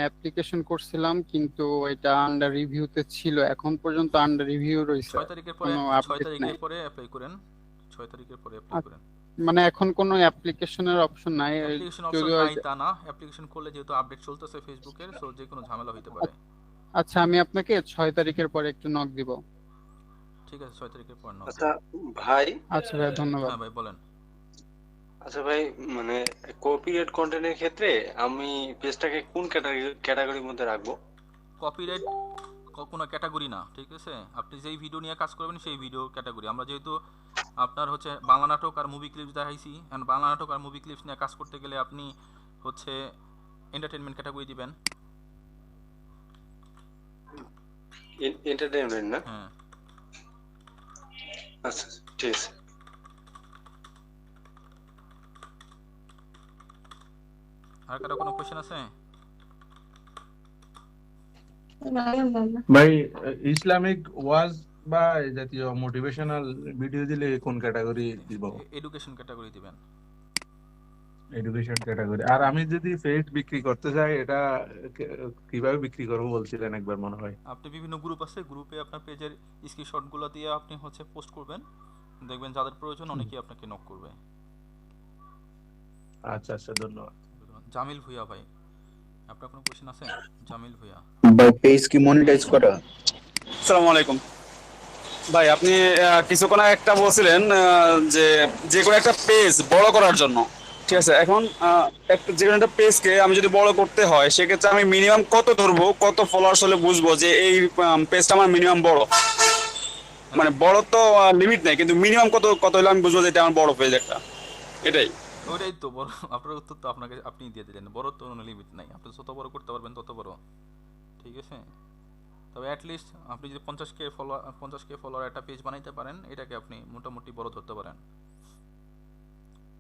অ্যাপ্লিকেশন করছিলাম কিন্তু এটা আন্ডার রিভিউতে ছিল, এখন পর্যন্ত আন্ডার রিভিউ রয়েছে। 6 তারিখের পরে অ্যাপ্লাই করেন, 6 তারিখের পরে অ্যাপ্লাই করেন। মানে এখন কোনো অ্যাপ্লিকেশনের অপশন নাই? তা না, অ্যাপ্লিকেশন করলে যেহেতু আপডেট চলতেছে ফেসবুকের, সো যে কোনো ঝামেলা হতে পারে। আচ্ছা আমি আপনাকে 6 তারিখের পরে একটু নক দিব। ঠিক আছে, 6 তারিখের পর নক। আচ্ছা ভাই। আচ্ছা ভাই ধন্যবাদ। হ্যাঁ ভাই বলেন। আচ্ছা ভাই, মানে কপিরাইট কন্টেন্টের ক্ষেত্রে আমি পেজটাকে কোন ক্যাটাগরির মধ্যে রাখবো? কপিরাইট কোনো ক্যাটাগরি না, ঠিক আছে? আপনি যেই ভিডিও নিয়ে কাজ করবেন সেই ভিডিও ক্যাটাগরি। আমরা যেহেতু আপনার হচ্ছে বাংলা নাটক আর মুভি ক্লিপস দেখাইছি, এন্ড বাংলা নাটক আর মুভি ক্লিপস নিয়ে কাজ করতে গেলে আপনি হচ্ছে এন্টারটেইনমেন্ট ক্যাটাগরি দিবেন। এন্টারটেইনমেন্ট না? হ্যাঁ আচ্ছা ঠিক আছে। আর কারো কোনো কোশ্চেন আছে? ভাই ইসলামিক ওয়াজ বা এই জাতীয় মোটিভেশনাল ভিডিও দিলে কোন ক্যাটাগরি দিব? এডুকেশন ক্যাটাগরি দিবেন। Education category. আর আমি যদি পেজ বিক্রি করতে চাই, এটা কিভাবে বিক্রি করব বলছিলেন একবার মনে হয়। আপনি বিভিন্ন গ্রুপ আছে, গ্রুপে আপনার পেজের স্ক্রিনশটগুলো দিয়ে আপনি হচ্ছে পোস্ট করবেন, দেখবেন যাদের প্রয়োজন অনেকেই আপনাকে নক করবে। আচ্ছা আচ্ছা, ধন্যবাদ। জামিল ভুইয়া ভাই, আপনার কোনো কোশ্চেন আছে? জামিল ভুইয়া ভাই, পেজ কি মনিটাইজ করা? আসসালামু আলাইকুম ভাই, আপনি কিছুক্ষণ আগে একটা বলছিলেন যে কোনো একটা পেজ বড় করার জন্য, ঠিক আছে? এখন যে কোনো একটা পেজকে আমি যদি বড় করতে হয়, সেক্ষেত্রে আমি মিনিমাম কত ধরবো, কত ফলোয়ার্স হলে বুঝবো যে এই পেজটা আমার মিনিমাম বড়? মানে বড় তো লিমিট নাই, কিন্তু মিনিমাম কত হলে আমি বুঝবো যে এটা আমার বড় পেজ একটা? এটাই ওইটাই তো বড়। আপনার উত্তর তো আপনি দিয়ে দিলেন, বড় তো কোনো লিমিট নাই, আপনি যত বড় করতে পারবেন তত বড়, ঠিক আছে? তবে অ্যাটলিস্ট আপনি যদি 50k ফলোয়ার একটা পেজ বানাইতে পারেন, এটাকে আপনি মোটামুটি বড় ধরতে পারেন।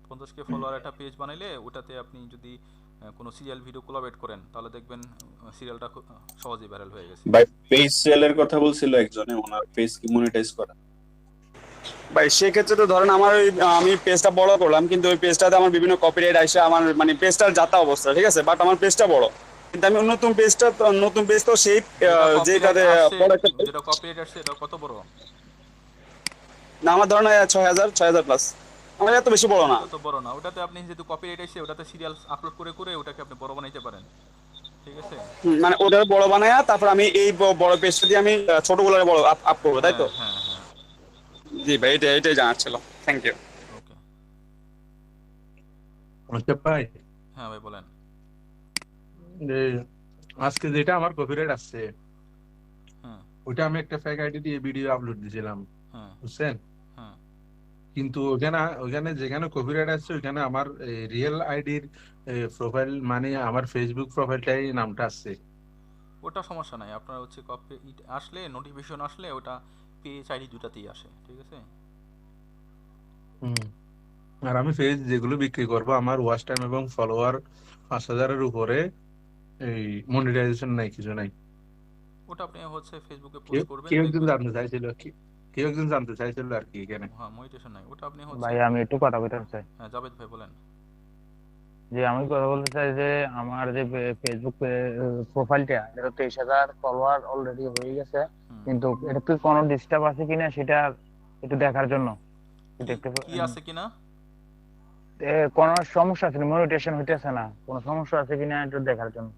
50k ফলোয়ার একটা পেজ বানাইলে ওটাতে আপনি যদি কোনো সিরিয়াল ভিডিও কোলাবরেট করেন, তাহলে দেখবেন সিরিয়ালটা সহজেই ভাইরাল হয়ে গেছে। ভাই, পেজ সেলের কথা বলছিল একজনে, ওনার পেজ কি মনিটাইজ করা? ভাই সেক্ষেত্রে তো ধরেন আমি পেজটা বড় করলাম, কিন্তু ওই পেজটাতে আমার বিভিন্ন কপিরাইট আসে, আমার মানে পেজটার যাতা অবস্থা, ঠিক আছে? বাট আমার পেজটা বড়, কিন্তু আমি নতুন পেজ তো সেই যেটাতে যেটা কপিরাইট আসছে এটা কত বড়? না, আমার ধরেন 6000 প্লাস, আমার এত বেশি বড় না। এত বড় না, ওটাতে আপনি যেহেতু কপিরাইট আসছে ওটাতে সিরিয়াল আপলোড করে ওটাকে আপনি বড় বানাইতে পারেন, ঠিক আছে? মানে ওটা বড় বানায়া তারপর আমি এই বড় পেজটা দিয়ে আমি ছোটগুলো বড় আপ করব, তাই তো? হ্যাঁ হ্যাঁ। জি ভাই, এটাই জানার ছিল। Thank you. ওকে। আচ্ছা ভাই। হ্যাঁ ভাই বলেন। আজকে যেটা আমার কপিরাইট আসছে, হ্যাঁ, ওটা আমি একটা ফেক আইডি দিয়ে ভিডিও আপলোড দিয়েছিলাম, হ্যাঁ বুঝছেন? হ্যাঁ। কিন্তু ওখানে যেখানে কপিরাইট আসছে ওখানে আমার রিয়েল আইডির প্রোফাইল, মানে আমার ফেসবুক প্রোফাইলটাই নামটা আসছে। ওটা সমস্যা নাই, আপনার হচ্ছে কপি আসলে, নোটিফিকেশন আসলে ওটা পেজ আইডি দুটাতেই আসে, ঠিক আছে? আর আমি পেজ যেগুলো বিক্রি করব, আমার ওয়াচ টাইম এবং ফলোয়ার 5000-এর উপরে, এই মনিটাইজেশন নাই, কিছু নাই। ওটা আপনি হচ্ছে ফেসবুকে পোস্ট করবেন। কেউ একজন জানতে চাইছিল আর কি এখানে। হ্যাঁ, মনিটাইজেশন নাই, ওটা আপনি হচ্ছে। ভাই আমি একটু কথা বলতে চাই। হ্যাঁ জাভেদ ভাই বলেন। যে আমি কথা বলতে চাই যে আমার যে ফেসবুক প্রোফাইলটা, এটা 23000 ফলোয়ার অলরেডি হয়ে গেছে, কিন্তু এটা কি কোনো ডিস্টার্ব আছে কিনা সেটা একটু দেখার জন্য। কি আছে কিনা? কোনো সমস্যা আছে, মনিটাইজেশন হইতেছে না, কোনো সমস্যা আছে কিনা একটু দেখার জন্য।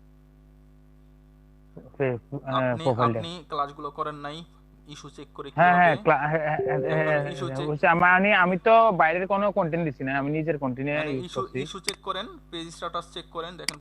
আপনি প্রোফাইলটা। আপনি ক্লাসগুলো করেন নাই, ইস্যু চেক করে হ্যাঁ হ্যাঁ কিভাবে ইস্যু চেক হচ্ছে আমি তো বাইরের কোনো কন্টেন্ট দিছি না, আমি নিজের কন্টেন্টে ইউজ করছি। ইস্যু চেক করেন, পেজ স্ট্যাটাস চেক করেন, দেখেন